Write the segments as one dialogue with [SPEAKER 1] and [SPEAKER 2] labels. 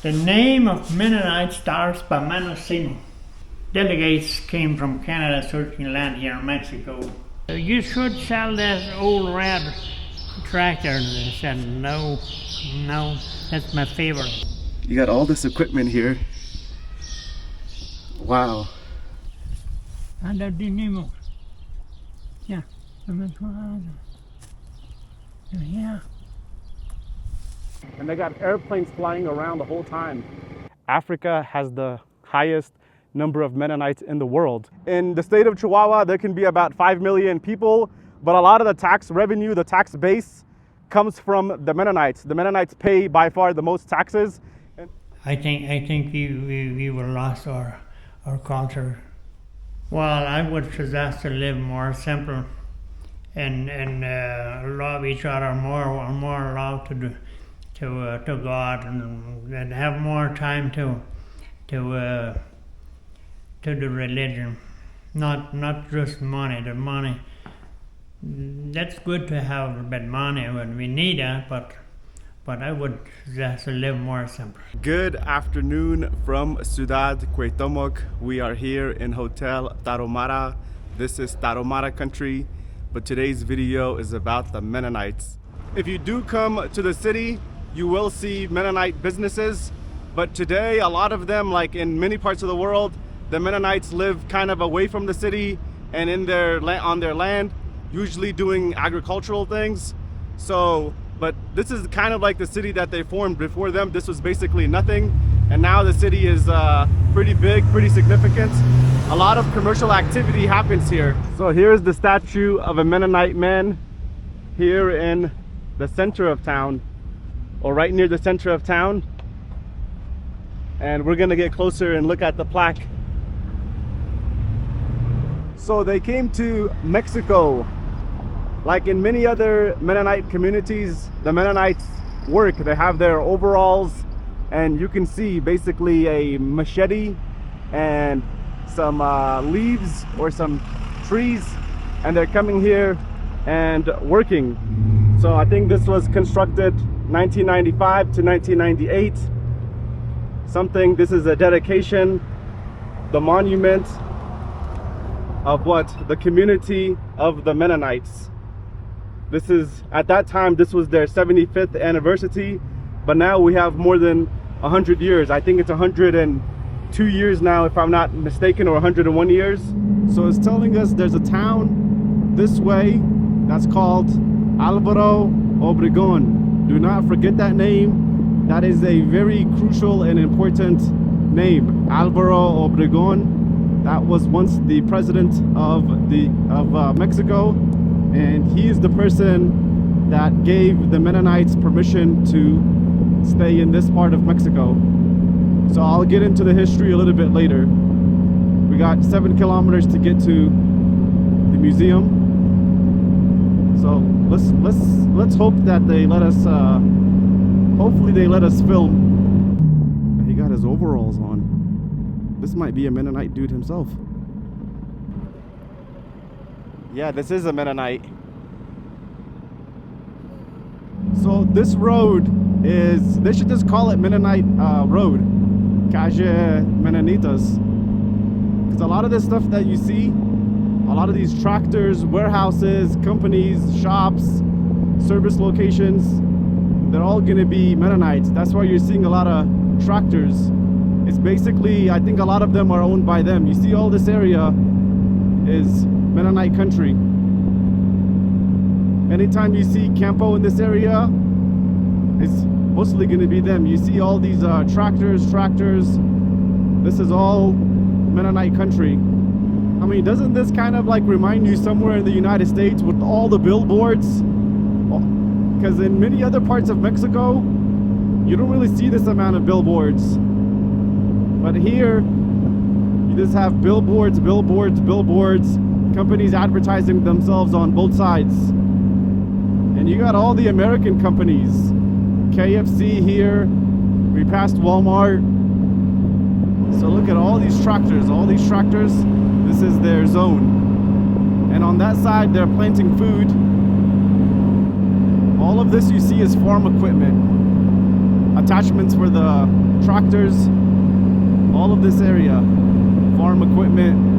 [SPEAKER 1] The name of Mennonite starts by Mendocino. Delegates came from Canada searching land here in Mexico. You should sell this old red tractor. And they said, no, that's my favorite.
[SPEAKER 2] You got all this equipment here. Wow.
[SPEAKER 1] Yeah. Yeah.
[SPEAKER 2] And they got airplanes flying around the whole time. Africa has the highest number of Mennonites in the world. In the state of Chihuahua, there can be about 5 million people, but a lot of the tax revenue, the tax base, comes from the Mennonites. The Mennonites pay by far the most taxes.
[SPEAKER 1] I think we will lost our culture. Well, I would suggest to live more simple and love each other more love to God and have more time to the religion, not just money. The money, that's good to have a bit money when we need it, but I would just live more simple.
[SPEAKER 2] Good afternoon from Ciudad Cuauhtémoc. We are here in Hotel Tarahumara. This is Tarahumara country, but today's video is about the Mennonites. If you do come to the city, you will see Mennonite businesses, but today a lot of them, like in many parts of the world, the Mennonites live kind of away from the city and on their land, usually doing agricultural things. But this is kind of like the city that they formed. Before them, this was basically nothing, and now the city is pretty big, pretty significant. A lot of commercial activity happens here. So here's the statue of a Mennonite man here in the center of town, or right near the center of town. And we're gonna get closer and look at the plaque. So they came to Mexico. Like in many other Mennonite communities, the Mennonites work. They have their overalls, and you can see basically a machete and some leaves or some trees, and they're coming here and working. So I think this was constructed 1995 to 1998. This is a dedication, the monument of the community of the Mennonites. This is, at that time, this was their 75th anniversary, but now we have more than 100 years. I think it's 102 years now, if I'm not mistaken, or 101 years. So it's telling us there's a town this way that's called Alvaro Obregón. Do not forget that name. That is a very crucial and important name, Alvaro Obregón. That was once the president of Mexico, and he is the person that gave the Mennonites permission to stay in this part of Mexico. So I'll get into the history a little bit later. We got 7 kilometers to get to the museum. So let's hope that they let us. Hopefully they let us film. He got his overalls on. This might be a Mennonite dude himself. Yeah, this is a Mennonite. So this road is, they should just call it Mennonite Road, Calle Mennonitas. Because a lot of this stuff that you see, a lot of these tractors, warehouses, companies, shops, service locations, they're all gonna be Mennonites. That's why you're seeing a lot of tractors. It's basically, I think a lot of them are owned by them. You see all this area is Mennonite country. Anytime you see Campo in this area, it's mostly going to be them. You see all these tractors. This is all Mennonite country. I mean, doesn't this kind of like remind you somewhere in the United States with all the billboards? Because in many other parts of Mexico, you don't really see this amount of billboards. But here, you just have billboards, companies advertising themselves on both sides. And you got all the American companies. KFC here, we passed Walmart. So look at all these tractors, this is their zone. And on that side, they're planting food. All of this you see is farm equipment. Attachments for the tractors, all of this area, farm equipment.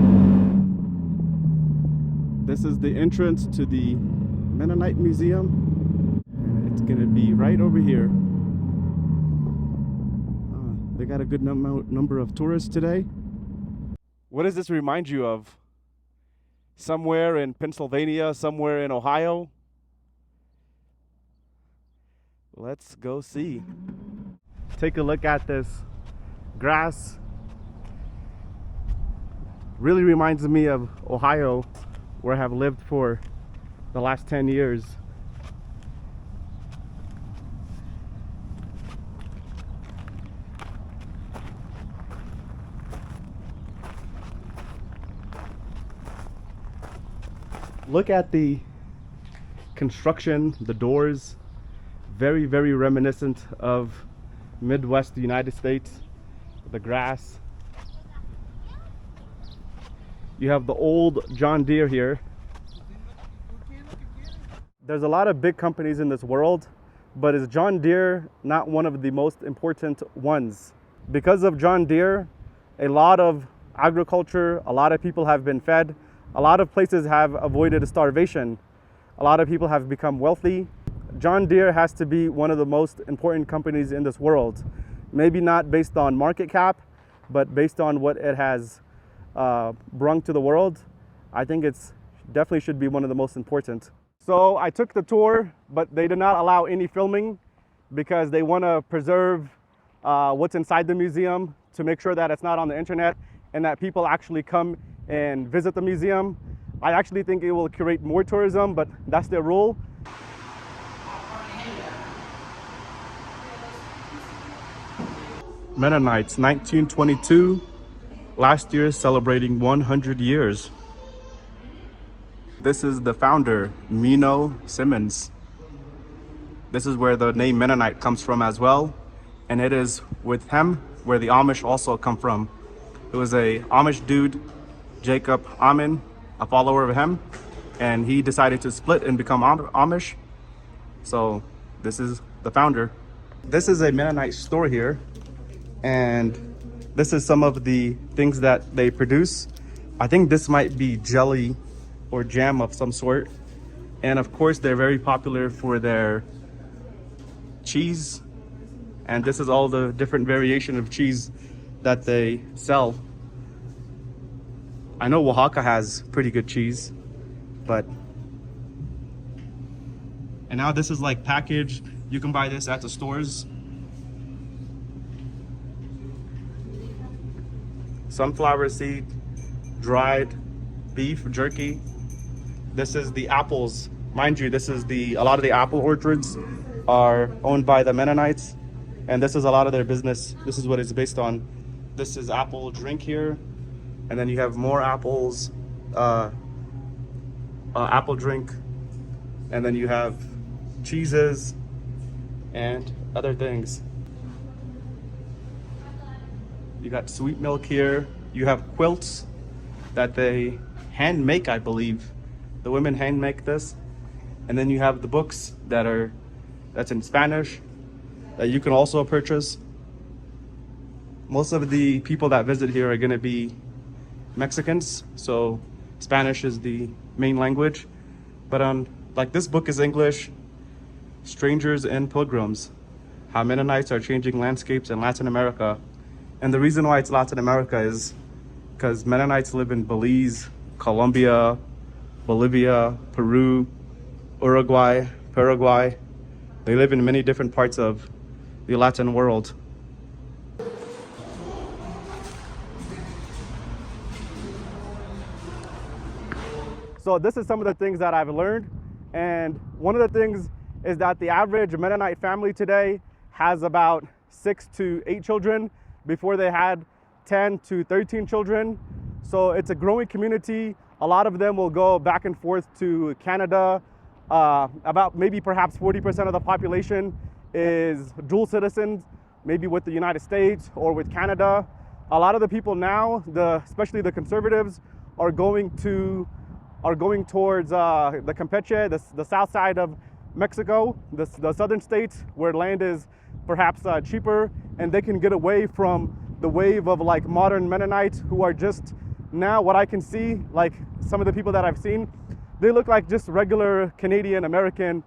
[SPEAKER 2] This is the entrance to the Mennonite Museum, and it's gonna be right over here. They got a good number of tourists today. What does this remind you of? Somewhere in Pennsylvania, somewhere in Ohio? Let's go see. Take a look at this grass. Really reminds me of Ohio, where I have lived for the last 10 years. Look at the construction, the doors, very, very reminiscent of Midwest United States. The grass. You have the old John Deere here. There's a lot of big companies in this world, but is John Deere not one of the most important ones? Because of John Deere, a lot of agriculture, a lot of people have been fed. A lot of places have avoided starvation. A lot of people have become wealthy. John Deere has to be one of the most important companies in this world. Maybe not based on market cap, but based on what it has brung to the world. I think it's definitely should be one of the most important. So I took the tour, but they did not allow any filming because they want to preserve what's inside the museum to make sure that it's not on the internet and that people actually come and visit the museum. I actually think it will create more tourism, but that's their rule. Mennonites, 1922, last year celebrating 100 years. This is the founder, Meno Simmons. This is where the name Mennonite comes from as well, and it is with him where the Amish also come from. It was a Amish dude, Jacob Amen, a follower of him, and he decided to split and become Amish. So this is the founder. This is a Mennonite store here, and this is some of the things that they produce. I think this might be jelly or jam of some sort. And of course, they're very popular for their cheese. And this is all the different variation of cheese that they sell. I know Oaxaca has pretty good cheese, but... And now this is like packaged. You can buy this at the stores. Sunflower seed, dried beef jerky. This is the apples. Mind you, this is a lot of the apple orchards are owned by the Mennonites, and this is a lot of their business. This is what it's based on. This is apple drink here, and then you have more apples, apple drink, and then you have cheeses and other things. You got sweet milk here. You have quilts that they hand make, I believe. The women hand make this. And then you have the books that's in Spanish that you can also purchase. Most of the people that visit here are gonna be Mexicans, so Spanish is the main language. But like this book is English, Strangers and Pilgrims, How Mennonites Are Changing Landscapes in Latin America. And the reason why it's Latin America is because Mennonites live in Belize, Colombia, Bolivia, Peru, Uruguay, Paraguay. They live in many different parts of the Latin world. So this is some of the things that I've learned. And one of the things is that the average Mennonite family today has about 6 to 8 children. Before they had 10 to 13 children. So it's a growing community. A lot of them will go back and forth to Canada. About maybe perhaps 40% of the population is dual citizens, maybe with the United States or with Canada. A lot of the people now, especially the conservatives, are going towards the Campeche, the south side of Mexico, the southern states where land is perhaps cheaper and they can get away from the wave of like modern Mennonites who are just now, what I can see, like some of the people that I've seen, they look like just regular Canadian American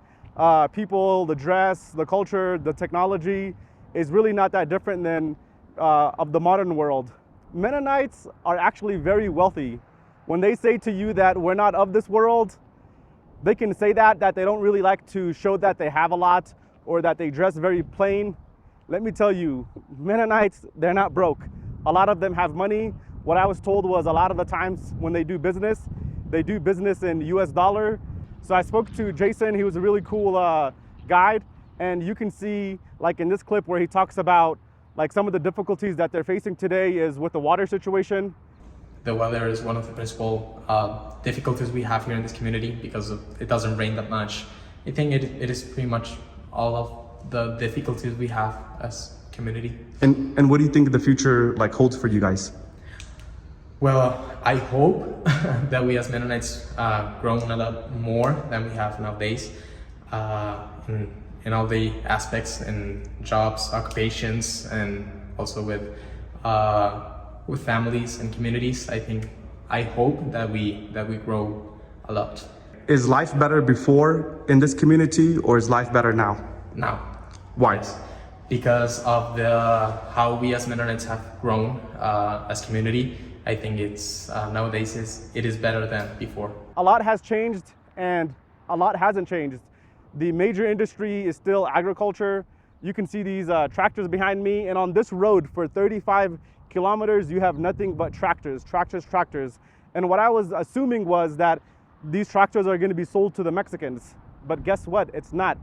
[SPEAKER 2] people. The dress, the culture, the technology is really not that different than of the modern world. Mennonites are actually very wealthy. When they say to you that we're not of this world, they can say that they don't really like to show that they have a lot or that they dress very plain. Let me tell you, Mennonites, they're not broke. A lot of them have money. What I was told was a lot of the times when they do business in US dollar. So I spoke to Jason. He was a really cool guide. And you can see, like in this clip where he talks about like some of the difficulties that they're facing today is with the water situation.
[SPEAKER 3] The weather is one of the principal difficulties we have here in this community because it doesn't rain that much. I think it is pretty much all of the difficulties we have as community.
[SPEAKER 2] And what do you think the future like holds for you guys?
[SPEAKER 3] Well, I hope that we as Mennonites grow a lot more than we have nowadays in all the aspects, in jobs, occupations, and also with families and communities. I hope that we grow a lot.
[SPEAKER 2] Is life better before in this community, or is life better now?
[SPEAKER 3] Now.
[SPEAKER 2] Why?
[SPEAKER 3] Yes. Because of how we as Mennonites have grown as community. I think it's nowadays it is better than before. A lot has changed and a lot hasn't changed. The major industry is still agriculture. You can see these tractors behind me, and on this road for 35 kilometers you have nothing but tractors. And what I was assuming was that these tractors are going to be sold to the Mexicans, but guess what? It's not.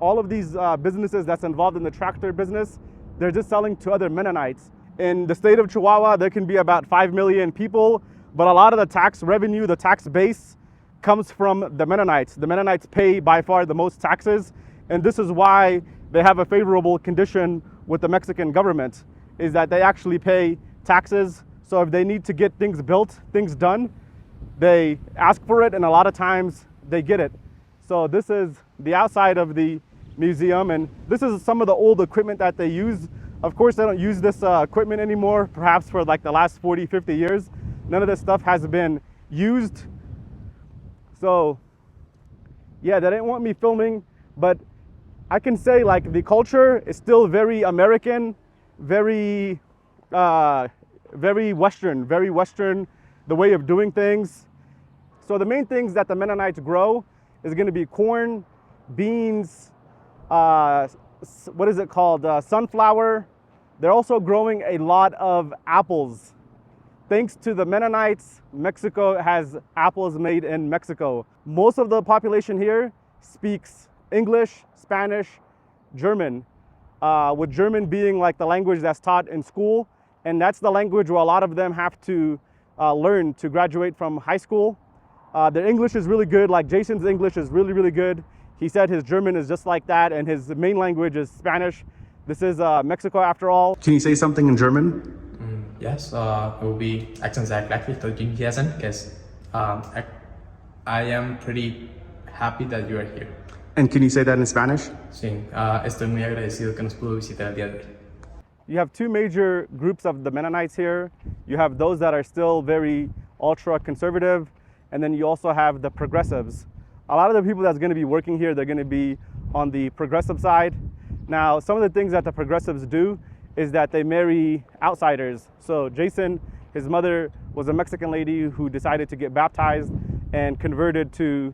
[SPEAKER 3] All of these businesses that's involved in the tractor business, they're just selling to other Mennonites. In the state of Chihuahua, there can be about 5 million people, but a lot of the tax revenue, the tax base, comes from the Mennonites. The Mennonites pay by far the most taxes, and this is why they have a favorable condition with the Mexican government, is that they actually pay taxes. So if they need to get things built, things done, they ask for it, and a lot of times they get it. So this is the outside of the museum, and this is some of the old equipment that they use. Of course, they don't use this equipment anymore, perhaps for like the last 40, 50 years. None of this stuff has been used. So yeah, they didn't want me filming, but I can say like the culture is still very American, very Western, the way of doing things. So the main things that the Mennonites grow is going to be corn, beans, what is it called? Sunflower. They're also growing a lot of apples. Thanks to the Mennonites, Mexico has apples made in Mexico. Most of the population here speaks English, Spanish, German, with German being like the language that's taught in school. And that's the language where a lot of them have to learn to graduate from high school. Their English is really good. Like Jason's English is really, really good. He said his German is just like that, and his main language is Spanish. This is Mexico after all. Can you say something in German? Yes, it will be Accent sehr glücklich, dass du hier sind, because I am pretty happy that you are here.
[SPEAKER 2] And can you say that in Spanish?
[SPEAKER 3] Sí, estoy muy agradecido que nos pudo visitar el día de hoy.
[SPEAKER 2] You have two major groups of the Mennonites here. You have those that are still very ultra conservative, and then you also have the progressives. A lot of the people that's going to be working here, they're going to be on the progressive side. Now, some of the things that the progressives do is that they marry outsiders. So Jason, his mother was a Mexican lady who decided to get baptized and converted to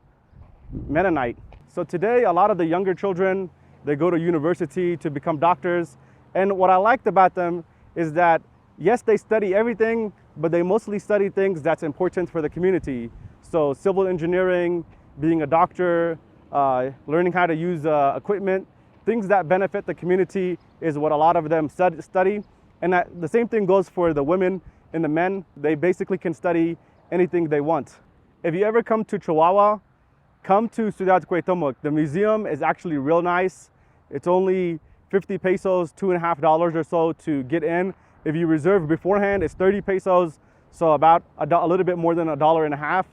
[SPEAKER 2] Mennonite. So today, a lot of the younger children, they go to university to become doctors. And what I liked about them is that, yes, they study everything, but they mostly study things that's important for the community. So civil engineering, being a doctor, learning how to use equipment, things that benefit the community is what a lot of them study. And the same thing goes for the women and the men. They basically can study anything they want. If you ever come to Chihuahua, come to Ciudad Cuauhtémoc. The museum is actually real nice. It's only 50 pesos, $2.50 or so to get in. If you reserve beforehand, it's 30 pesos, so about a little bit more than $1.50.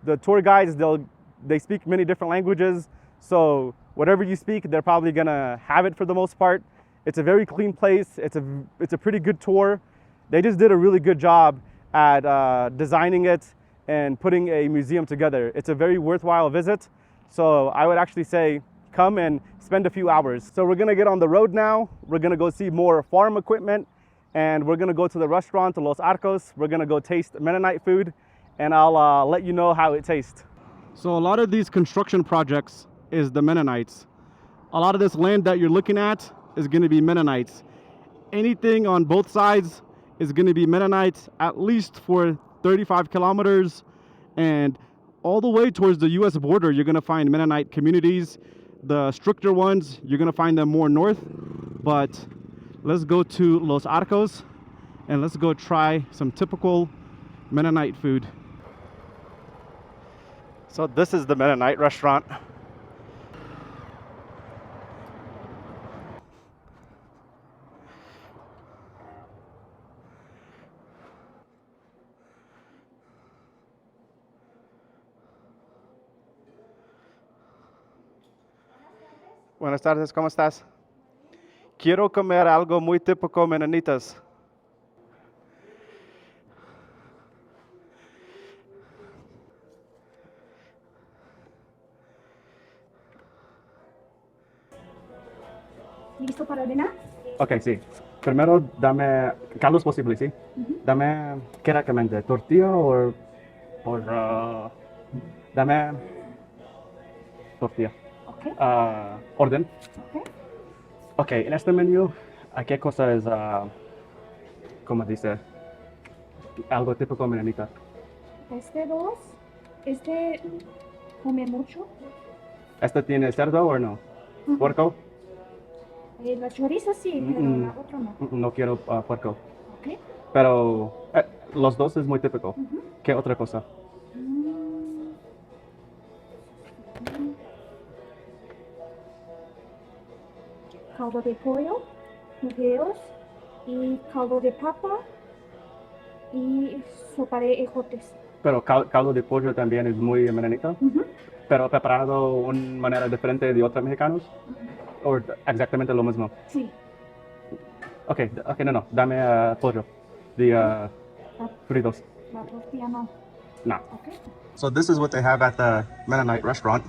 [SPEAKER 2] The tour guides, they speak many different languages, so whatever you speak, they're probably gonna have it for the most part. It's a very clean place. It's a pretty good tour. They just did a really good job at designing it and putting a museum together. It's a very worthwhile visit. So I would actually say come and spend a few hours. So we're gonna get on the road now. We're gonna go see more farm equipment, and we're gonna go to the restaurant, to Los Arcos. We're gonna go taste Mennonite food, and I'll let you know how it tastes. So a lot of these construction projects is the Mennonites. A lot of this land that you're looking at is gonna be Mennonites. Anything on both sides is gonna be Mennonites, at least for 35 kilometers, and all the way towards the US border, you're gonna find Mennonite communities. The stricter ones, you're gonna find them more north, but let's go to Los Arcos and let's go try some typical Mennonite food. So this is the Mennonite restaurant. Buenas tardes, ¿cómo estás? Quiero comer algo muy típico Mennonitas.
[SPEAKER 4] ¿Listo para ordenar?
[SPEAKER 2] Ok, sí. Primero dame, caldos posible, ¿sí? Dame, ¿qué recomienda? ¿Tortilla o dame tortilla?
[SPEAKER 4] Ok.
[SPEAKER 2] Orden.
[SPEAKER 4] Ok.
[SPEAKER 2] Ok, en este menú, ¿a qué cosa es, cómo dice, algo típico menonita?
[SPEAKER 4] Este come mucho.
[SPEAKER 2] ¿Este tiene cerdo o no? ¿Puerco?
[SPEAKER 4] La chorizo sí, pero la otra no.
[SPEAKER 2] No quiero puerco.
[SPEAKER 4] Ok.
[SPEAKER 2] Pero los dos es muy típico. ¿Qué otra cosa?
[SPEAKER 4] Caldo de pollo, fideos y caldo de papa y sopa de ejotes.
[SPEAKER 2] Pero caldo de pollo también es muy menonita. Pero preparado de una manera diferente de otros mexicanos. ¿O exactamente lo mismo?
[SPEAKER 4] Sí.
[SPEAKER 2] Okay, no. Dame pollo. The fritos.
[SPEAKER 4] La tortilla no.
[SPEAKER 2] No.
[SPEAKER 4] Okay.
[SPEAKER 2] So this is what they have at the Mennonite restaurant.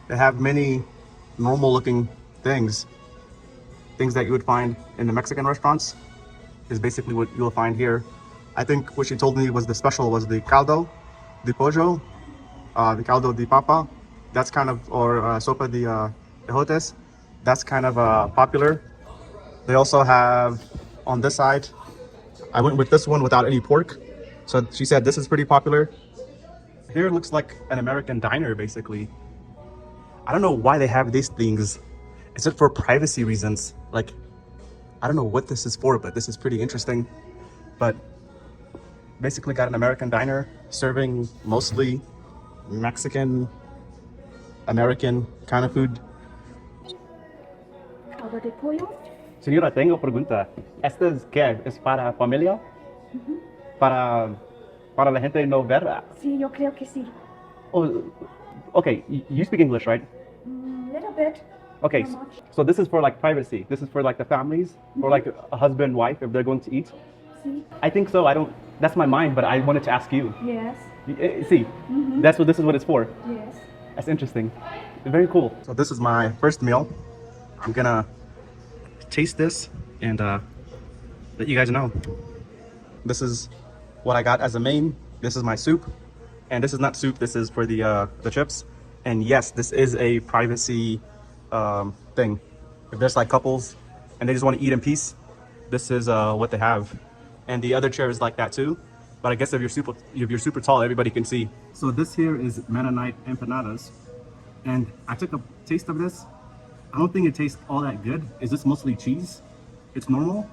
[SPEAKER 2] They have many normal-looking things that you would find in the Mexican restaurants. Is basically what you'll find here. I think what she told me was the special was the caldo de pollo, the caldo de papa. That's kind of, or sopa de ejotes. That's kind of popular. They also have on this side, I went with this one without any pork. So she said this is pretty popular. Here it looks like an American diner, basically. I don't know why they have these things. Is it for privacy reasons? Like, I don't know what this is for, but this is pretty interesting. But basically got an American diner serving mostly Mexican, American kind of food.
[SPEAKER 4] Caldo de pollo.
[SPEAKER 2] Señora, tengo pregunta. ¿Este es qué? ¿Es para familia? Para la gente no ver?
[SPEAKER 4] Sí, yo creo que sí.
[SPEAKER 2] Oh, okay, you speak English, right?
[SPEAKER 4] Little bit.
[SPEAKER 2] Okay,
[SPEAKER 4] Not much.
[SPEAKER 2] so this is for like privacy. This is for like the families, or like a husband, wife, if they're going to eat.
[SPEAKER 4] Sí.
[SPEAKER 2] I think so. I don't. That's my mind, but I wanted to ask you.
[SPEAKER 4] Yes.
[SPEAKER 2] See, this is what it's for.
[SPEAKER 4] Yes.
[SPEAKER 2] That's interesting. Very cool. So this is my first meal. I'm gonna taste this and let you guys know. This is what I got as a main. This is my soup, and this is not soup. This is for the chips. And yes, this is a privacy thing. If there's like couples and they just want to eat in peace, this is what they have. And the other chair is like that too. But I guess if you're super tall, everybody can see. So this here is Mennonite empanadas, and I took a taste of this. I don't think it tastes all that good. Is this mostly cheese? It's normal.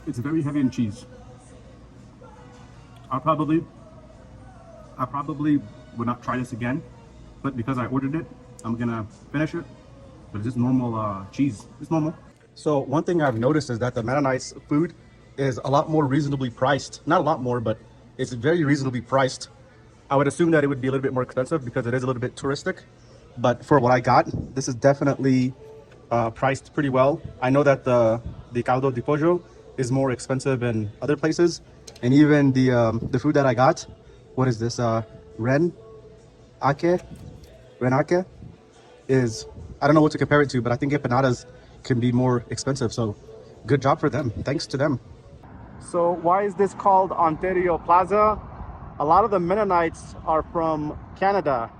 [SPEAKER 2] It's very heavy in cheese. I probably would not try this again, but because I ordered it, I'm gonna finish it. But it's just normal cheese. It's normal. So one thing I've noticed is that the Mennonites food is a lot more reasonably priced. Not a lot more, but It's very reasonably priced. I would assume that it would be a little bit more expensive because it is a little bit touristic, but for what I got, this is definitely priced pretty well. I know that the caldo de pollo is more expensive in other places, and even the food that I got, what is this? Ren ake, is, I don't know what to compare it to, but I think empanadas can be more expensive. So good job for them. Thanks to them. So why is this called Ontario Plaza? A lot of the Mennonites are from Canada,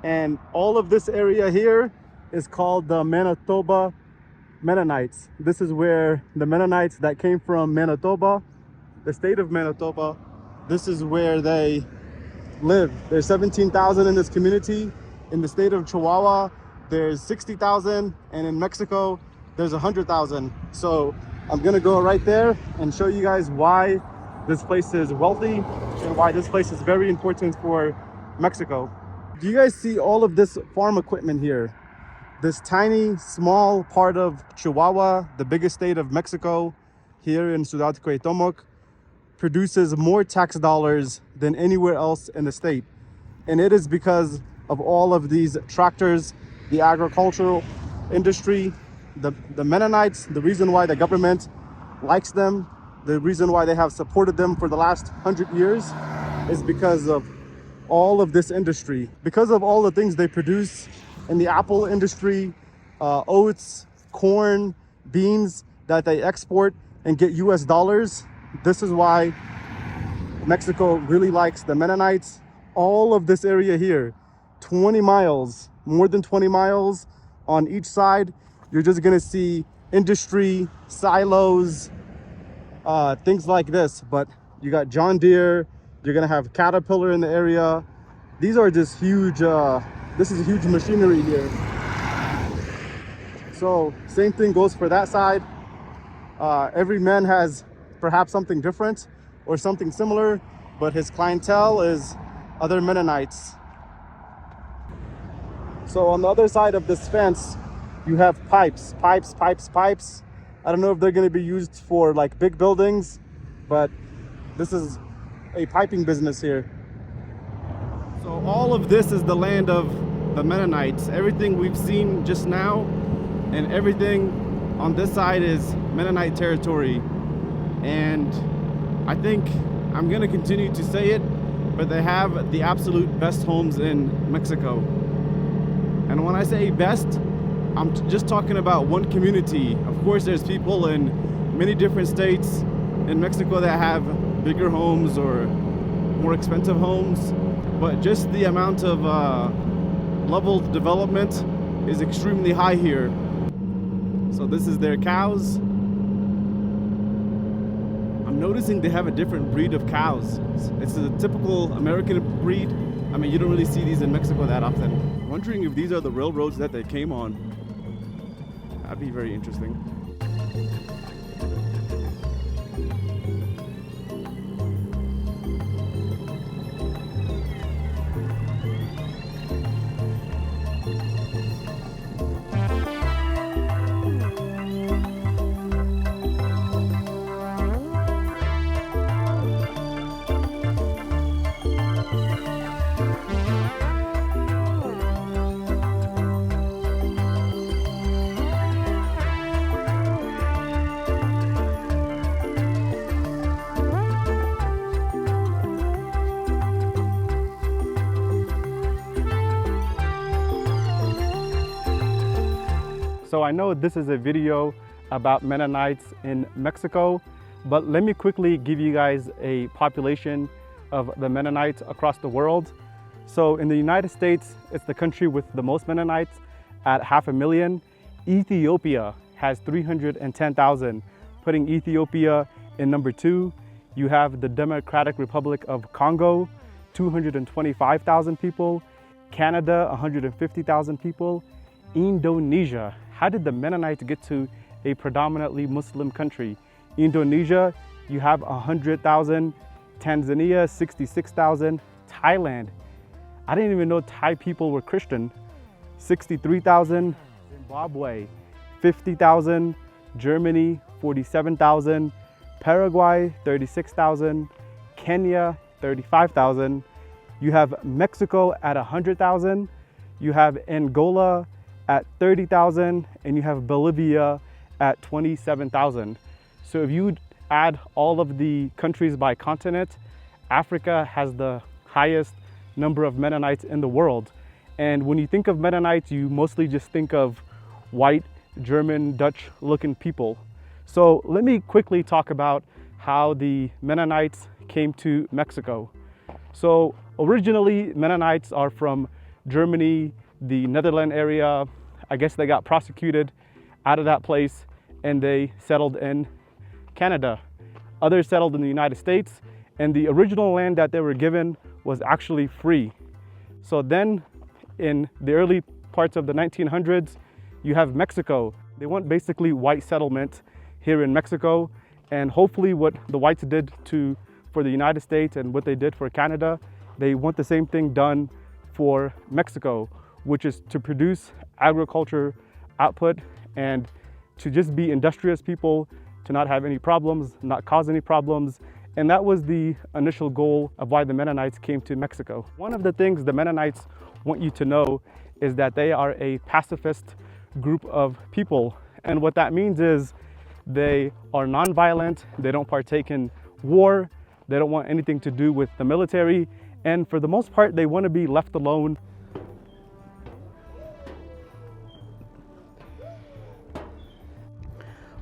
[SPEAKER 2] and all of this area here is called the Manitoba Mennonites. This is where the Mennonites that came from Manitoba, the state of Manitoba, this is where they live. There's 17,000 in this community. In the state of Chihuahua, there's 60,000, and in Mexico, there's 100,000. So I'm gonna go right there and show you guys why this place is wealthy and why this place is very important for Mexico. Do you guys see all of this farm equipment here? This tiny, small part of Chihuahua, the biggest state of Mexico, here in Ciudad Cuauhtémoc, produces more tax dollars than anywhere else in the state. And it is because of all of these tractors, the agricultural industry, the Mennonites. The reason why the government likes them, the reason why they have supported them for the last 100 years is because of all of this industry, because of all the things they produce in the apple industry, oats, corn, beans that they export and get US dollars. This is why Mexico really likes the Mennonites. All of this area here, 20 miles, more than 20 miles on each side, you're just gonna see industry, silos, things like this. But you got John Deere, you're gonna have Caterpillar in the area. These are just huge, this is huge machinery here. So same thing goes for that side. Every man has perhaps something different or something similar, but his clientele is other Mennonites. So on the other side of this fence, you have pipes. I don't know if they're gonna be used for like big buildings, but this is a piping business here. So all of this is the land of the Mennonites. Everything we've seen just now and everything on this side is Mennonite territory. And I think I'm gonna continue to say it, but they have the absolute best homes in Mexico. And when I say best, I'm just talking about one community. Of course, there's people in many different states in Mexico that have bigger homes or more expensive homes, but just the amount of level development is extremely high here. So this is their cows. I'm noticing they have a different breed of cows. It's a typical American breed. I mean, you don't really see these in Mexico that often. Wondering if these are the railroads that they came on. That'd be very interesting. So I know this is a video about Mennonites in Mexico, but let me quickly give you guys a population of the Mennonites across the world. So in the United States, it's the country with the most Mennonites at 500,000. Ethiopia has 310,000, putting Ethiopia in number 2. You have the Democratic Republic of Congo, 225,000 people. Canada, 150,000 people. Indonesia. How did the Mennonites get to a predominantly Muslim country? Indonesia, you have 100,000. Tanzania, 66,000. Thailand, I didn't even know Thai people were Christian. 63,000. Zimbabwe, 50,000. Germany, 47,000. Paraguay, 36,000. Kenya, 35,000. You have Mexico at 100,000. You have Angola at 30,000, and you have Bolivia at 27,000. So if you add all of the countries by continent, Africa has the highest number of Mennonites in the world. And when you think of Mennonites, you mostly just think of white, German, Dutch looking people. So let me quickly talk about how the Mennonites came to Mexico. So originally, Mennonites are from Germany, the Netherlands area. I guess they got prosecuted out of that place and they settled in Canada. Others settled in the United States, and the original land that they were given was actually free. So then in the early parts of the 1900s, you have Mexico. They want basically white settlement here in Mexico, and hopefully what the whites did for the United States and what they did for Canada, they want the same thing done for Mexico, which is to produce agriculture output and to just be industrious people, to not have any problems, not cause any problems. And that was the initial goal of why the Mennonites came to Mexico. One of the things the Mennonites want you to know is that they are a pacifist group of people. And what that means is they are nonviolent, they don't partake in war, they don't want anything to do with the military, and for the most part, they want to be left alone.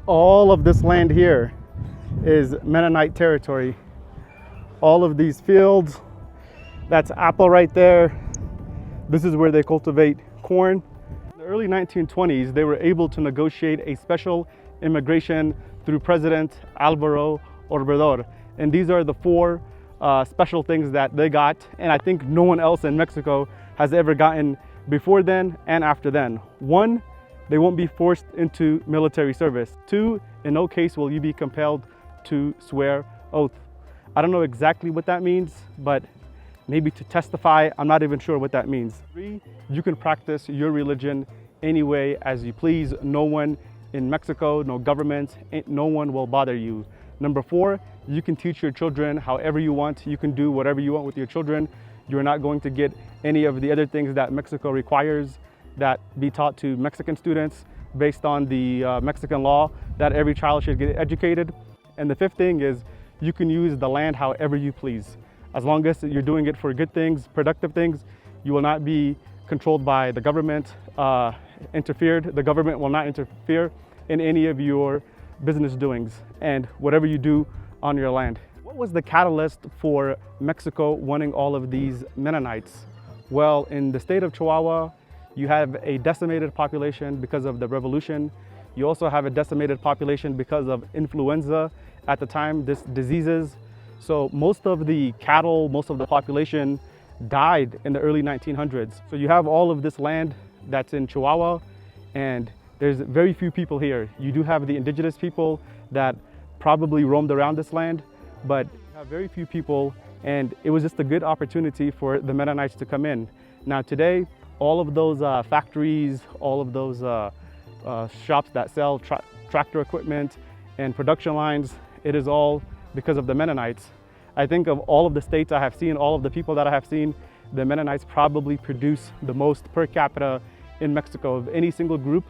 [SPEAKER 2] All of this land here is Mennonite territory. All of these fields, that's apple right there. This is where they cultivate corn. In the early 1920s, they were able to negotiate a special immigration through President Alvaro Obrador. And these are the four special things that they got. And I think no one else in Mexico has ever gotten before then and after then. One, they won't be forced into military service. Two, in no case will you be compelled to swear oath. I don't know exactly what that means, but maybe to testify, I'm not even sure what that means. Three, you can practice your religion any way as you please. No one in Mexico, no government, no one will bother you. Number four, you can teach your children however you want. You can do whatever you want with your children. You're not going to get any of the other things that Mexico requires that be taught to Mexican students based on the Mexican law that every child should get educated. And the fifth thing is you can use the land however you please. As long as you're doing it for good things, productive things, you will not be controlled by the government, interfered. The government will not interfere in any of your business doings and whatever you do on your land. What was the catalyst for Mexico wanting all of these Mennonites? Well, in the state of Chihuahua, you have a decimated population because of the revolution. You also have a decimated population because of influenza at the time, this diseases. So most of the cattle, most of the population died in the early 1900s. So you have all of this land that's in Chihuahua, and there's very few people here. You do have the indigenous people that probably roamed around this land, but you have very few people, and it was just a good opportunity for the Mennonites to come in. Now today, all of those factories, all of those shops that sell tractor equipment and production lines, it is all because of the Mennonites. I think of all of the states I have seen, all of the people that I have seen, the Mennonites probably produce the most per capita in Mexico of any single group.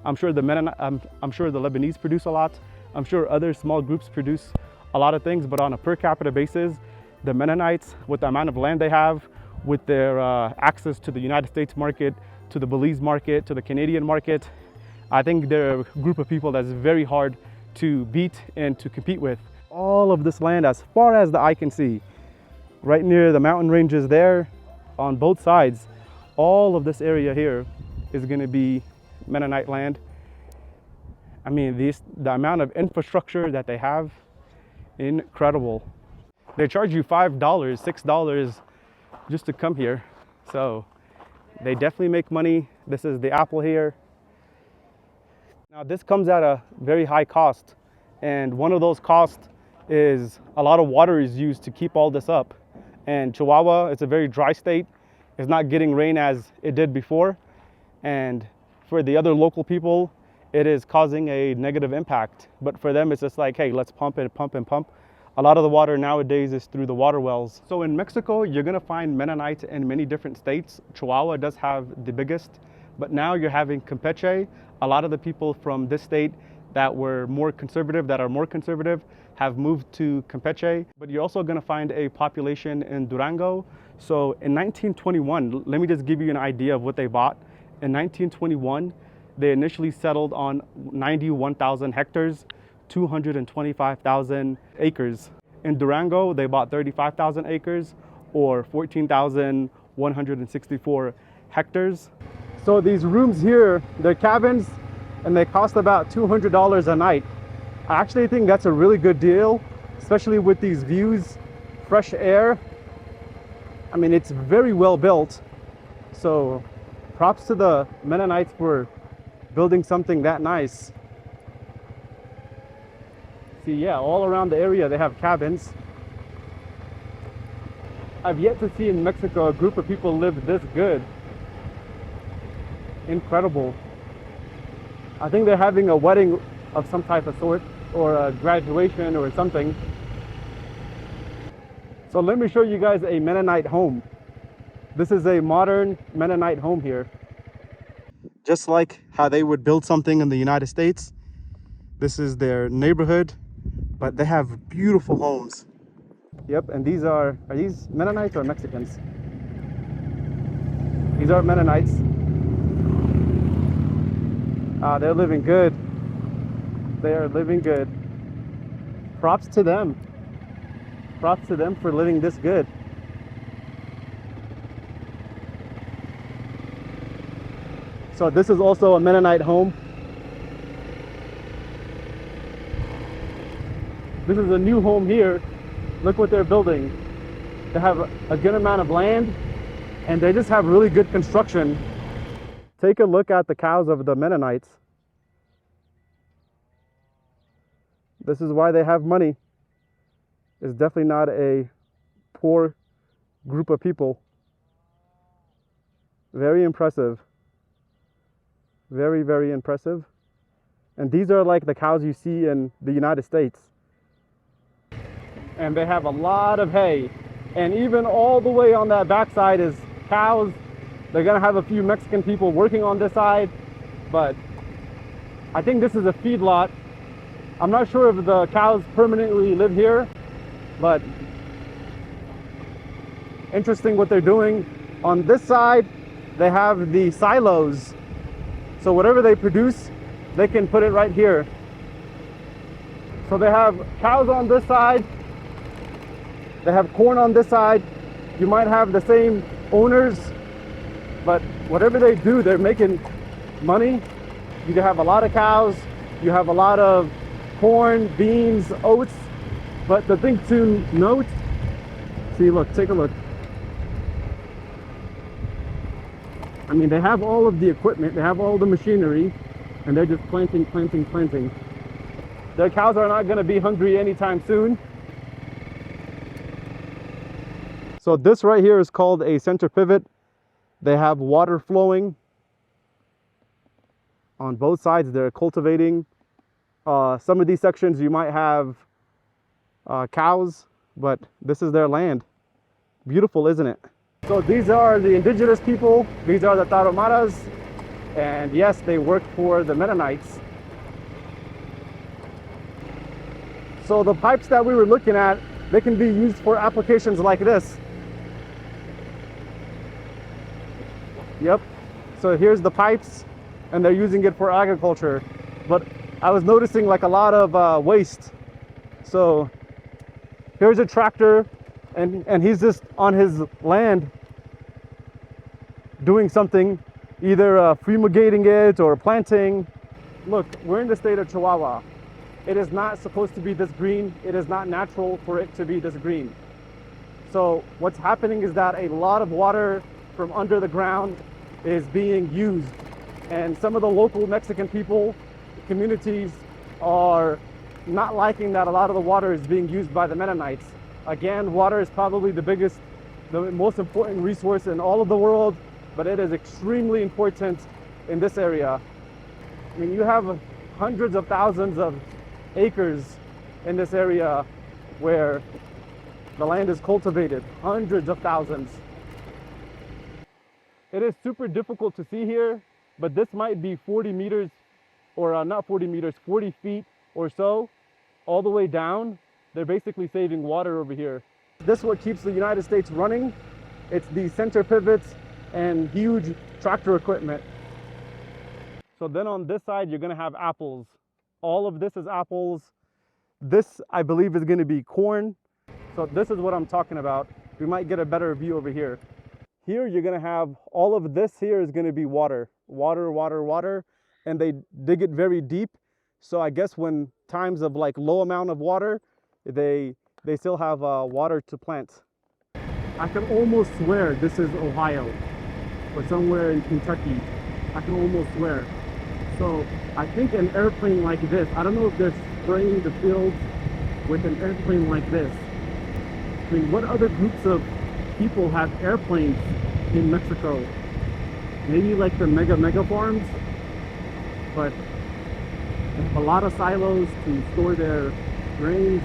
[SPEAKER 2] I'm sure the Lebanese produce a lot. I'm sure other small groups produce a lot of things, but on a per capita basis, the Mennonites, with the amount of land they have, with their access to the United States market, to the Belize market, to the Canadian market, I think they're a group of people that's very hard to beat and to compete with. All of this land, as far as the eye can see, right near the mountain ranges there, on both sides, all of this area here is going to be Mennonite land. I mean, the amount of infrastructure that they have, incredible. They charge you $5, $6 just to come here. So they definitely make money. This is the apple here. Now this comes at a very high cost. And one of those costs is a lot of water is used to keep all this up. And Chihuahua, it's a very dry state. It's not getting rain as it did before. And for the other local people, it is causing a negative impact. But for them, it's just like, hey, let's pump and pump and pump. A lot of the water nowadays is through the water wells. So in Mexico, you're gonna find Mennonites in many different states. Chihuahua does have the biggest, but now you're having Campeche. A lot of the people from this state that are more conservative, have moved to Campeche. But you're also gonna find a population in Durango. So in 1921, let me just give you an idea of what they bought. In 1921, they initially settled on 91,000 hectares, 225,000 acres. In Durango, they bought 35,000 acres or 14,164 hectares. So these rooms here, they're cabins and they cost about $200 a night. I actually think that's a really good deal, especially with these views, fresh air. I mean, it's very well built. So props to the Mennonites for building something that nice. See, yeah, all around the area they have cabins. I've yet to see in Mexico a group of people live this good. Incredible. I think they're having a wedding of some type of sort, or a graduation or something. So let me show you guys a Mennonite home. This is a modern Mennonite home here. Just like how they would build something in the United States, this is their neighborhood, but they have beautiful homes. Yep, and these are these Mennonites or Mexicans? These are Mennonites. They're living good. They are living good. Props to them. Props to them for living this good. So this is also a Mennonite home. This is a new home here. Look what they're building. They have a good amount of land and they just have really good construction. Take a look at the cows of the Mennonites. This is why they have money. It's definitely not a poor group of people. Very impressive. Very, very impressive. And these are like the cows you see in the United States. And they have a lot of hay. And even all the way on that backside is cows. They're gonna have a few Mexican people working on this side, but I think this is a feedlot. I'm not sure if the cows permanently live here, but interesting what they're doing. On this side, they have the silos. So whatever they produce, they can put it right here. So they have cows on this side. They have corn on this side. You might have the same owners, but whatever they do, they're making money. You can have a lot of cows. You have a lot of corn, beans, oats. But the thing to note, see, look, take a look. I mean, they have all of the equipment, they have all the machinery, and they're just planting. Their cows are not gonna be hungry anytime soon. So this right here is called a center pivot. They have water flowing on both sides. They're cultivating. Some of these sections you might have cows, but this is their land. Beautiful, isn't it? So these are the indigenous people. These are the Tarahumaras. And yes, they work for the Mennonites. So the pipes that we were looking at, they can be used for applications like this. Yep. So here's the pipes, and they're using it for agriculture. But I was noticing like a lot of waste. So here's a tractor, and he's just on his land doing something, either fumigating it or planting. Look, we're in the state of Chihuahua. It is not supposed to be this green. It is not natural for it to be this green. So what's happening is that a lot of water from under the ground is being used, and some of the local Mexican people, communities, are not liking that a lot of the water is being used by the Mennonites. Again, water is probably the most important resource in all of the world, but it is extremely important in this area. I mean, you have hundreds of thousands of acres in this area, where the land is cultivated, hundreds of thousands. It is super difficult to see here, but this might be 40 meters, or not 40 meters, 40 feet or so, all the way down. They're basically saving water over here. This is what keeps the United States running. It's the center pivots and huge tractor equipment. So then on this side, you're gonna have apples. All of this is apples. This, I believe, is gonna be corn. So this is what I'm talking about. We might get a better view over here. Here, you're gonna have all of this here is gonna be water. Water, water, water. And they dig it very deep. So I guess when times of like low amount of water, they still have water to plant. I can almost swear this is Ohio or somewhere in Kentucky. I can almost swear. So I think an airplane like this, I don't know if they're spraying the fields with an airplane like this. I mean, what other groups of people have airplanes in Mexico? Maybe like the mega farms, but a lot of silos to store their grains.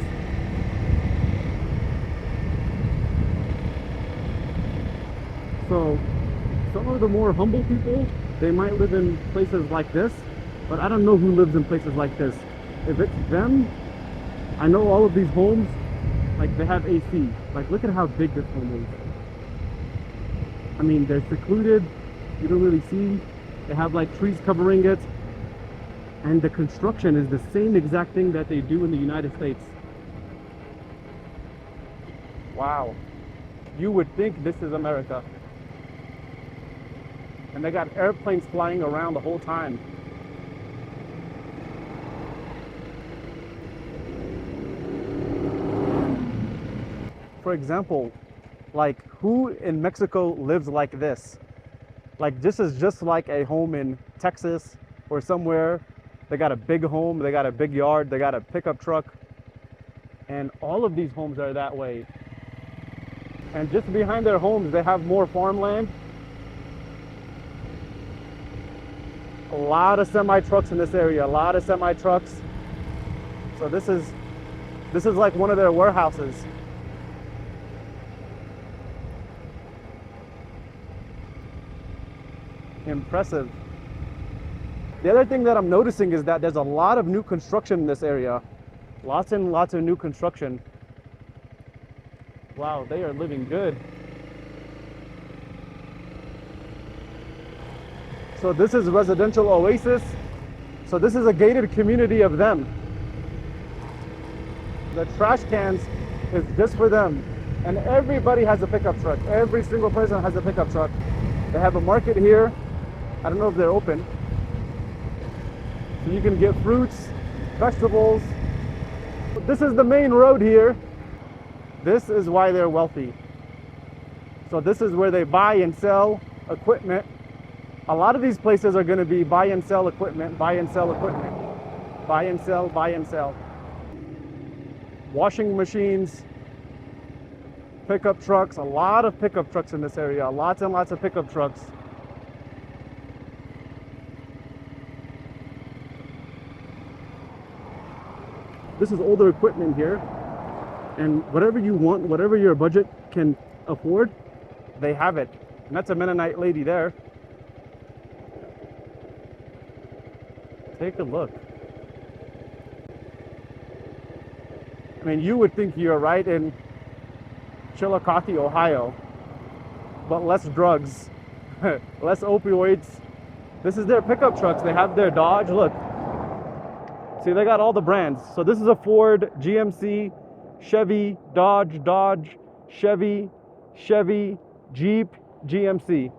[SPEAKER 2] So some of the more humble people, they might live in places like this, but I don't know who lives in places like this. If it's them, I know all of these homes, like they have AC. Like look at how big this home is. I mean, they're secluded, you don't really see. They have like trees covering it. And the construction is the same exact thing that they do in the United States. Wow. You would think this is America. And they got airplanes flying around the whole time. For example, like who in Mexico lives like this? Like this is just like a home in Texas or somewhere. They got a big home, they got a big yard, they got a pickup truck. And all of these homes are that way. And just behind their homes, they have more farmland. A lot of semi-trucks in this area, a lot of semi-trucks. So this is like one of their warehouses. Impressive. The other thing that I'm noticing is that there's a lot of new construction in this area. Lots and lots of new construction. Wow, they are living good. So this is residential oasis. So this is a gated community of them. The trash cans is just for them. And everybody has a pickup truck. Every single person has a pickup truck. They have a market here. I don't know if they're open. So you can get fruits, vegetables. This is the main road here. This is why they're wealthy. So this is where they buy and sell equipment. A lot of these places are going to be buy and sell equipment, buy and sell equipment. Buy and sell, buy and sell. Washing machines, pickup trucks, a lot of pickup trucks in this area, lots and lots of pickup trucks. This is older equipment here, and whatever you want, whatever your budget can afford, they have it. And that's a Mennonite lady there. Take a look. I mean, you would think you're right in Chillicothe, Ohio, but less drugs, less opioids. This is their pickup trucks. They have their Dodge. Look. See, they got all the brands. So this is a Ford, GMC, Chevy, Dodge, Chevy, Jeep, GMC.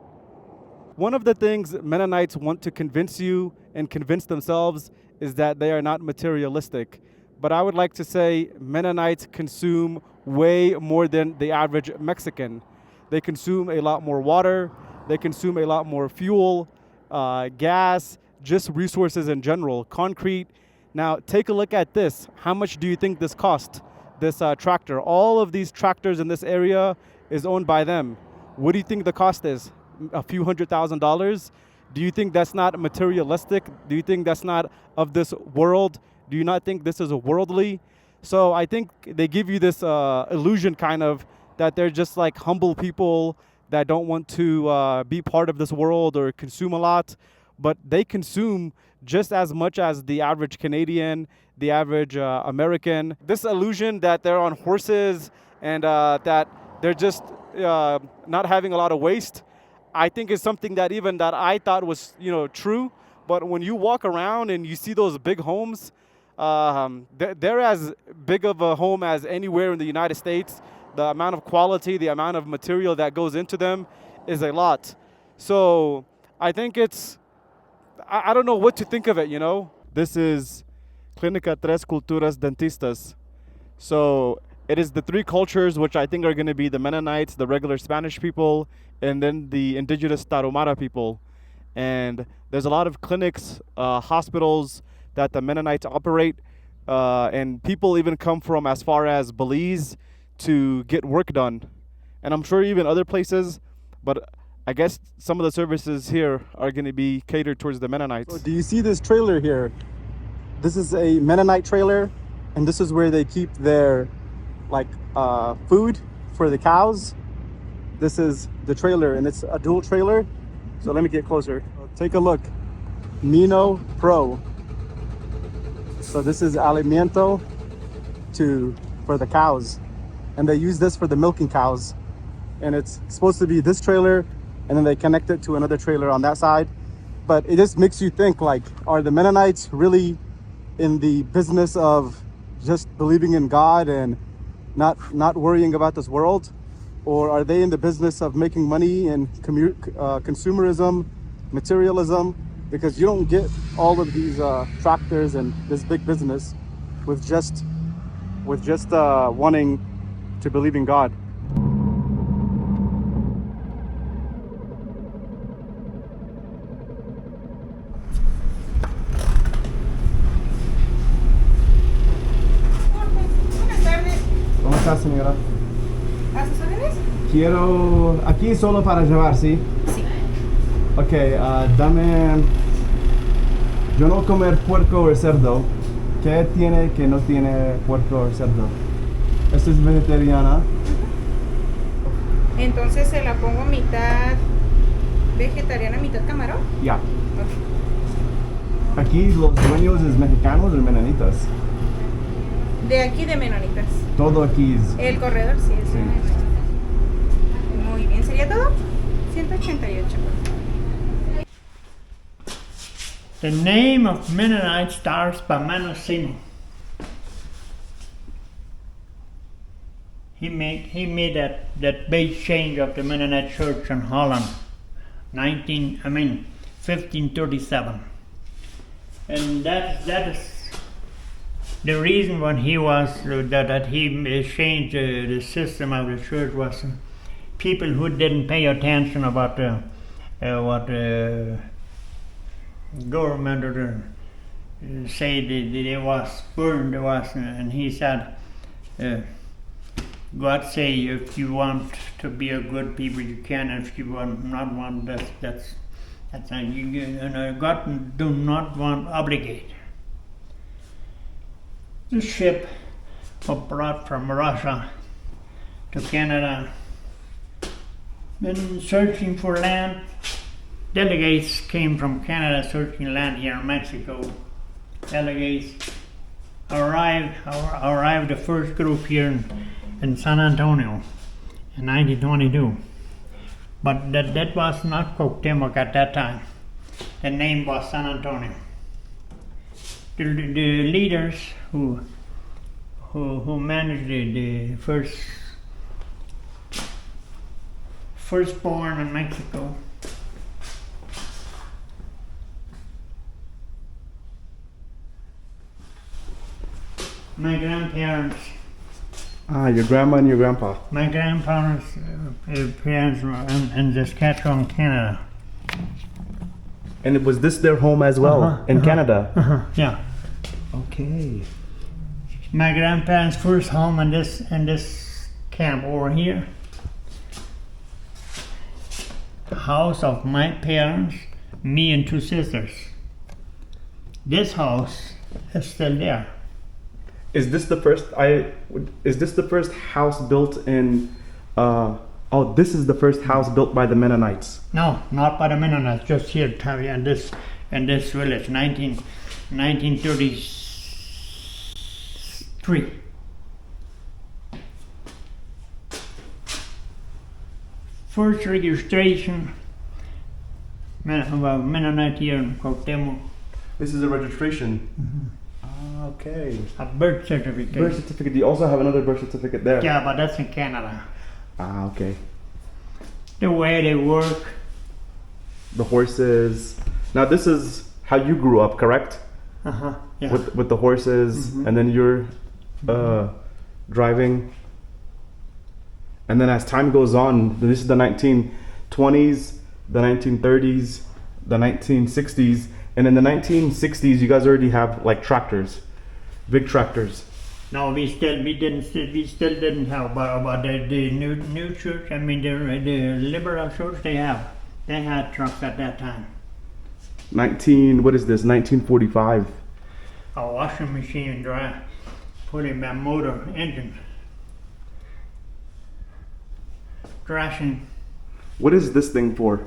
[SPEAKER 2] One of the things Mennonites want to convince you and convince themselves is that they are not materialistic. But I would like to say Mennonites consume way more than the average Mexican. They consume a lot more water. They consume a lot more fuel, gas, just resources in general, concrete. Now, take a look at this. How much do you think this cost, this tractor? All of these tractors in this area is owned by them. What do you think the cost is? A few $100,000? Do you think that's not materialistic? Do you think that's not of this world? Do you not think this is a worldly? So I think they give you this illusion kind of that they're just like humble people that don't want to be part of this world or consume a lot, but they consume just as much as the average Canadian, the average American. This illusion that they're on horses and that they're just not having a lot of waste, I think is something that even that I thought was true. But when you walk around and you see those big homes, they're as big of a home as anywhere in the United States. The amount of quality, the amount of material that goes into them is a lot. So I think I don't know what to think of it, This is Clínica Tres Culturas Dentistas. So it is the three cultures, which I think are going to be the Mennonites, the regular Spanish people, and then the indigenous Tarahumara people. And there's a lot of clinics, hospitals that the Mennonites operate, and people even come from as far as Belize to get work done. And I'm sure even other places, but I guess some of the services here are going to be catered towards the Mennonites. So do you see this trailer here? This is a Mennonite trailer, and this is where they keep their food for the cows. This is the trailer, and it's a dual trailer. So let me get closer. Take a look. Mino Pro. So this is alimento for the cows, and they use this for the milking cows. And it's supposed to be this trailer, and then they connect it to another trailer on that side. But it just makes you think, are the Mennonites really in the business of just believing in God and not worrying about this world? Or are they in the business of making money and consumerism, materialism? Because you don't get all of these tractors and this big business with just wanting to believe in God. ¿Cómo está, señora?
[SPEAKER 5] ¿A sus órdenes?
[SPEAKER 2] Quiero aquí solo para llevar, ¿sí?
[SPEAKER 5] Sí.
[SPEAKER 2] Ok, dame. Yo no comer puerco o cerdo. ¿Qué tiene que no tiene puerco o cerdo? Esta es vegetariana.
[SPEAKER 5] Entonces se la pongo mitad vegetariana, mitad camarón.
[SPEAKER 2] Ya.
[SPEAKER 5] Ok.
[SPEAKER 2] Aquí los dueños es mexicanos o menonitas.
[SPEAKER 5] De aquí de Mennonitas.
[SPEAKER 2] Todo aquí es.
[SPEAKER 5] El corredor sí es
[SPEAKER 2] Sí.
[SPEAKER 5] Mennonitas. Muy bien, ¿sería todo? 188.
[SPEAKER 1] The name of Mennonite starts by Menossino. He made that big change of the Mennonite Church in Holland, 1537, and that is the reason when he was that he changed the system of the church was people who didn't pay attention about what government or say they was burned was, and he said. God say if you want to be a good people you can, if you not want that's God do not want obligate. The ship was brought from Russia to Canada, been searching for land. Delegates came from Canada searching land here in Mexico. Delegates arrived the first group here in San Antonio in 1922. But that was not Cuauhtémoc at that time. The name was San Antonio. The leaders who managed the firstborn in Mexico my grandparents.
[SPEAKER 2] Your grandma and your grandpa.
[SPEAKER 1] My grandparents' parents were in Saskatchewan, Canada.
[SPEAKER 2] And was this their home as well in Canada?
[SPEAKER 1] Yeah.
[SPEAKER 2] Okay.
[SPEAKER 1] My grandparents' first home in this camp over here. The house of my parents, me and two sisters. This house is still there.
[SPEAKER 2] Is this the first is this the first house built in oh, this is the first house built by the Mennonites.
[SPEAKER 1] No, not by the Mennonites, just here, Terry, and this village, 1933. First registration, Mennonite here in Cuauhtemoc.
[SPEAKER 2] This is a registration. Ah, okay.
[SPEAKER 1] A birth certificate.
[SPEAKER 2] Birth certificate. Do you also have another birth certificate there?
[SPEAKER 1] Yeah, but that's in Canada.
[SPEAKER 2] Ah, okay.
[SPEAKER 1] The way they work.
[SPEAKER 2] The horses. Now this is how you grew up, correct?
[SPEAKER 1] Yeah.
[SPEAKER 2] With the horses, and then you're driving. And then as time goes on, this is the 1920s, the 1930s, the 1960s, and in the 1960s, you guys already have like tractors, big tractors.
[SPEAKER 1] No, we still didn't have, but the new church, I mean the liberal church, they had trucks at that time.
[SPEAKER 2] What is this? 1945.
[SPEAKER 1] A washing machine, dry, putting a motor engine, thrashing.
[SPEAKER 2] What is this thing for?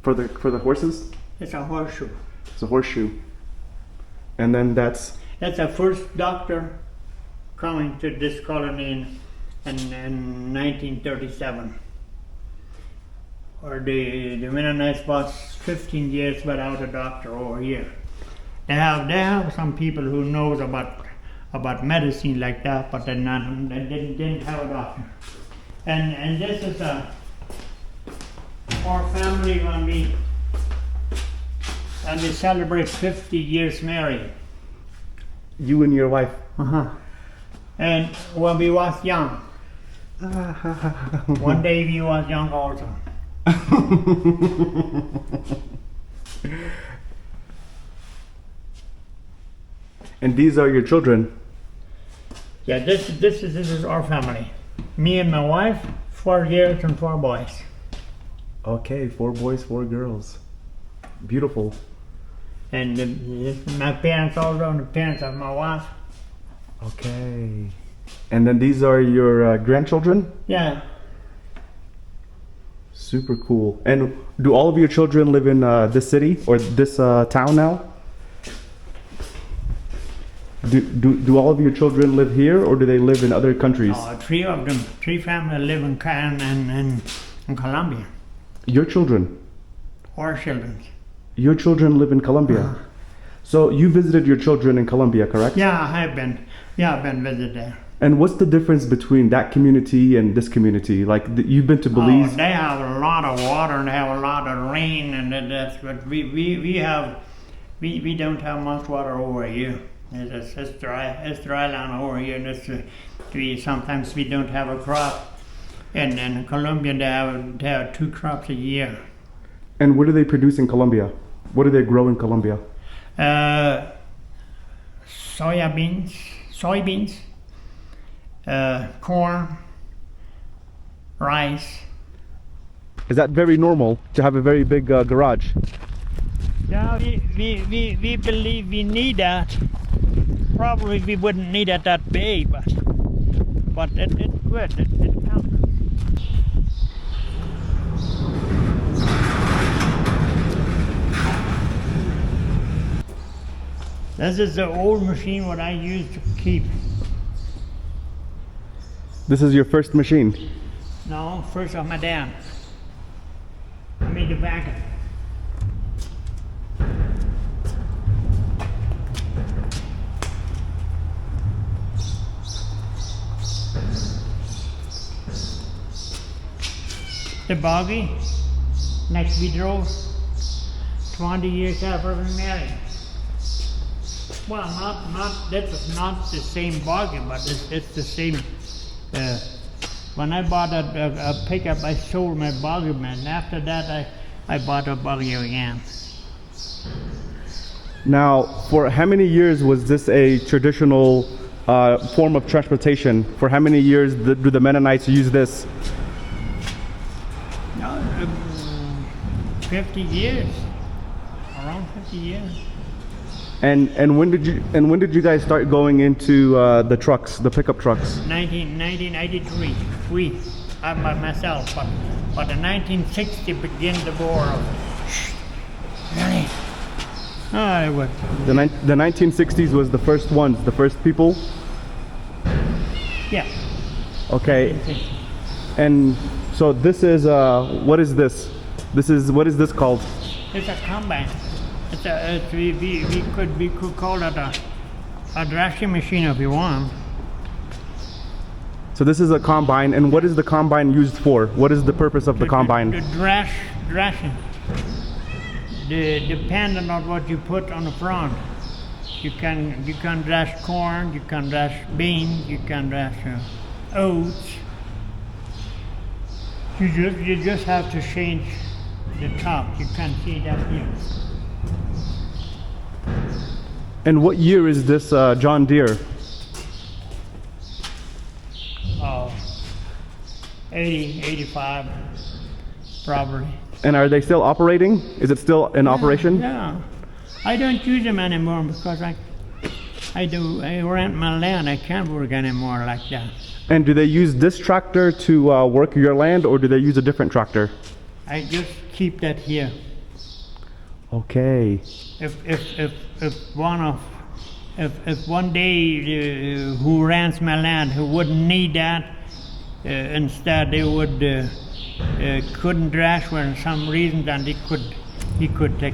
[SPEAKER 2] For the horses?
[SPEAKER 1] It's a horseshoe.
[SPEAKER 2] It's a horseshoe. And then that's
[SPEAKER 1] the first doctor coming to this colony in 1937. Or the Mennonites was 15 years without a doctor over here. They have some people who knows about medicine like that, but they didn't have a doctor. And this is our family when we celebrate 50 years married.
[SPEAKER 2] you and your wife.
[SPEAKER 1] And when we was young, one day we was young also.
[SPEAKER 2] And these are your children.
[SPEAKER 1] Yeah, this is our family. Me and my wife, 4 girls and 4 boys.
[SPEAKER 2] Okay, 4 boys, 4 girls. Beautiful.
[SPEAKER 1] And my parents also, and the parents of my wife.
[SPEAKER 2] Okay. And then these are your grandchildren?
[SPEAKER 1] Yeah.
[SPEAKER 2] Super cool. And do all of your children live in this city or this town now? Do all of your children live here, or do they live in other countries?
[SPEAKER 1] 3 of them, 3 families live in Colombia.
[SPEAKER 2] Your children?
[SPEAKER 1] Our children.
[SPEAKER 2] Your children live in Colombia. So you visited your children in Colombia, correct?
[SPEAKER 1] Yeah, I've been visited there.
[SPEAKER 2] And what's the difference between that community and this community? Like you've been to Belize?
[SPEAKER 1] Oh, they have a lot of water and they have a lot of rain, and that's what we don't have much water over here. It's dry land over here, and sometimes we don't have a crop. And in Colombia they have 2 crops a year.
[SPEAKER 2] And what do they produce in Colombia? What do they grow in Colombia?
[SPEAKER 1] Soybeans, corn, rice.
[SPEAKER 2] Is that very normal to have a very big garage?
[SPEAKER 1] Yeah, we believe we need that. Probably we wouldn't need it that big, but it's good. It counts. This is the old machine what I used to keep.
[SPEAKER 2] This is your first machine?
[SPEAKER 1] No, first of my dad. I made the wagon. The buggy, next we drove 20 years after we married. Well, that's not the same buggy, but it's the same. When I bought a pickup, I sold my buggy, man. After that, I bought a buggy again.
[SPEAKER 2] Now, for how many years was this a traditional form of transportation? For how many years do the Mennonites use this?
[SPEAKER 1] 50 years, around 50 years.
[SPEAKER 2] And when did you guys start going into the trucks, the pickup trucks?
[SPEAKER 1] 1983. Myself, but in 1960 began the war of. Really? Oh, it was.
[SPEAKER 2] The 1960s was the first ones, the first people.
[SPEAKER 1] Yeah.
[SPEAKER 2] Okay. And so this is what is this? What is this called?
[SPEAKER 1] It's a combine. We could call it a thrashing machine if you want.
[SPEAKER 2] So this is a combine, and what is the combine used for? What is the purpose of the combine?
[SPEAKER 1] The thrashing. Depending on what you put on the front. You can thrash corn, you can thrash beans, you can thrash oats. You just have to change the top. You can see that here.
[SPEAKER 2] And what year is this John Deere?
[SPEAKER 1] 85, probably.
[SPEAKER 2] And are they still operating? Is it still in operation?
[SPEAKER 1] Yeah. I don't use them anymore because I rent my land. I can't work anymore like that.
[SPEAKER 2] And do they use this tractor to work your land, or do they use a different tractor?
[SPEAKER 1] I just keep that here.
[SPEAKER 2] Okay.
[SPEAKER 1] If one day who rents my land who wouldn't need that, instead they would couldn't thrash for some reason, then he could take.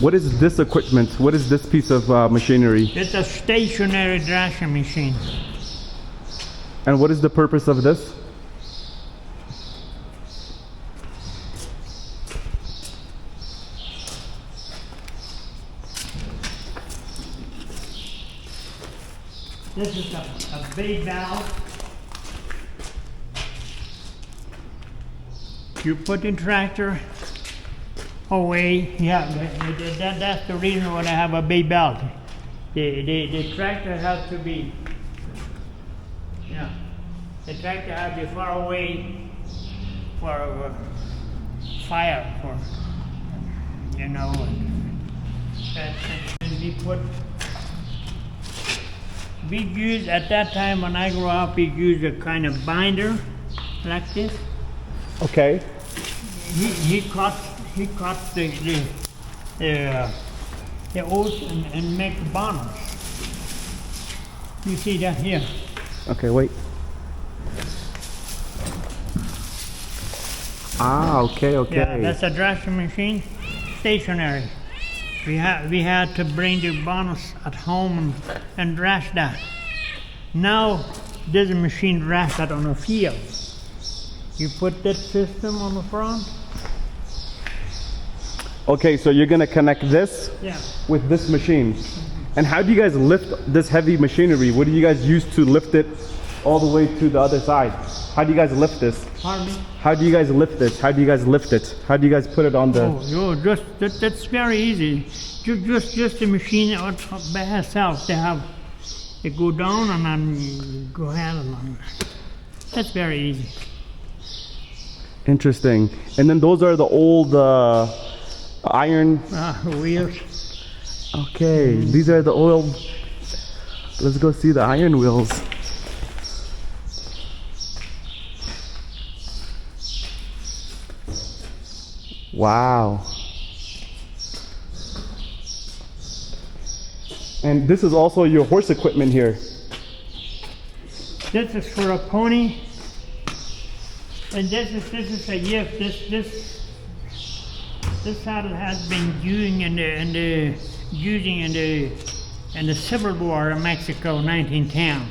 [SPEAKER 2] What is this equipment? What is this piece of machinery?
[SPEAKER 1] It's a stationary thrashing machine.
[SPEAKER 2] And what is the purpose of this?
[SPEAKER 1] This is a big valve. You put the tractor away. Yeah, that's the reason why I have a big belt. The tractor has to be, the tractor has to be far away for fire, and we used, at that time when I grew up, we used a kind of binder like this.
[SPEAKER 2] Okay.
[SPEAKER 1] He cut the oats and make bonnets. You see that here?
[SPEAKER 2] Okay, wait. Ah, okay.
[SPEAKER 1] Yeah, that's a thrashing machine, stationary. We had to bring the bonnets at home and thrash that. Now there's a machine thrash that on a field. You put that system on the front.
[SPEAKER 2] Okay, so you're gonna connect this with this machine. And how do you guys lift this heavy machinery? What do you guys use to lift it all the way to the other side? How do you guys lift this?
[SPEAKER 1] Pardon me?
[SPEAKER 2] How do you guys lift this? How do you guys lift it? How do you guys put it on the...
[SPEAKER 1] That's very easy. Just the machine by itself. They go down and then go ahead and that's very easy.
[SPEAKER 2] Interesting. And then those are the old iron
[SPEAKER 1] wheels.
[SPEAKER 2] Okay, these are the old. Let's go see the iron wheels. Wow. And this is also your horse equipment here.
[SPEAKER 1] This is for a pony. And this is a gift. This saddle has been using in the Civil War in Mexico, 1910.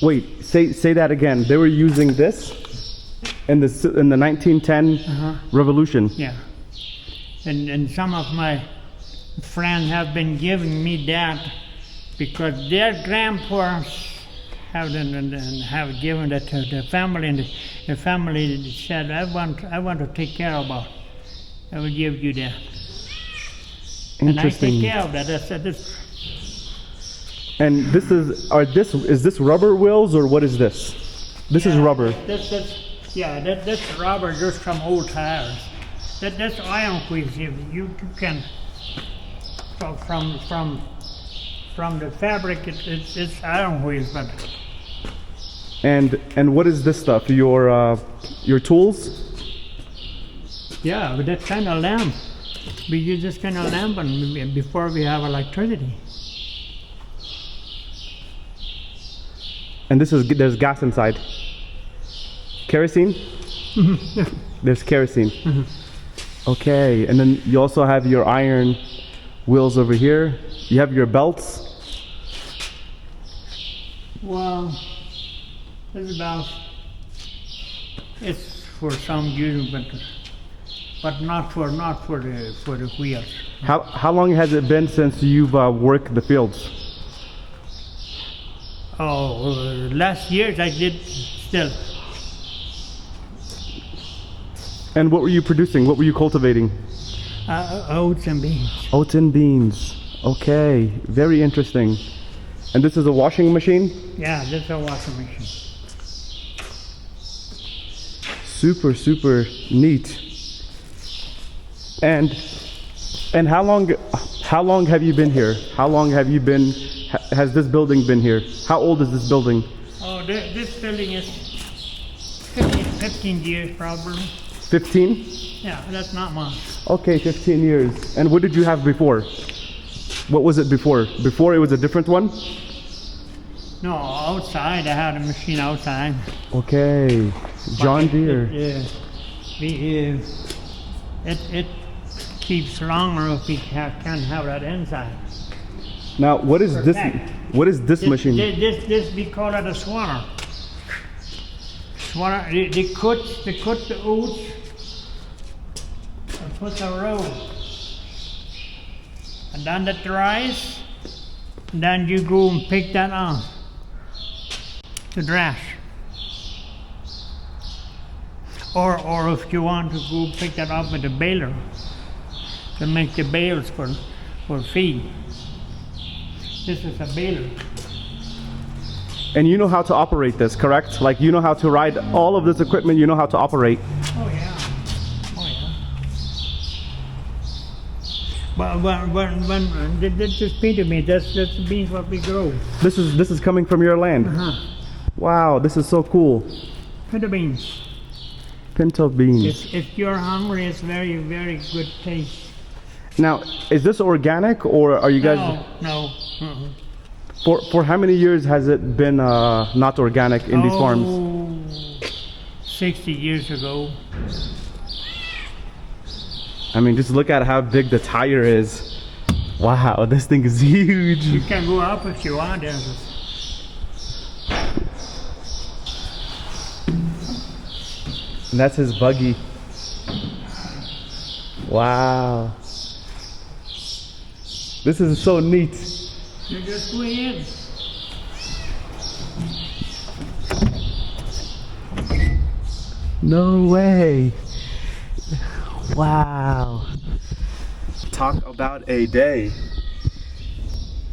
[SPEAKER 2] Wait, say that again. They were using this in the 1910 Revolution.
[SPEAKER 1] Yeah, and some of my friends have been giving me that because their grandparents have given that to the family, and the family said, I want to take care of it. I will give you that.
[SPEAKER 2] Interesting.
[SPEAKER 1] And I take care of that. I said this.
[SPEAKER 2] And this is this rubber wheels or what is this? This is rubber.
[SPEAKER 1] That's rubber just from old tires. That's iron wheels. You can from the fabric. It's iron wheels, but
[SPEAKER 2] And what is this stuff? Your tools?
[SPEAKER 1] yeah, but that kind of lamp. We use this kind of lamp before we have electricity.
[SPEAKER 2] And there's gas inside. Kerosene? There's kerosene. Okay, and then you also have your iron wheels over here. You have your belts.
[SPEAKER 1] Well, it's for some use, but not for the wheels.
[SPEAKER 2] How long has it been since you've worked the fields?
[SPEAKER 1] Oh, last years I did still.
[SPEAKER 2] And what were you producing? What were you cultivating?
[SPEAKER 1] Oats and beans.
[SPEAKER 2] Oats and beans. Okay, very interesting. And this is a washing machine?
[SPEAKER 1] Yeah, this is a washing machine.
[SPEAKER 2] Super, super neat. And how long have you been here? How long have you been? Has this building been here? How old is this building?
[SPEAKER 1] Oh, this building is 15 years probably.
[SPEAKER 2] 15?
[SPEAKER 1] Yeah, that's not much.
[SPEAKER 2] Okay, 15 years. And what did you have before? What was it before? Before it was a different one?
[SPEAKER 1] No, outside. I had a machine outside.
[SPEAKER 2] Okay, John Deere.
[SPEAKER 1] It keeps longer if we can't have that inside.
[SPEAKER 2] Now, what is this?
[SPEAKER 1] Perfect.
[SPEAKER 2] What is this machine?
[SPEAKER 1] This we call it a swanner. Swanner. They cut the oats and put the row, and then it dries. And then you go and pick that up to thrash. Or if you want to go pick that up with a baler to make the bales for feed. This is a baler.
[SPEAKER 2] And you know how to operate this, correct? Like you know how to ride all of this equipment, you know how to operate.
[SPEAKER 1] Oh yeah. Oh yeah. But when just feed to me, that's the beans what we grow.
[SPEAKER 2] This is coming from your land. Wow, this is so cool.
[SPEAKER 1] Pinto beans.
[SPEAKER 2] Pinto beans.
[SPEAKER 1] If you're hungry, it's very, very good taste.
[SPEAKER 2] Now, is this organic or are you guys?
[SPEAKER 1] No.
[SPEAKER 2] For how many years has it been not organic in these farms?
[SPEAKER 1] 60 years ago.
[SPEAKER 2] I mean, just look at how big the tire is. Wow, this thing is huge.
[SPEAKER 1] You can go up if you want.
[SPEAKER 2] And that's his buggy. Wow. This is so neat.
[SPEAKER 1] You just go in.
[SPEAKER 2] No way. Wow. Talk about a day.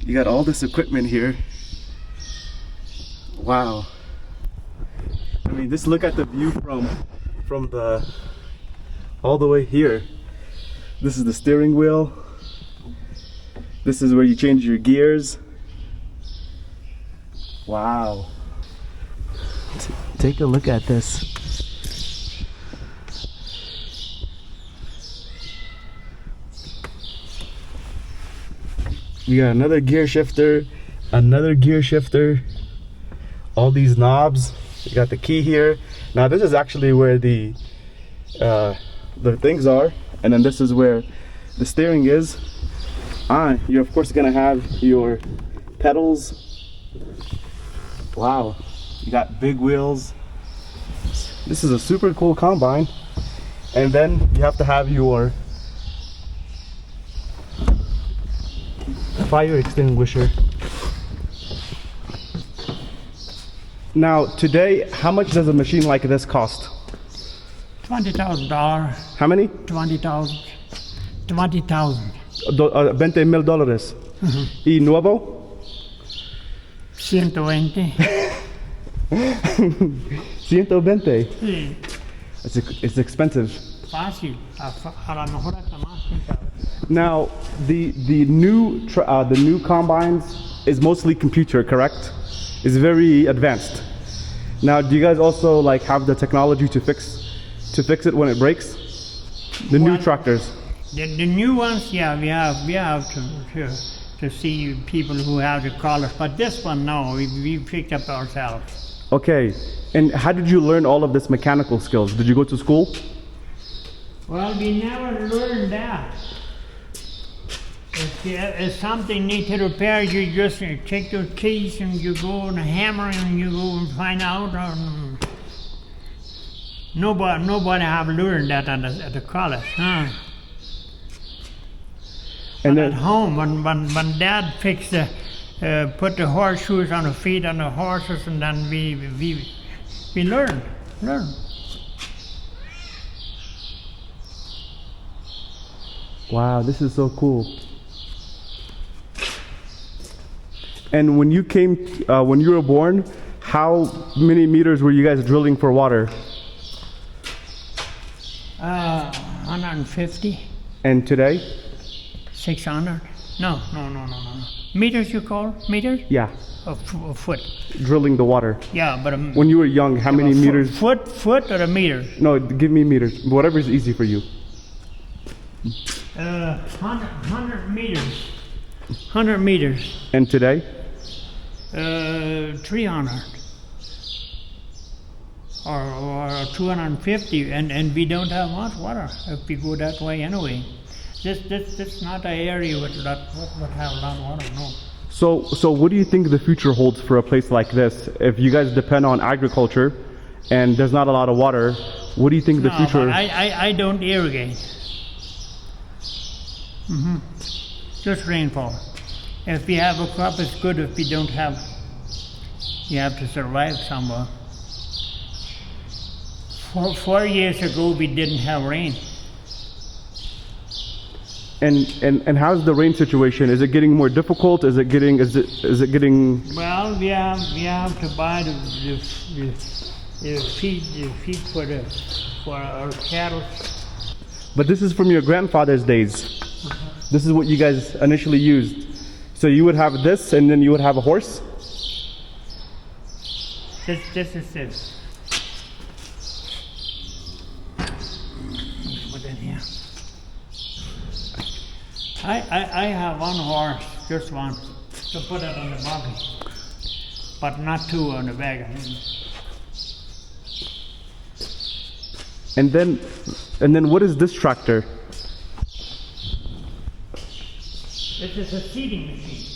[SPEAKER 2] You got all this equipment here. Wow. I mean, just look at the view from the all the way here. This is the steering wheel. This is where you change your gears. Wow. Take a look at this. We got another gear shifter, all these knobs. You got the key here. Now this is actually where the things are, and then this is where the steering is. You're of course gonna have your pedals. Wow, you got big wheels. This is a super cool combine. And then you have to have your fire extinguisher. Now today, how much does a machine like this cost?
[SPEAKER 1] $20,000.
[SPEAKER 2] How many?
[SPEAKER 1] 20,000. 20,000.
[SPEAKER 2] $20,000. ¿Y nuevo?
[SPEAKER 1] 120.
[SPEAKER 2] 120.
[SPEAKER 1] Sí.
[SPEAKER 2] It's expensive.
[SPEAKER 1] Fácil. A lo mejor hasta más, quién sabe.
[SPEAKER 2] Now, the new combines is mostly computer, correct? It's very advanced. Now, do you guys also like have the technology to fix it when it breaks? The new
[SPEAKER 1] Well,
[SPEAKER 2] tractors.
[SPEAKER 1] The new ones, yeah, we have to see people who have the collars, but this one, no, we picked up ourselves.
[SPEAKER 2] Okay. And how did you learn all of this mechanical skills? Did you go to school?
[SPEAKER 1] Well, we never learned that. If something needs to repair, you just take your keys and you go and hammer and you go and find out. Nobody have learned that at the college, huh?
[SPEAKER 2] And
[SPEAKER 1] But
[SPEAKER 2] then
[SPEAKER 1] at home, when Dad fixed put the horseshoes on the feet on the horses, and then we learned.
[SPEAKER 2] wow, this is so cool. And when you came, when you were born, how many meters were you guys drilling for water?
[SPEAKER 1] 150,
[SPEAKER 2] And today?
[SPEAKER 1] 600. No. Meters you call meters?
[SPEAKER 2] Yeah,
[SPEAKER 1] A foot.
[SPEAKER 2] drilling the water.
[SPEAKER 1] Yeah, but
[SPEAKER 2] When you were young, how many meters?
[SPEAKER 1] Foot or a meter?
[SPEAKER 2] No, give me meters. Whatever is easy for you.
[SPEAKER 1] 100 meters. 100 meters.
[SPEAKER 2] And today?
[SPEAKER 1] 300. Or 250, and we don't have much water if we go that way anyway. This not an area would have a lot of water, no.
[SPEAKER 2] So what do you think the future holds for a place like this? If you guys depend on agriculture and there's not a lot of water, what do you think the
[SPEAKER 1] No,
[SPEAKER 2] future?
[SPEAKER 1] but I don't irrigate. Just rainfall. If we have a crop, it's good. If we don't have, you have to survive somewhere. 4 years ago, we didn't have rain.
[SPEAKER 2] And how's the rain situation? Is it getting more difficult? Is it getting
[SPEAKER 1] Well, we have to buy the feed for our cattle.
[SPEAKER 2] But this is from your grandfather's days. This is what you guys initially used. So you would have this, and then you would have a horse?
[SPEAKER 1] This is it. Put it here. I have one horse, just one, to put it on the buggy, but not two on the wagon.
[SPEAKER 2] And then what is this tractor?
[SPEAKER 1] This is a seeding machine.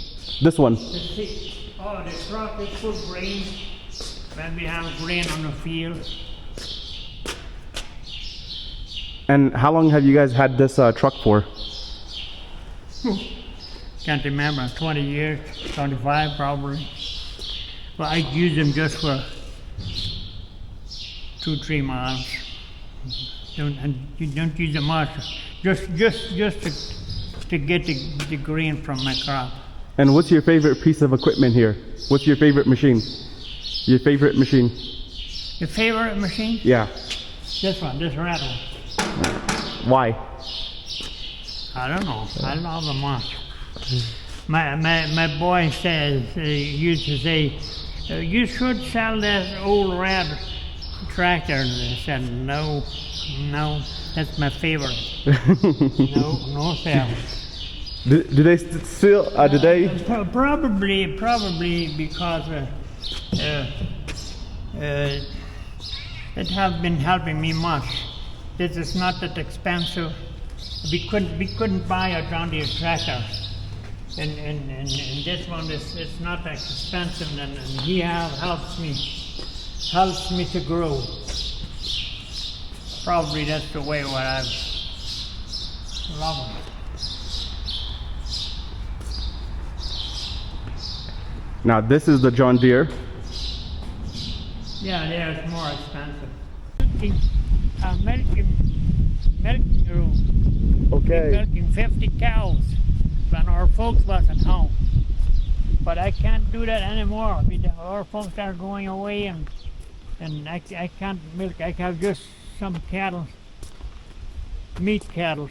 [SPEAKER 2] This one.
[SPEAKER 1] The truck is full grain. When we have grain on the field.
[SPEAKER 2] And how long have you guys had this truck for?
[SPEAKER 1] Can't remember, 20 years, 25 probably. But I use them just for 2-3 miles. And you don't use them much. Just to get the grain from my crop.
[SPEAKER 2] And what's your favorite piece of equipment here? What's your favorite machine? Your favorite machine?
[SPEAKER 1] Your favorite machine?
[SPEAKER 2] Yeah.
[SPEAKER 1] This one, this red one.
[SPEAKER 2] Why?
[SPEAKER 1] I don't know. I love them much. My boy says, used to say, you should sell this old red tractor. And I said, no, that's my favorite. no sale.
[SPEAKER 2] Do they still? Do they?
[SPEAKER 1] Probably because it has been helping me much. This is not that expensive. We couldn't buy a John Deere tractor, and this one is not that expensive, and he helps me to grow. Probably that's the way what I love it.
[SPEAKER 2] Now this is the John Deere.
[SPEAKER 1] Yeah, it's more expensive. Milking room.
[SPEAKER 2] Okay.
[SPEAKER 1] Milking 50 cows when our folks wasn't home. But I can't do that anymore. Our folks are going away, and I can't milk. I can just some cattle, meat cattle.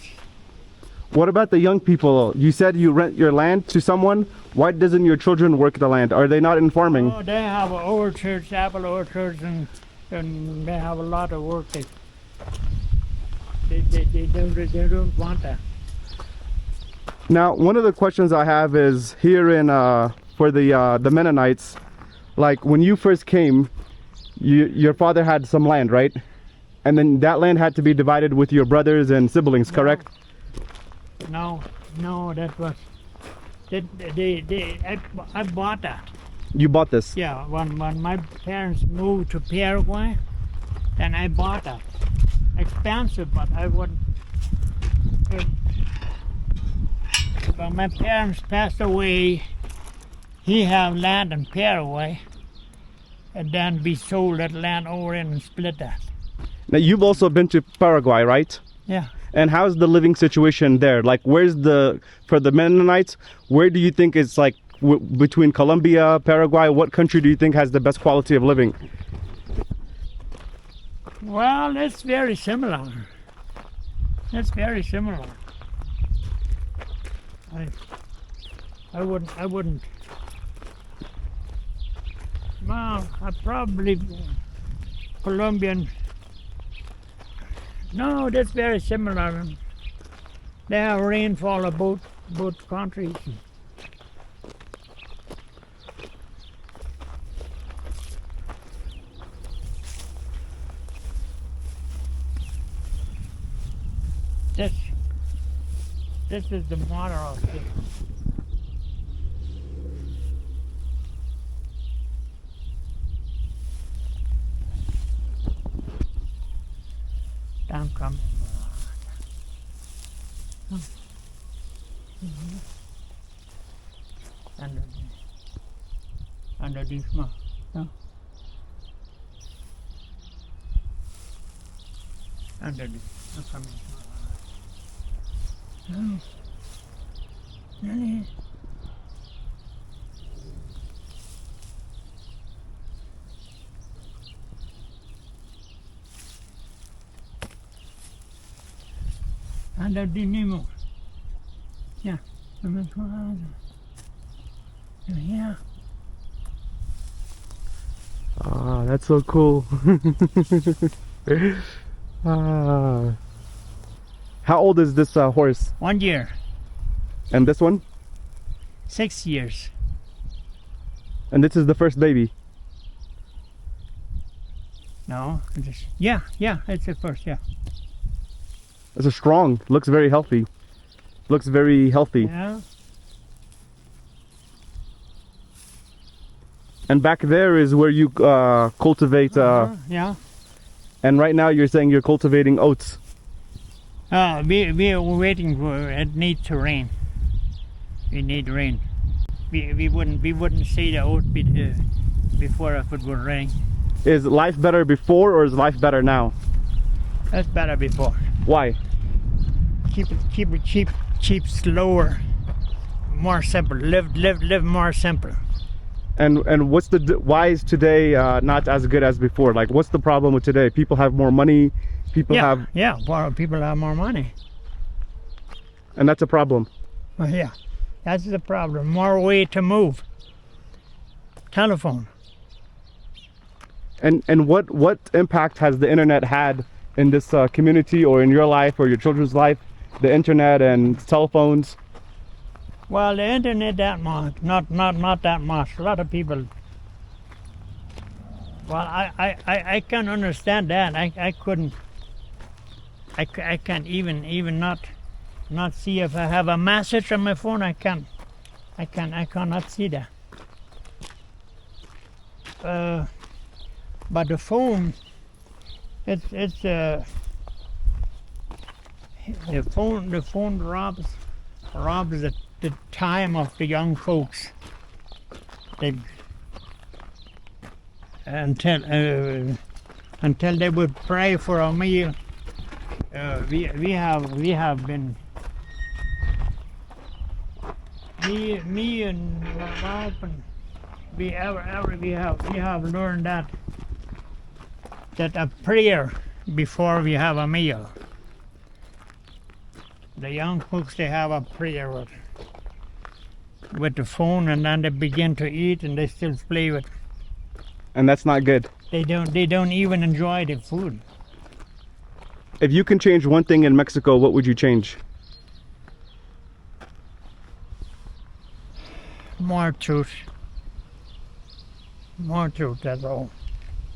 [SPEAKER 2] What about the young people? You said you rent your land to someone. Why doesn't your children work the land? Are they not in farming?
[SPEAKER 1] Oh, they have orchards, apple orchards, and they have a lot of work. They don't want that.
[SPEAKER 2] Now, one of the questions I have is here in for the Mennonites, like when you first came, your father had some land, right? And then that land had to be divided with your brothers and siblings, correct?
[SPEAKER 1] No, that was. I bought that.
[SPEAKER 2] You bought this?
[SPEAKER 1] Yeah, when my parents moved to Paraguay, then I bought that. Expensive, but I wouldn't. When my parents passed away, he have land in Paraguay, and then we sold that land over and split that.
[SPEAKER 2] Now you've also been to Paraguay, right?
[SPEAKER 1] Yeah.
[SPEAKER 2] And how's the living situation there? Like, where's for the Mennonites, where do you think it's like between Colombia, Paraguay, what country do you think has the best quality of living?
[SPEAKER 1] Well, it's very similar. It's very similar. I wouldn't. Well, I probably Colombian. No, that's very similar. They have rainfall of both countries. This is the motto of it. I'm coming. Under this one. No. Under this. I'm coming. No. Really? Under the Nemo. Yeah. Yeah.
[SPEAKER 2] Ah, that's so cool. How old is this horse?
[SPEAKER 1] 1 year.
[SPEAKER 2] And this one?
[SPEAKER 1] 6 years.
[SPEAKER 2] And this is the first baby?
[SPEAKER 1] No, yeah, it's the first, yeah.
[SPEAKER 2] It's a strong, looks very healthy. Looks very healthy.
[SPEAKER 1] Yeah.
[SPEAKER 2] And back there is where you cultivate,
[SPEAKER 1] yeah.
[SPEAKER 2] and right now you're saying you're cultivating oats.
[SPEAKER 1] We are waiting for it needs to rain. We need rain. We wouldn't see the oat before if it would rain.
[SPEAKER 2] Is life better before or is life better now?
[SPEAKER 1] That's better before.
[SPEAKER 2] Why?
[SPEAKER 1] Keep it cheap, slower, more simple. Live more simple.
[SPEAKER 2] And what's why is today not as good as before? Like, what's the problem with today? People have more money. People have
[SPEAKER 1] people have more money.
[SPEAKER 2] And that's a problem.
[SPEAKER 1] Well, yeah, that's the problem. More way to move. Telephone.
[SPEAKER 2] And what impact has the internet had in this community or in your life or your children's life? The internet and cell phones.
[SPEAKER 1] Well, the internet that much, not that much. A lot of people. Well, I can understand that. I couldn't. I can't even not see if I have a message on my phone. I cannot see that. But the phone, it's the phone robs the time of the young folks. Until they would pray for a meal. We have been, me and my wife, and we have learned that a prayer before we have a meal. The young folks, they have a prayer with the phone, and then they begin to eat, and they still play with.
[SPEAKER 2] And that's not good.
[SPEAKER 1] They don't even enjoy the food.
[SPEAKER 2] If you can change one thing in Mexico, what would you change?
[SPEAKER 1] More truth. More truth, that's all.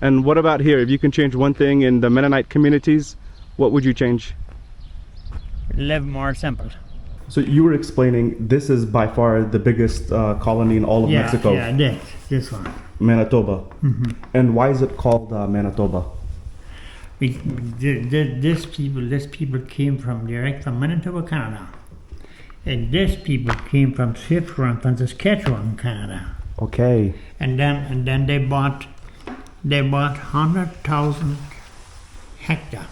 [SPEAKER 2] And what about here? If you can change one thing in the Mennonite communities, what would you change?
[SPEAKER 1] Live more simple.
[SPEAKER 2] So you were explaining this is by far the biggest colony in all of Mexico.
[SPEAKER 1] Yeah, this one.
[SPEAKER 2] Manitoba. And why is it called Manitoba?
[SPEAKER 1] This people came direct from Manitoba, Canada. And this people came from Switzerland, from Saskatchewan, Canada.
[SPEAKER 2] Okay.
[SPEAKER 1] And then they bought 100,000 hectares.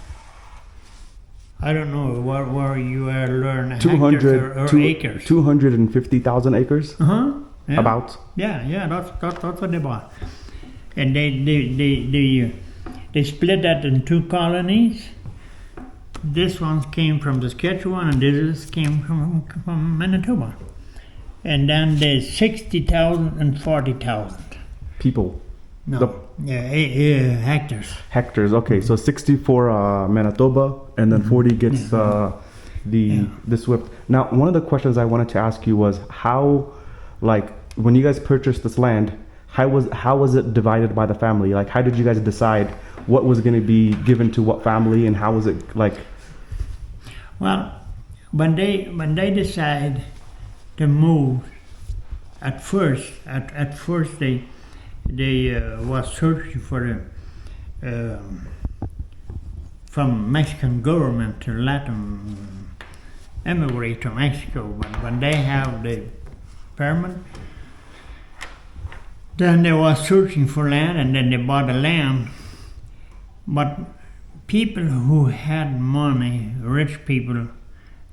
[SPEAKER 1] I don't know where you are learning hectares or acres.
[SPEAKER 2] 250,000 acres.
[SPEAKER 1] Yeah.
[SPEAKER 2] About.
[SPEAKER 1] Yeah. That's what they bought. And they split that in two colonies. This one came from Saskatchewan, and this came from Manitoba. And then there's 60,000 and 40,000.
[SPEAKER 2] People.
[SPEAKER 1] No. Hectares.
[SPEAKER 2] Hectares. Okay, so 60 for Manitoba, and then 40 gets the SWIFT. Now, one of the questions I wanted to ask you was how, like, when you guys purchased this land, how was it divided by the family? Like, how did you guys decide what was going to be given to what family, and how was it like?
[SPEAKER 1] Well, when they decide to move, at first they was searching for from Mexican government to let them emigrate to Mexico. But when they have the permit, then they was searching for land, and then they bought the land. But people who had money, rich people,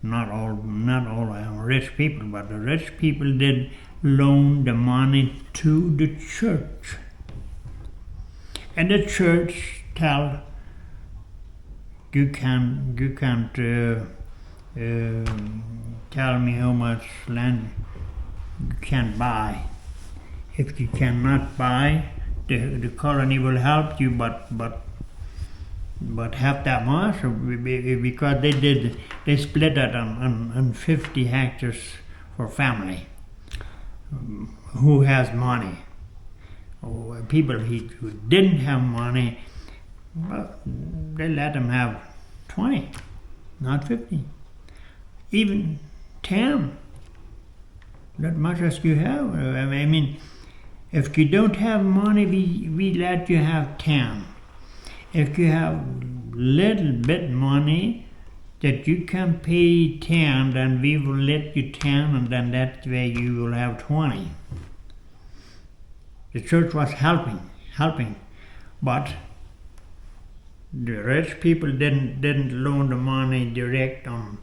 [SPEAKER 1] not all rich people, but the rich people did loan the money to the church. And the church tell you can't tell me how much land you can buy. If you cannot buy, the colony will help you, but have that much, because they split it on 50 hectares for family who has money. People who didn't have money, well, they let them have 20, not 50, even 10, that much as you have. I mean, if you don't have money, we let you have 10. If you have little bit money that you can pay 10, then we will let you 10, and then that way you will have 20. The church was helping, but the rich people didn't loan the money direct on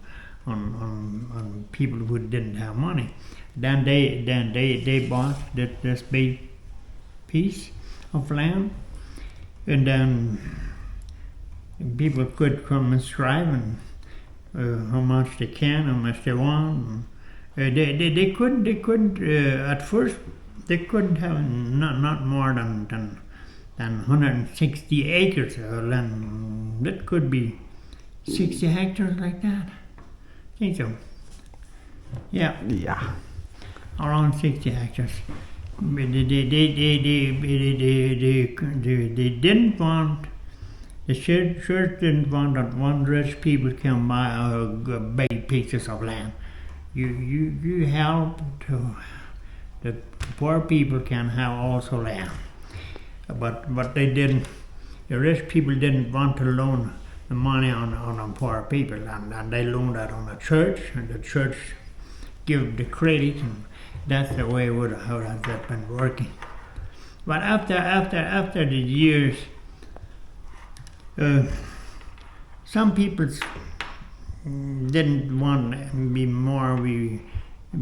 [SPEAKER 1] people who didn't have money. Then they bought this big piece of land, and then people could come and strive and how much they can, how much they want. They couldn't at first. They couldn't have not more than 160 acres of land. That could be 60 hectares like that. I think so. Yeah. Around 60 hectares. But they didn't want. The church didn't want that one rich people can buy big pieces of land. You help to the poor people can have also land, but they didn't. The rich people didn't want to loan the money on poor people, and they loaned that on the church, and the church give the credit, and that's the way how that's been working. But after the years, some people didn't want to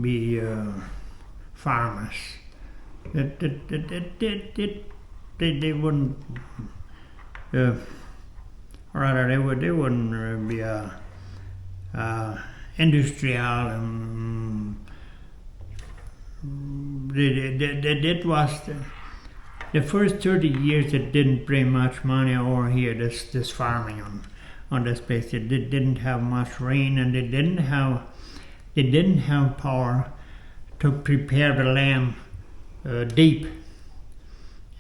[SPEAKER 1] be farmers. They wouldn't rather they wouldn't be industrial. It was the first 30 years it didn't bring much money over here, this farming on this place. It didn't have much rain, and they didn't have power to prepare the land deep.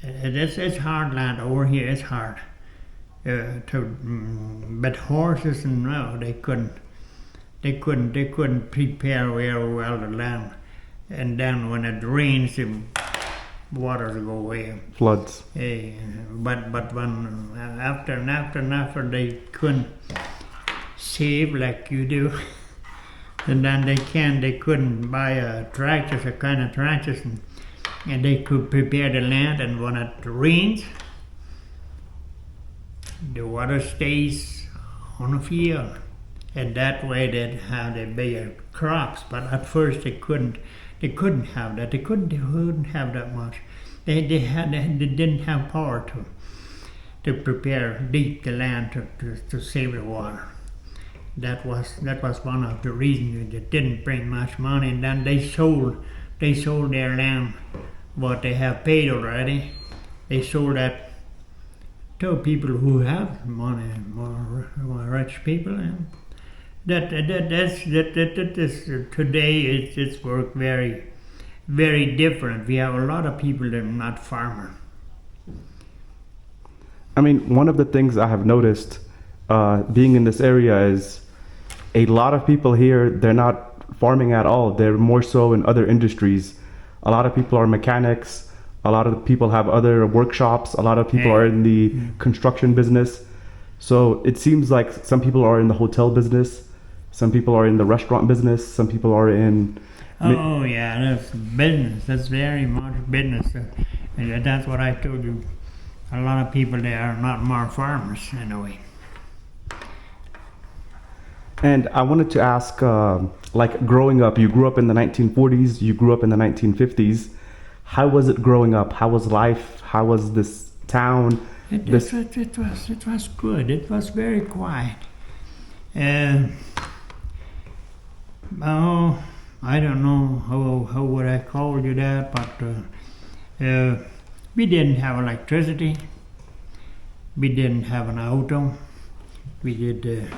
[SPEAKER 1] It's hard land over here. It's hard but horses and no, they couldn't prepare very well the land. And then when it rains, the waters go away.
[SPEAKER 2] Floods.
[SPEAKER 1] But when after they couldn't save like you do, and then they couldn't buy a kind of tractors, and they could prepare the land. And when it rains, the water stays on the field, and that way they'd have the bigger crops. But at first they couldn't have that. They couldn't have that much. They didn't have power to prepare deep the land to save the water. That was one of the reasons it didn't bring much money. And then they sold their land, what they have paid already. They sold that to people who have money, more rich people. And that is today. It's worked very, very different. We have a lot of people that are not farmers.
[SPEAKER 2] I mean, one of the things I have noticed being in this area is a lot of people here, they're not farming at all. They're more so in other industries. A lot of people are mechanics. A lot of people have other workshops. A lot of people are in the construction business. So it seems like some people are in the hotel business. Some people are in the restaurant business. Some people are in...
[SPEAKER 1] Oh yeah, that's business. That's very much business. And that's what I told you. A lot of people, they are not more farmers in a way.
[SPEAKER 2] And I wanted to ask, like growing up, you grew up in the 1940s, you grew up in the 1950s. How was it growing up? How was life? How was this town?
[SPEAKER 1] It was good. It was very quiet. I don't know how would I call you that, but we didn't have electricity. We didn't have an auto. We did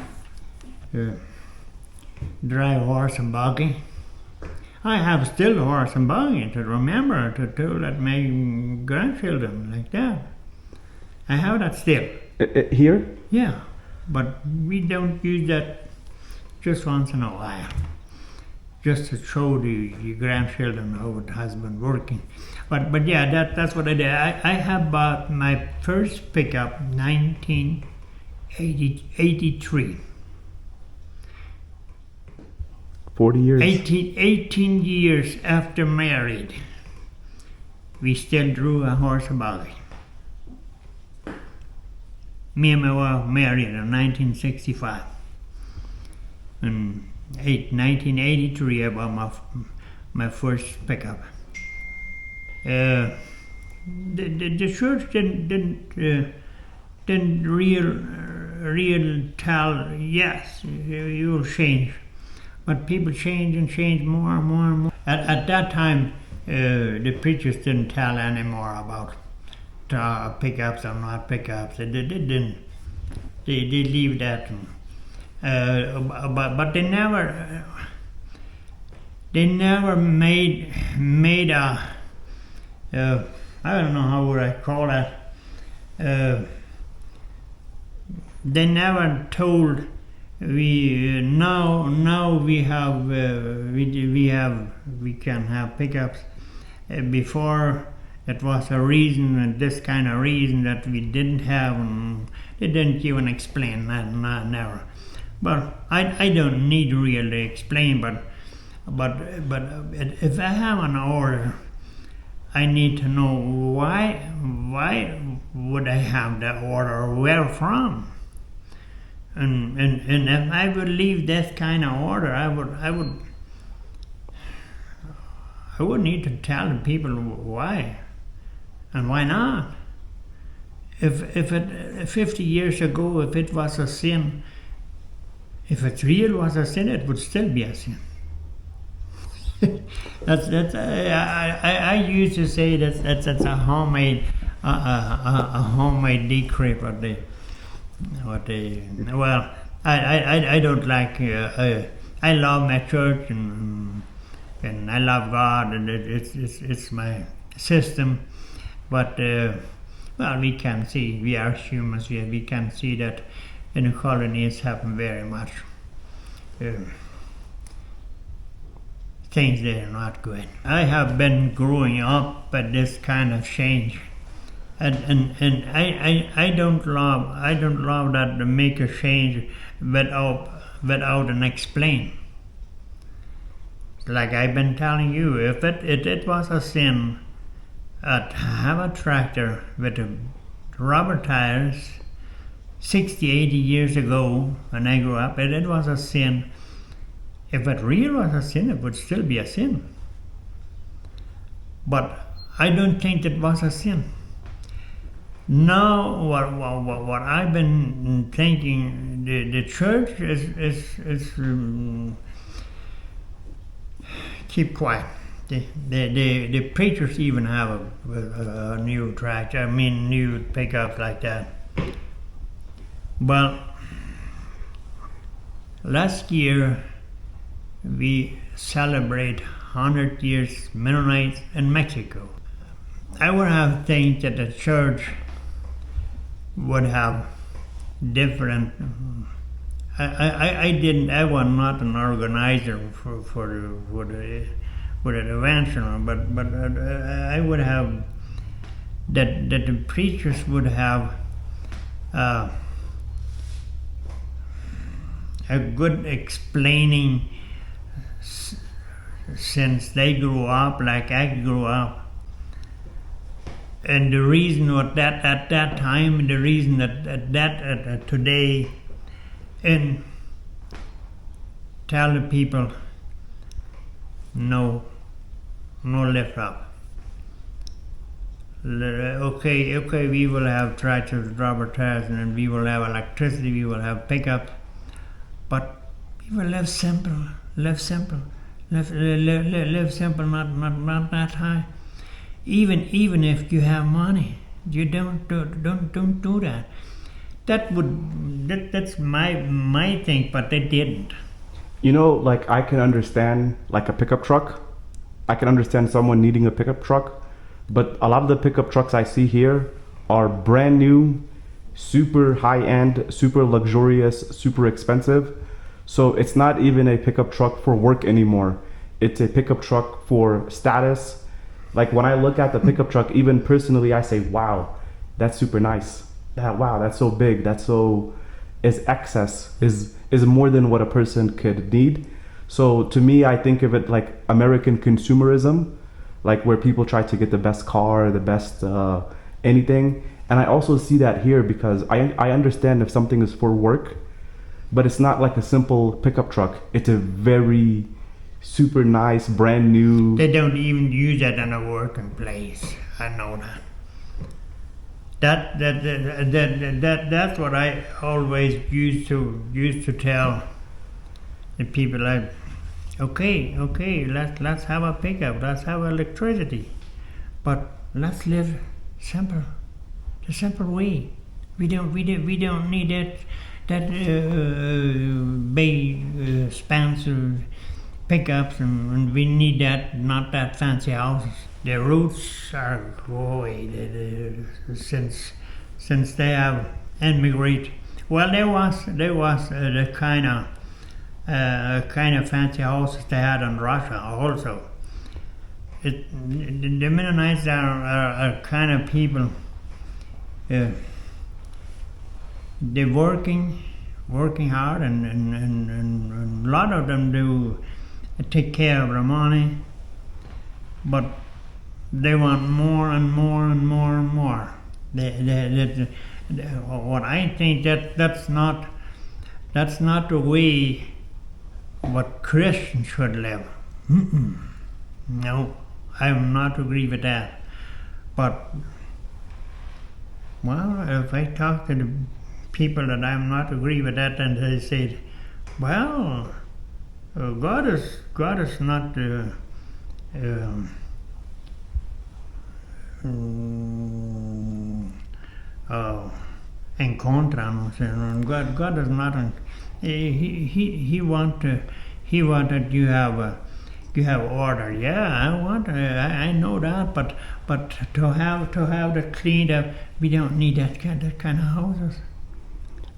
[SPEAKER 1] drive horse and buggy. I have still a horse and buggy to remember to let my grandchildren like that. I have that still.
[SPEAKER 2] Here?
[SPEAKER 1] Yeah, but we don't use that just once in a while, just to show the grandchildren how it has been working. But yeah, that's what I did. I have bought my first pickup 1983.
[SPEAKER 2] 40 years?
[SPEAKER 1] 18 years after married, we still drew a horse and buggy. Me and my wife married in 1965. In 1983, I bought my first pickup. The church didn't real tell, yes, you will change. But people change and change more and more and more. At that time, the preachers didn't tell anymore about pickups or not pickups. They didn't. They leave that. But they never made a. I don't know how would I call that. They never told. We can have pickups. Before it was a reason, this kind of reason that we didn't have, and they didn't even explain that, never. But I don't need to really explain. But if I have an order, I need to know why would I have that order, where from. And if I would leave this kind of order, I would need to tell the people why and why not. if it 50 years ago, if it was a sin, if it real was a sin, it would still be a sin. that's I used to say that's a homemade a homemade decree. Well, I don't like. I love my church and I love God, and it's my system. But well, we can see, we are humans. We can see that in the colonies happen very much. Things that are not good. I have been growing up at this kind of change, and I don't love that to make a change without an explain. Like I've been telling you, if it was a sin to have a tractor with rubber tires 60, 80 years ago when I grew up, it was a sin. If it really was a sin, it would still be a sin. But I don't think it was a sin. Now, what I've been thinking, the church is keep quiet. The preachers even have a new tractor, new pickup like that. Well, last year we celebrate 100 years Mennonites in Mexico. I would have think that the church would have different. I was not an organizer for the event, but I would have that the preachers would have a good explaining since they grew up like I grew up. And the reason what that at that time, the reason that today, and tell the people, no lift up. Okay, we will have tractors, rubber tires, and we will have electricity, we will have pickup, but we will live simple, live simple, not that high. Even if you have money, you don't do that. That's my thing, but they didn't.
[SPEAKER 2] You know, like I can understand like a pickup truck. I can understand someone needing a pickup truck, but a lot of the pickup trucks I see here are brand new, super high end, super luxurious, super expensive. So it's not even a pickup truck for work anymore. It's a pickup truck for status. Like when I look at the pickup truck, even personally, I say, wow, that's super nice. Wow, that's so big. That's so, is excess, is more than what a person could need. So to me, I think of it like American consumerism, like where people try to get the best car, the best anything. And I also see that here because I understand if something is for work, but it's not like a simple pickup truck. It's a very super nice, brand new.
[SPEAKER 1] They don't even use that in a working place. I know that. That's what I always used to tell the people. Like, okay, let's have a pickup, let's have electricity, but let's live simple, the simple way. We don't need that big expensive pickups, and we need that, not that fancy houses. The roots are growing since they have immigrated. Well, there was the kind of fancy houses they had in Russia also. The Mennonites are kind of people. They're working hard, and a lot of them do take care of their money, but they want more and more and more and more. What I think that's not the way what Christians should live. No, I am not agree with that. But Well, if I talk to the people that I'm not agree with that, and they say, well, God is not en contra, no sé. God is not. He wanted you have order. Yeah, I know that, but to have that cleaned up, we don't need that kind of houses.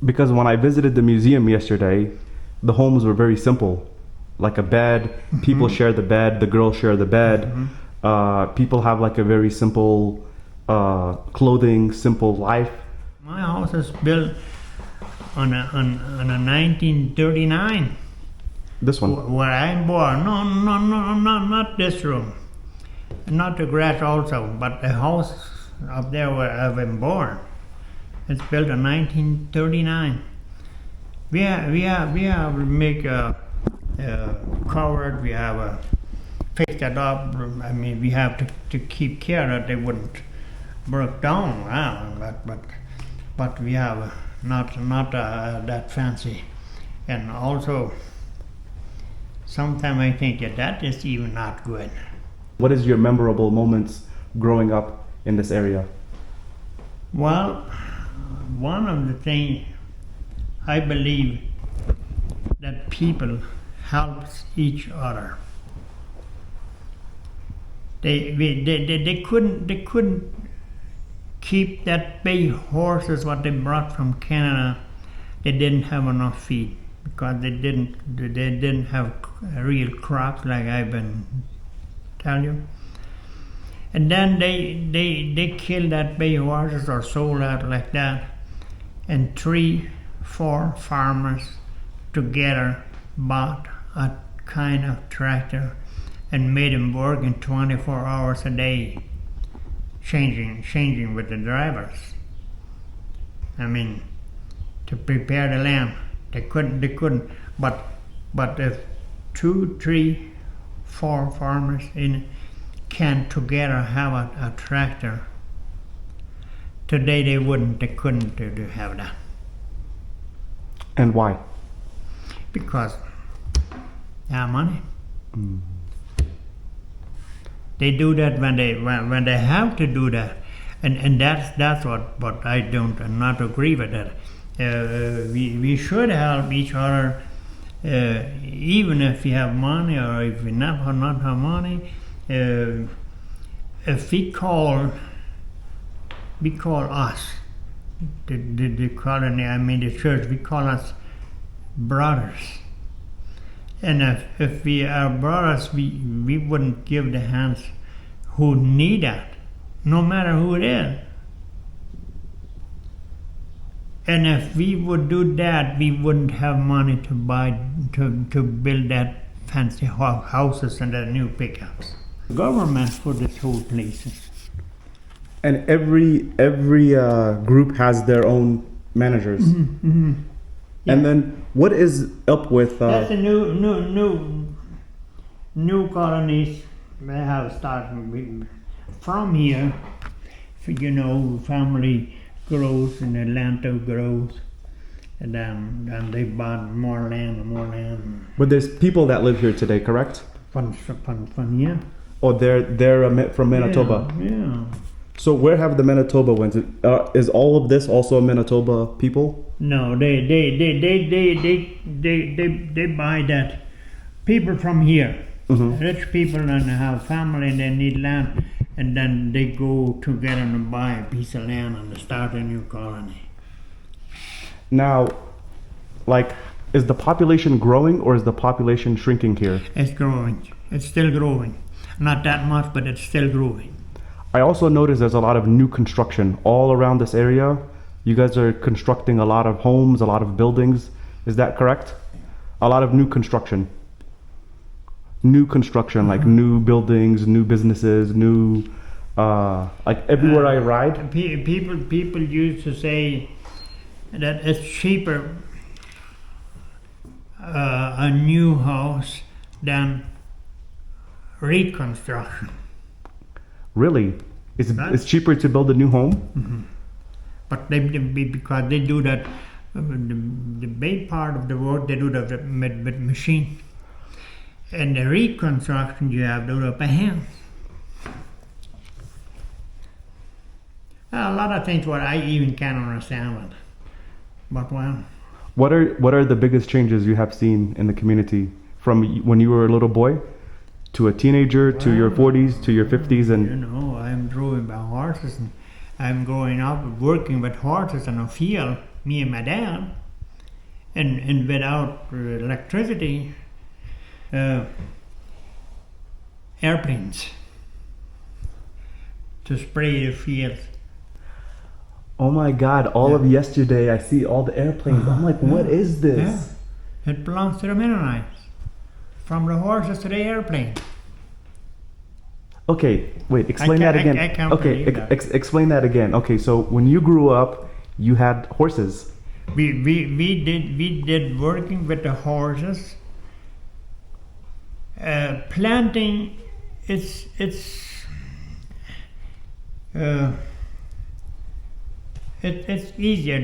[SPEAKER 2] Because when I visited the museum yesterday, the homes were very simple, like a bed. People share the bed. The girls share the bed. People have like a very simple clothing, simple life.
[SPEAKER 1] My house is built on a 1939.
[SPEAKER 2] This one.
[SPEAKER 1] Where I'm born. No, not this room. Not the garage also, but the house up there where I've been born. It's built in 1939. We have make a covered. We have a fix it up. I mean, we have to keep care that they wouldn't break down. But we have not that fancy, and also sometimes I think that is even not good.
[SPEAKER 2] What is your memorable moments growing up in this area?
[SPEAKER 1] Well, one of the things I believe that people helps each other. They couldn't keep that big horses what they brought from Canada. They didn't have enough feed because they didn't have real crops like I've been telling you. And then they killed that big horses or sold out like that, and 3-4 farmers together bought a kind of tractor and made them work in 24 hours a day, changing with the drivers. I mean, to prepare the land, they couldn't. But if 2, 3, 4 farmers can together have a tractor, today they couldn't have that.
[SPEAKER 2] And why?
[SPEAKER 1] Because they have money. They do that when they have to do that, and that's what I don't not agree with that. We should help each other, even if we have money or if we not have money. If we call us, the colony, I mean the church, we call us brothers. And if we are brothers, we wouldn't give the hands who need that, no matter who it is. And if we would do that, we wouldn't have money to buy to build that fancy houses and the new pickups. Government for this whole places.
[SPEAKER 2] And every group has their own managers.
[SPEAKER 1] Yeah.
[SPEAKER 2] And then what is up with?
[SPEAKER 1] That's the new colonies they have started from here. You know, family grows and Atlanta grows, and then they bought more land and more land.
[SPEAKER 2] But there's people that live here today, correct?
[SPEAKER 1] From here.
[SPEAKER 2] Oh, they're from Manitoba.
[SPEAKER 1] Yeah.
[SPEAKER 2] So where have the Manitoba went? Is all of this also Manitoba people?
[SPEAKER 1] No, they buy that. People from here, rich people, and have family and they need land, and then they go together and buy a piece of land and start a new colony.
[SPEAKER 2] Now, like, is the population growing or is the population shrinking here?
[SPEAKER 1] It's growing. It's still growing. Not that much, but it's still growing.
[SPEAKER 2] I also noticed there's a lot of new construction all around this area. You guys are constructing a lot of homes, a lot of buildings. Is that correct? A lot of new construction. Like new buildings, new businesses, new, like everywhere I ride.
[SPEAKER 1] People used to say that it's cheaper a new house than reconstruction.
[SPEAKER 2] Really? It's cheaper to build a new home?
[SPEAKER 1] But because they do that, the big part of the work they do that with machine, and the reconstruction you have to do it by hand. A lot of things what I even can't understand, but well.
[SPEAKER 2] What are the biggest changes you have seen in the community from when you were a little boy to a teenager to your 40s to your 50s? And
[SPEAKER 1] you know, I'm driving by horses, and I'm growing up working with horses in a field, me and my dad, and without electricity, airplanes to spray the fields.
[SPEAKER 2] oh my God, all of yesterday I see all the airplanes. I'm like, what is this?
[SPEAKER 1] Yeah. It belongs to the Mennonites. From the horses to the airplane.
[SPEAKER 2] Okay, wait, explain that again.
[SPEAKER 1] I can't
[SPEAKER 2] okay,
[SPEAKER 1] believe that.
[SPEAKER 2] Explain that again. Okay, so when you grew up, you had horses.
[SPEAKER 1] We did working with the horses. Planting, it's easier.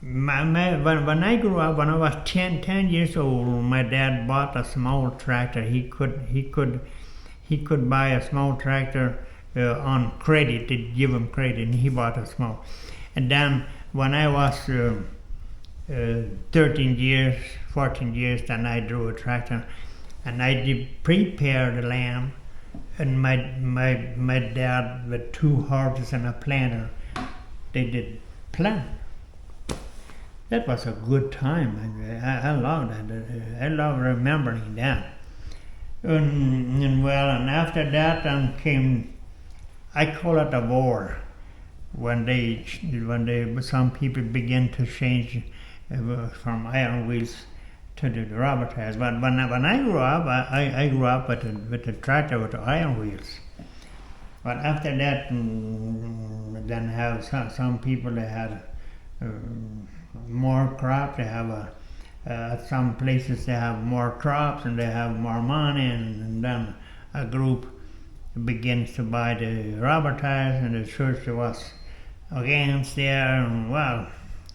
[SPEAKER 1] When I grew up, when I was 10 years old, my dad bought a small tractor. He could buy a small tractor on credit. They give him credit, and he bought a small. And then when I was 13 years, 14 years, then I drew a tractor, and I did prepare the land. And my dad with 2 horses and a planter, they did plant. That was a good time. I love that. I love remembering that. And after that came, I call it a war. When some people begin to change from iron wheels to the rubber tires. But when I grew up, I grew up with the tractor with the iron wheels. But after that, then have some people that had more crops. They have some places they have more crops and they have more money, and then a group begins to buy the rubber tires, and the church was against there. And well,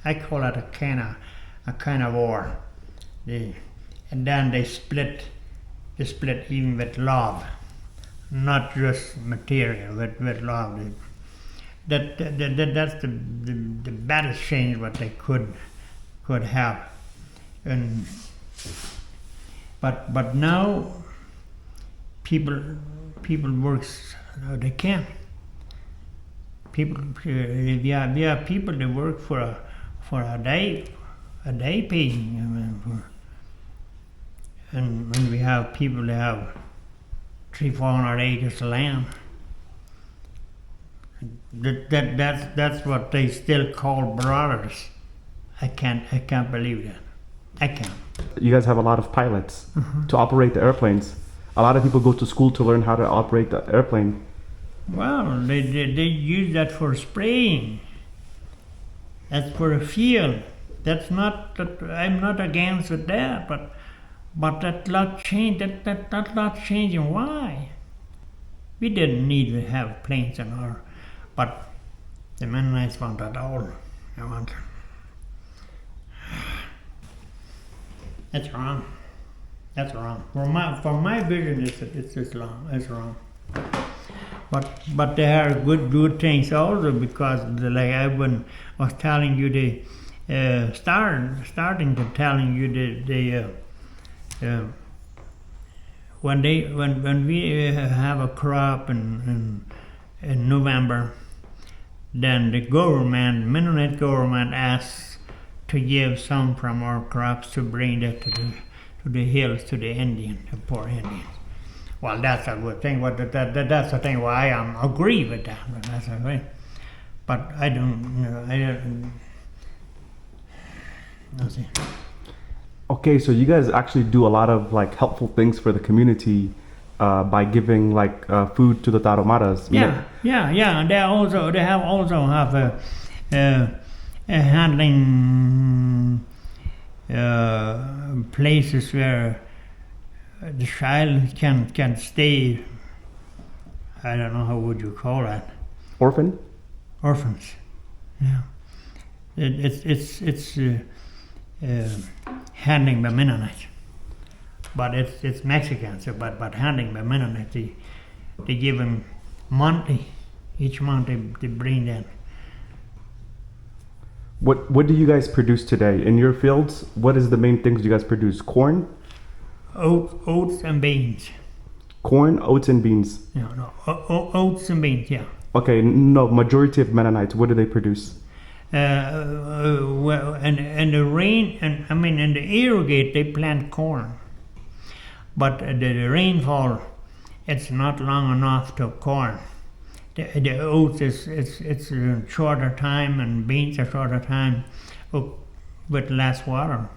[SPEAKER 1] I call it a kind of war. And then they split even with love, not just material, with love. That's the baddest change what they could have. And but now people works they can. We have people that work for a day paying. And we have people that have 300-400 acres of land. That's what they still call brothers. I can't believe that. I can't.
[SPEAKER 2] You guys have a lot of pilots to operate the airplanes. A lot of people go to school to learn how to operate the airplane.
[SPEAKER 1] Well, they use that for spraying. That's for a field. That's not that I'm not against with that, but that lot change. That lot changing. Why? We didn't need to have planes in our, but the Mennonites want that all. I want. That's wrong. That's wrong. For my vision, it's wrong. It's wrong. But there are good things also, because like I was telling you, starting to telling you when we have a crop in November, then the government, Mennonite government, asks to give some from our crops to bring that to the hills, to the poor Indians. Well, that's a good thing. That's the thing why I agree with that. That's the way. But I don't. See.
[SPEAKER 2] Okay, so you guys actually do a lot of like helpful things for the community by giving like food to the Taromaras.
[SPEAKER 1] Yeah. And they have handling places where the child can stay. I don't know how would you call that.
[SPEAKER 2] Orphan?
[SPEAKER 1] orphans. Yeah, it's handling by Mennonites, but it's Mexicans. So, but handling by Mennonites, they give them monthly. Each month they bring them.
[SPEAKER 2] What do you guys produce today in your fields? What is the main things you guys produce? Corn,
[SPEAKER 1] Oats and beans.
[SPEAKER 2] corn, oats, and beans.
[SPEAKER 1] No, oats and beans. Yeah.
[SPEAKER 2] Okay, no. Majority of Mennonites, what do they produce?
[SPEAKER 1] Well, and the rain, and the irrigate, they plant corn, but the rainfall, it's not long enough to corn. The oats it's a shorter time, and beans are shorter time, with less water.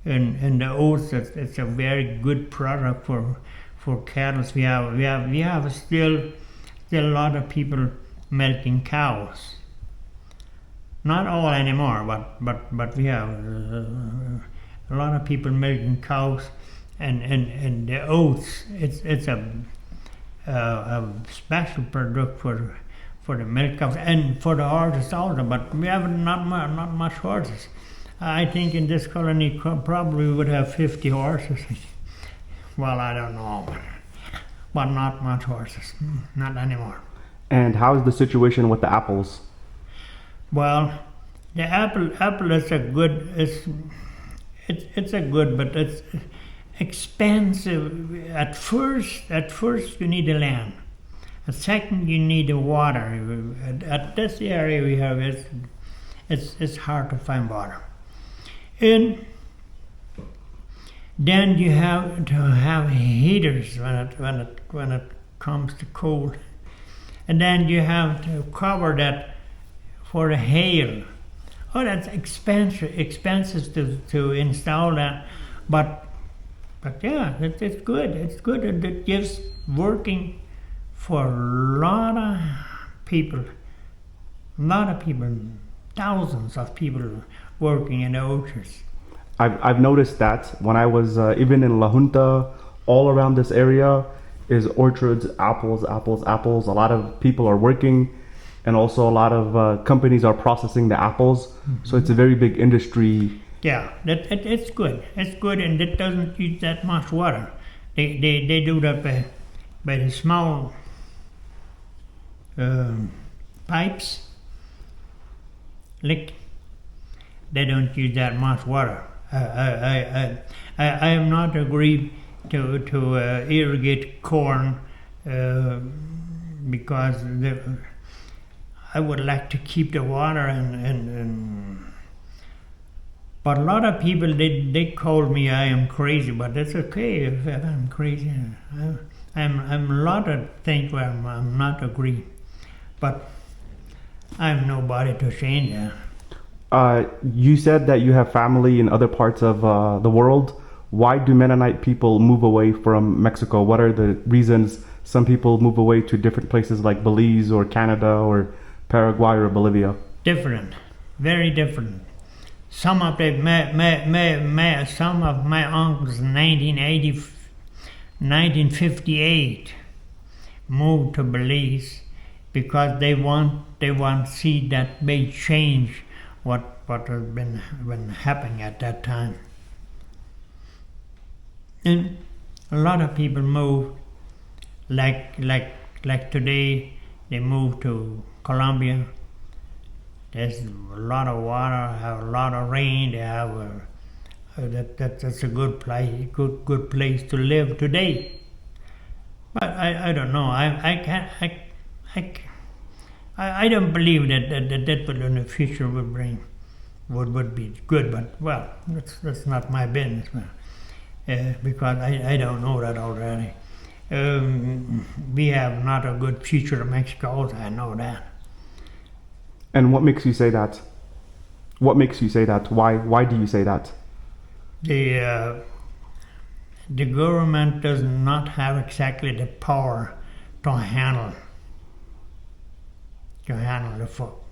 [SPEAKER 1] And the oats, it's a very good product for cattle. We have still a lot of people milking cows. Not all anymore, but we have a lot of people milking cows, and the oats. It's a special product for the milk cows and for the horses also. But we have not much horses. I think in this colony probably we would have 50 horses. Well, I don't know, but not much horses, not anymore.
[SPEAKER 2] And how is the situation with the apples?
[SPEAKER 1] Well, the apple is a good. It's a good, but it's expensive. At first you need the land. At second you need the water. At this area we have it's hard to find water. And then you have to have heaters when it comes to cold, and then you have to cover that for the hail. Oh, that's expensive to install that, but yeah, it's good. It's good. It gives working for a lot of people, thousands of people working in the orchards.
[SPEAKER 2] I've noticed that when I was even in La Junta, all around this area is orchards, apples. A lot of people are working, and also a lot of companies are processing the apples. Mm-hmm. So it's a very big industry.
[SPEAKER 1] Yeah, it's good. It's good, and it doesn't use that much water. They do that by the small pipes. They don't use that much water. I am not agreed to irrigate corn because I would like to keep the water and but a lot of people they call me I am crazy, but that's okay if I'm crazy. I'm a lot of things where I'm not agree, but I'm nobody to change that.
[SPEAKER 2] You said that you have family in other parts of the world. Why do Mennonite people move away from Mexico? What are the reasons some people move away to different places like Belize or Canada or Paraguay or Bolivia?
[SPEAKER 1] Different, very different. Some of some of my uncles in 1958 moved to Belize because they want to see that big change. What has been happening at that time, and a lot of people move, like today they move to Colombia. There's a lot of water, have a lot of rain. They have that's a good place to live today. But I don't know. I don't believe that will in the future would be good, but well, that's not my business, because I don't know that already. We have not a good future in Mexico, I know that.
[SPEAKER 2] And what makes you say that? What makes you say that? Why do you say that?
[SPEAKER 1] The government does not have exactly the power to handle the folk.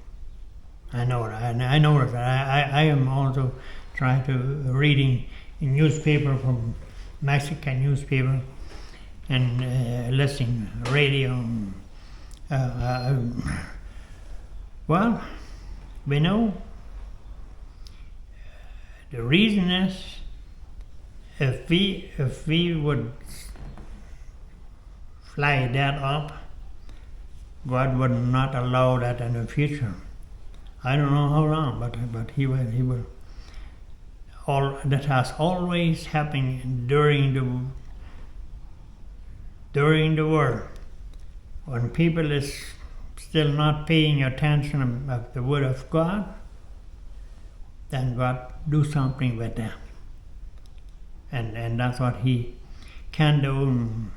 [SPEAKER 1] I know that. I know that. I am also trying to reading a newspaper from Mexican newspaper and listening radio. Well, we know the reason is if we would fly that up, God would not allow that in the future. I don't know how long, but he will. All that has always happened during the world, when people is still not paying attention of the word of God, then God do something with them, and that's what He can do.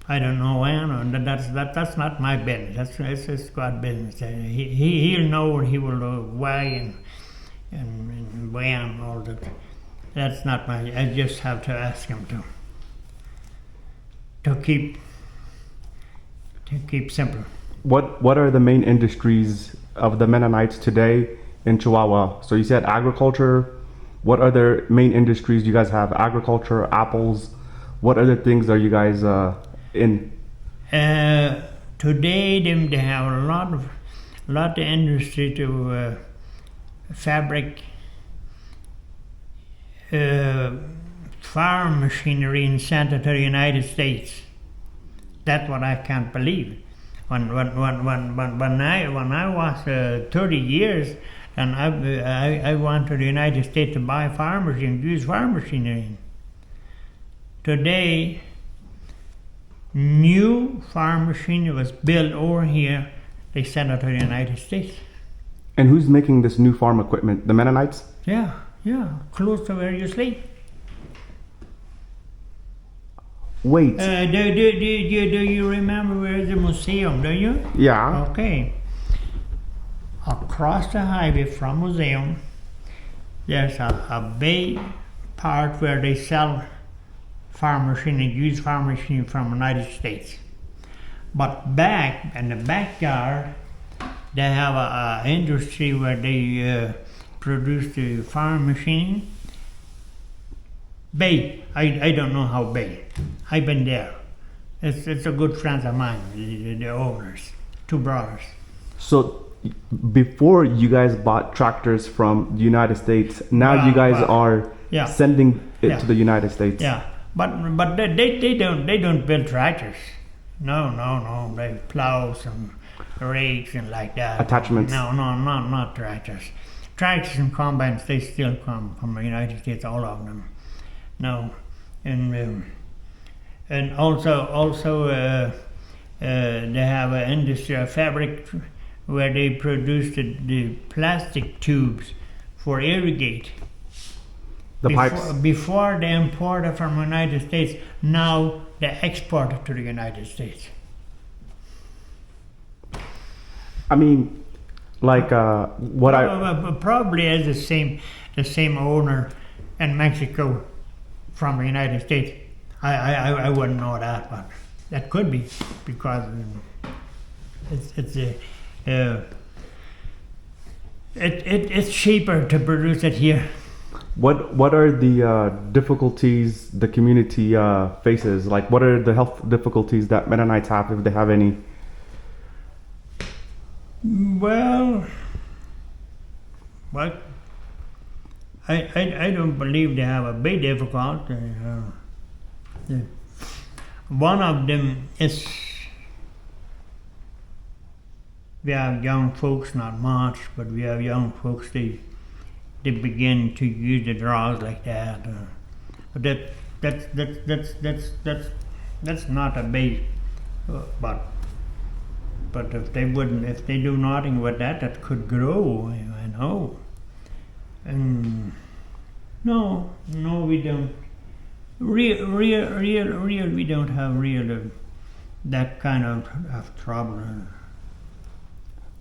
[SPEAKER 1] I don't know when, and that's not my business. That's God's business. He'll know. He will know why and when all that. That's not my. I just have to ask Him to keep simple.
[SPEAKER 2] What are the main industries of the Mennonites today in Chihuahua? So you said agriculture. What other main industries do you guys have? Agriculture, apples. What other things are you guys in?
[SPEAKER 1] Today they have a lot of industry to fabric farm machinery and sent it to the United States. That's what I can't believe. When I was 30 years, and I went to the United States to buy farm machines, use farm machinery. Today, new farm machinery was built over here. They sent it to the United States.
[SPEAKER 2] And who's making this new farm equipment? The Mennonites?
[SPEAKER 1] Yeah, close to where you sleep.
[SPEAKER 2] Wait.
[SPEAKER 1] Do you remember where the museum? Do you?
[SPEAKER 2] Yeah.
[SPEAKER 1] Okay. Across the highway from museum, there's a big part where they sell farm machinery, used farm machinery from the United States. But back in the backyard, they have a industry where they produce the farm machine. Big. I don't know how big. I've been there. It's a good friend of mine, the owners, two brothers.
[SPEAKER 2] So before you guys bought tractors from the United States, now you guys are sending it to the United States.
[SPEAKER 1] Yeah, but they don't build tractors. No. They plows and rakes and like that.
[SPEAKER 2] Attachments.
[SPEAKER 1] No, not tractors. Tractors and combines, they still come from the United States, all of them. No, and also they have an industry of fabric where they produce the plastic tubes for irrigate.
[SPEAKER 2] The pipes.
[SPEAKER 1] Before they import it from the United States, now they export it to the United States.
[SPEAKER 2] I mean, like
[SPEAKER 1] probably is the same owner in Mexico from the United States. I wouldn't know that, but that could be because it's cheaper to produce it here.
[SPEAKER 2] What are the difficulties the community faces? Like, what are the health difficulties that Mennonites have, if they have any?
[SPEAKER 1] Well, I don't believe they have a big difficulty. One of them is we have young folks, not much, but we have young folks. They begin to use the drugs like that. But that's not a big. But if they do nothing with that, that could grow. I know. And no, we don't. Real, we don't have that kind of trouble.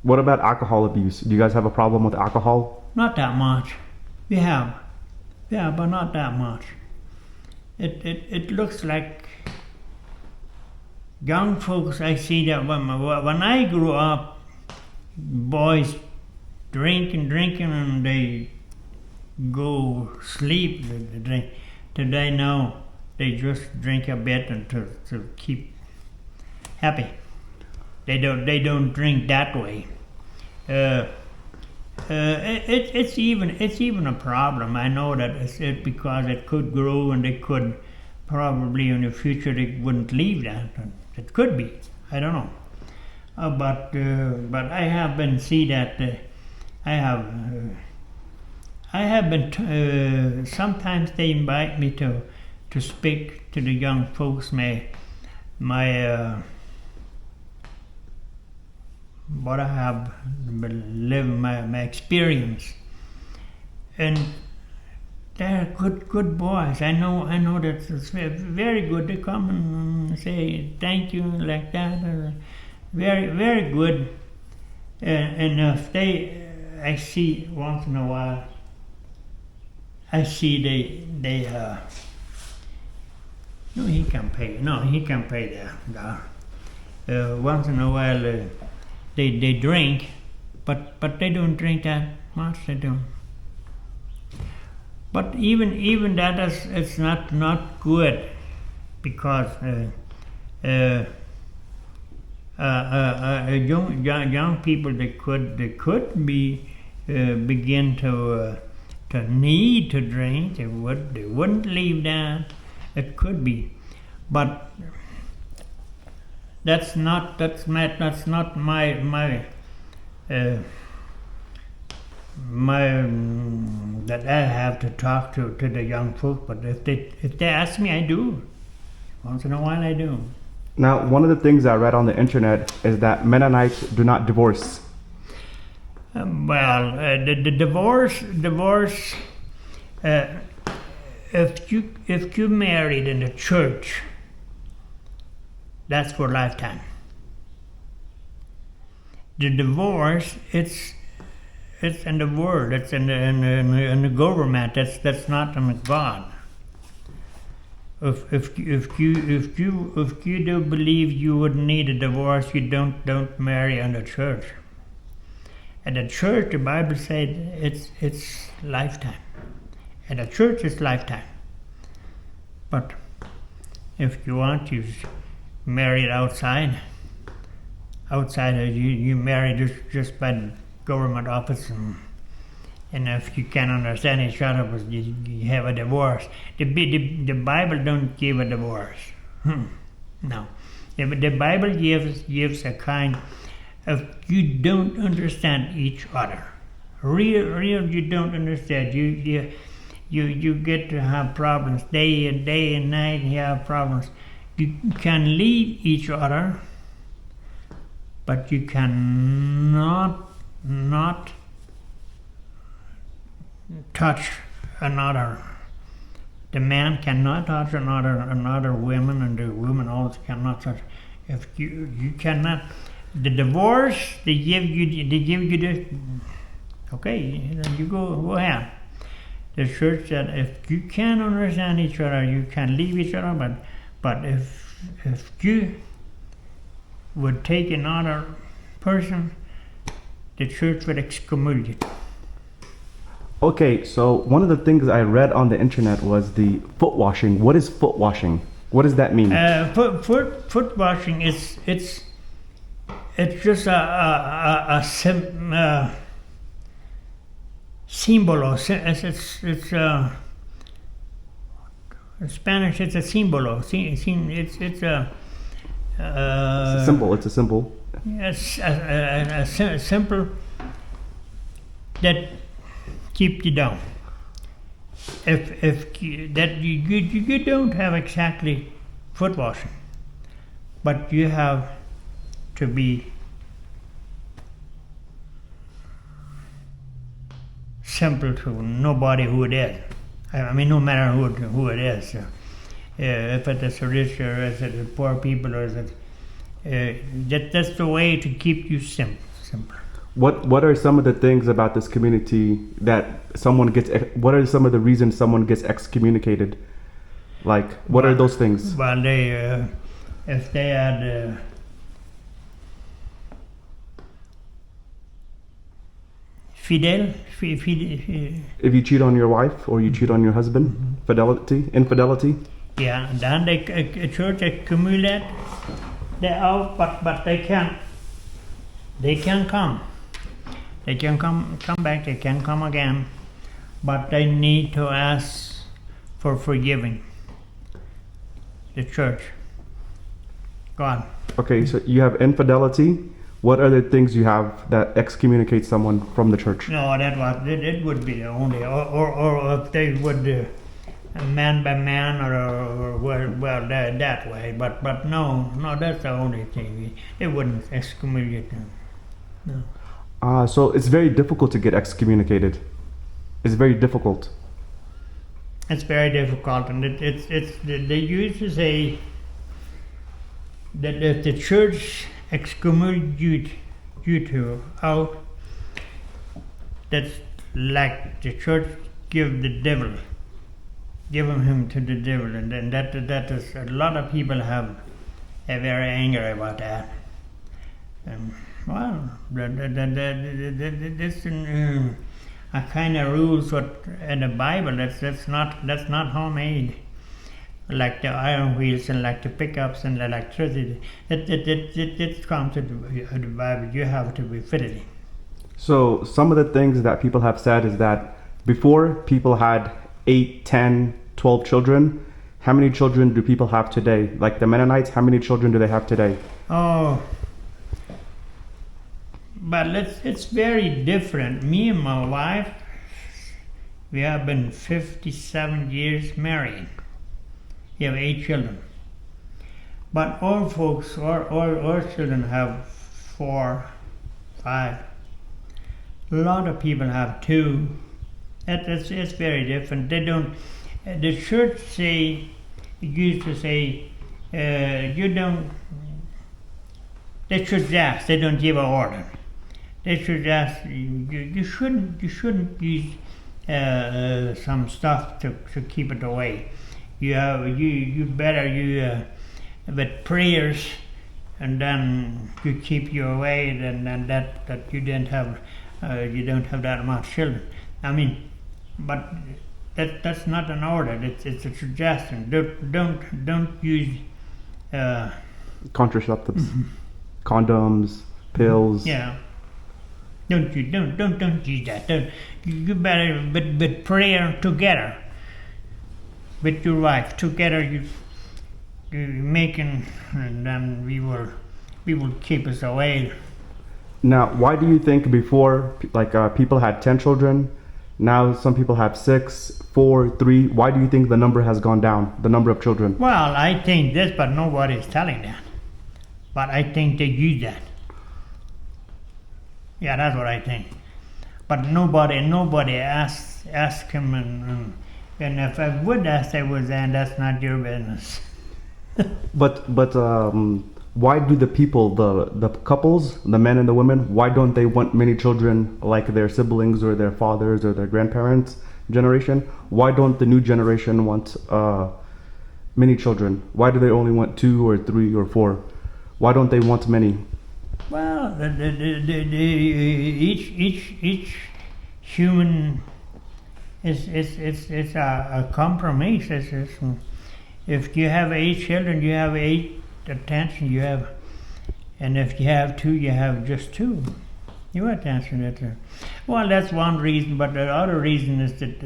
[SPEAKER 2] What about alcohol abuse? Do you guys have a problem with alcohol?
[SPEAKER 1] Not that much. We have, but not that much. It looks like young folks. I see that when I grew up, boys drinking, and they go sleep. They drink. Today, no, they just drink a bit and to keep happy. They don't drink that way. It's even a problem. I know that because it could grow and they could probably in the future they wouldn't leave that. It could be. I don't know. But I have been see that I have been sometimes they invite me to speak to the young folks. What I have lived, my experience, and they're good boys. I know that it's very good to come and say thank you like that. Very good. And if I see once in a while, I see they no, he can pay there. Once in a while they drink, but they don't drink that much. They don't. But even that is not good, because young people they could be begin to need to drink. They wouldn't leave that. It could be, but that's not my that I have to talk to the young folk. But if they ask me, I do. Once in a while, I do.
[SPEAKER 2] Now, one of the things I read on the internet is that Mennonites do not divorce.
[SPEAKER 1] The divorce. If you married in the church, that's for lifetime. The divorce, it's in the world, it's in the government. That's not in God. If you do believe you would need a divorce, you don't marry in the church. At the church, the Bible said it's lifetime. At the church, it's lifetime. But if you want to marry it outside you marry just by the government office, and if you can't understand each other, you have a divorce. The Bible don't give a divorce. No. The Bible gives a kind of, you don't understand each other. Real you don't understand. You get to have problems day and night. You have problems. You can leave each other, but you cannot not touch another. The man cannot touch another woman, and the woman also cannot touch. If you cannot, the divorce they give you the. Okay, you go ahead. The church said if you can't understand each other, you can leave each other. But if you would take another person, the church would excommunicate.
[SPEAKER 2] Okay, so one of the things I read on the internet was the foot washing. What is foot washing? What does that mean?
[SPEAKER 1] Foot washing it's just a símbolo. In Spanish, it's a símbolo. It's a
[SPEAKER 2] symbol. It's a symbol.
[SPEAKER 1] Yes, a symbol that keep you down. If that you don't have exactly foot washing, but you have to be simple to nobody who it is. I mean, no matter who it is. If it is rich or is it poor people or is it that's the way to keep you simple.
[SPEAKER 2] What are some of the things about this community that someone gets? What are some of the reasons someone gets excommunicated? Like, what are those things?
[SPEAKER 1] Well, they if they had
[SPEAKER 2] if you cheat on your wife or you cheat on your husband, infidelity.
[SPEAKER 1] Yeah, and then a church accumulate they out, but they can't come. They can come back, they can come again, but they need to ask for forgiving the church, God.
[SPEAKER 2] Okay, so you have infidelity. What other things you have that excommunicate someone from the church?
[SPEAKER 1] No, it would be the only, or if they would man by man, or well that way. But no, that's the only thing. They wouldn't excommunicate them. No.
[SPEAKER 2] So it's very difficult to get excommunicated. It's very difficult.
[SPEAKER 1] It's very difficult, and they used to say that if the church excommunicate you to out, that's like the church give him to the devil, and then that is a lot of people are very angry about that. Well, this a kind of rules what in the Bible that's not homemade, like the iron wheels and like the pickups and the electricity. It comes to the Bible. You have to be fitted.
[SPEAKER 2] So some of the things that people have said is that before people had 8, 10, 12 children. How many children do people have today? Like the Mennonites, how many children do they have today?
[SPEAKER 1] Oh, but it's very different. Me and my wife, we have been 57 years married. We have 8 children. But all folks, all children have 4, 5. A lot of people have 2. It's very different. They don't. The church used to say, you don't. They should ask. They don't give an order. They should ask. You shouldn't use some stuff to keep it away. You better with prayers, and then you keep you away. And that you don't have that much children. I mean, but that's not an order. It's a suggestion. Don't use
[SPEAKER 2] contraceptives, condoms, pills.
[SPEAKER 1] Yeah. Don't use that. You better with prayer together with your wife together. You making, and then we will keep us away.
[SPEAKER 2] Now, why do you think before, people had 10 children, now some people have 6, 4, 3? Why do you think the number has gone down, the number of children?
[SPEAKER 1] Well, I think this, but nobody is telling that. But I think they use that. Yeah, that's what I think. But nobody ask him, and if I would ask, I would say, that's not your business.
[SPEAKER 2] But why do the people, the couples, the men and the women, why don't they want many children like their siblings or their fathers or their grandparents generation? Why don't the new generation want many children? Why do they only want 2 or 3 or 4? Why don't they want many?
[SPEAKER 1] Well, each human is a compromise. If you have 8 children, you have 8 attention. You have, and if you have 2, you have just 2. You attention. Well, that's one reason. But the other reason is that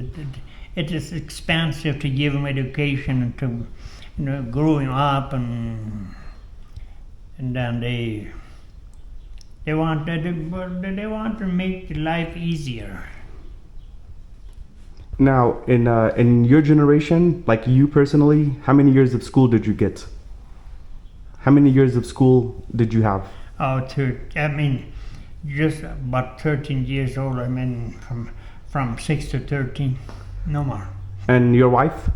[SPEAKER 1] it is expensive to give them education and to growing up, and then they want to make life easier.
[SPEAKER 2] Now, in your generation, like you personally, how many years of school did you get? How many years of school did you have?
[SPEAKER 1] Just about 13 years old. From 6 to 13, no more.
[SPEAKER 2] And your wife?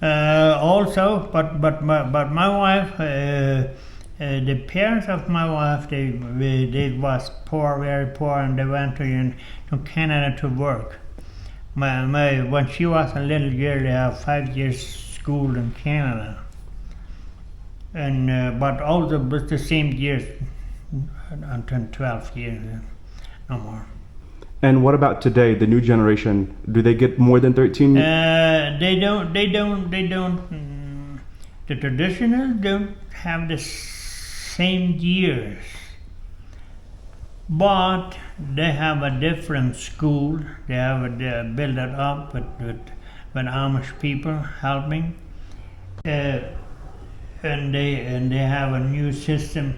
[SPEAKER 1] Also, but my wife, the parents of my wife, they was poor, very poor, and they went to Canada to work. When she was a little girl, they have 5 years school in Canada, and but also with the same years until 12 years, no more.
[SPEAKER 2] And what about today, the new generation? Do they get more than 13?
[SPEAKER 1] They don't. The traditionals don't have the same years. But they have a different school. They build it up with Amish people helping, and they have a new system.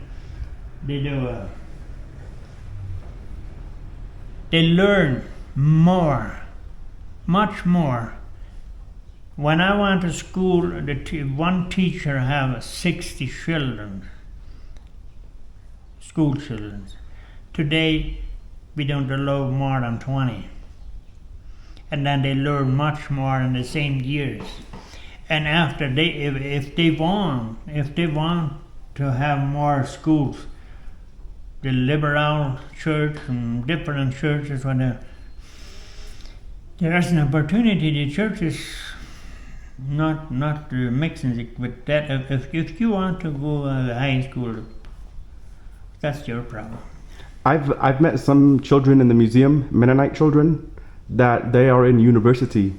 [SPEAKER 1] They learn more, much more. When I went to school, one teacher have 60 children, school children. Today, we don't allow more than 20. And then they learn much more in the same years. And after if they want to have more schools, the liberal church and different churches, there's an opportunity. The church is not mixing it with that. If you want to go to high school, that's your problem.
[SPEAKER 2] I've met some children in the museum, Mennonite children, that they are in university.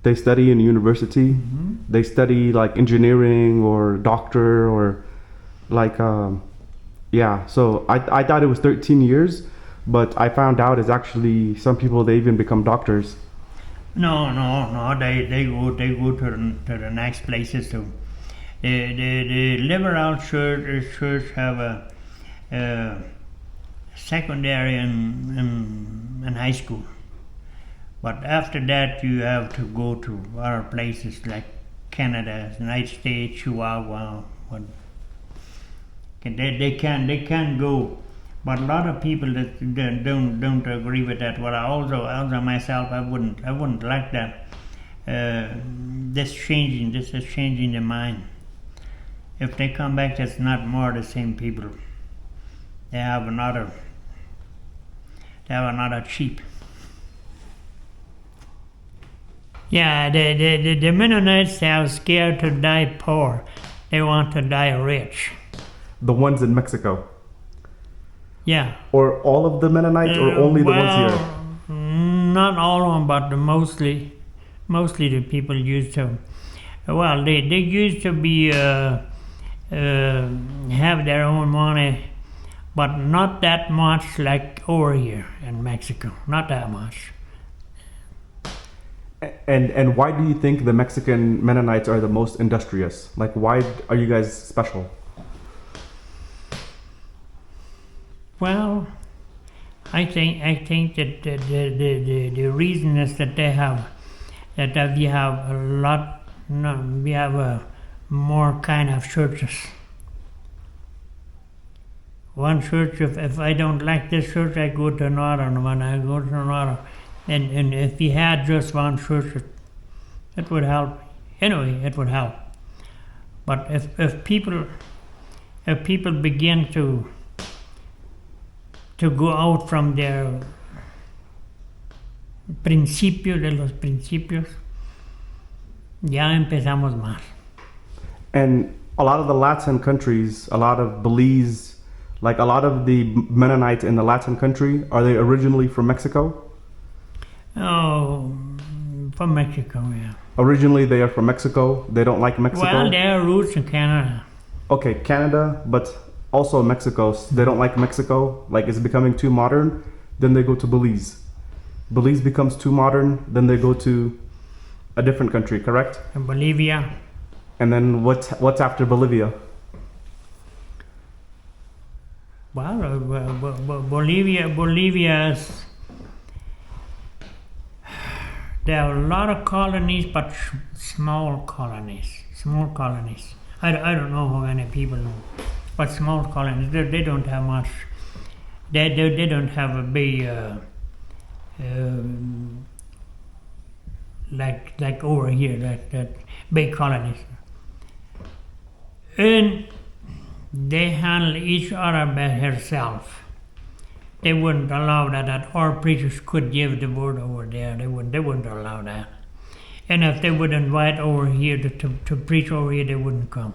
[SPEAKER 2] They study in university.
[SPEAKER 1] Mm-hmm.
[SPEAKER 2] They study like engineering or doctor or like yeah. So I thought it was 13 years, but I found out it's actually some people they even become doctors.
[SPEAKER 1] No. They go to the next places too. The liberal church have a secondary and high school, but after that you have to go to other places like Canada, United States, Chihuahua. They can go, but a lot of people that don't agree with that. Well, also myself, I wouldn't like that. This is changing the mind. If they come back, that's not more the same people. They have another cheap. Yeah, the Mennonites are scared to die poor. They want to die rich.
[SPEAKER 2] The ones in Mexico.
[SPEAKER 1] Yeah.
[SPEAKER 2] Or all of the Mennonites, or only the ones here?
[SPEAKER 1] Not all of them, but mostly the people used to. Well, they used to be have their own money, but not that much like over here in Mexico. Not that much.
[SPEAKER 2] And why do you think the Mexican Mennonites are the most industrious? Like, why are you guys special?
[SPEAKER 1] Well, I think that the reason is that we have a lot. No, we have more kind of churches. One church, if I don't like this church, I go to another one. I go to another, and if we had just one church, it would help. Anyway, it would help. But if people begin to go out from their de los principios, ya empezamos mal.
[SPEAKER 2] And a lot of the Latin countries, a lot of Belize, like a lot of the Mennonites in the Latin country, are they originally from Mexico?
[SPEAKER 1] Oh, from Mexico, yeah.
[SPEAKER 2] Originally they are from Mexico. They don't like Mexico.
[SPEAKER 1] Well, their roots in Canada.
[SPEAKER 2] Okay, Canada, but also Mexico. They don't like Mexico. Like it's becoming too modern. Then they go to Belize. Belize becomes too modern. Then they go to a different country, correct?
[SPEAKER 1] In Bolivia.
[SPEAKER 2] And then what's after Bolivia?
[SPEAKER 1] Well, Bolivia's. There are a lot of colonies, but small colonies. I don't know how many people know, but small colonies. They don't have much. They don't have a big like over here that big colonies. And they handle each other by herself. They wouldn't allow that our preachers could give the word over there. They wouldn't allow that. And if they would invite over here to preach over here, they wouldn't come.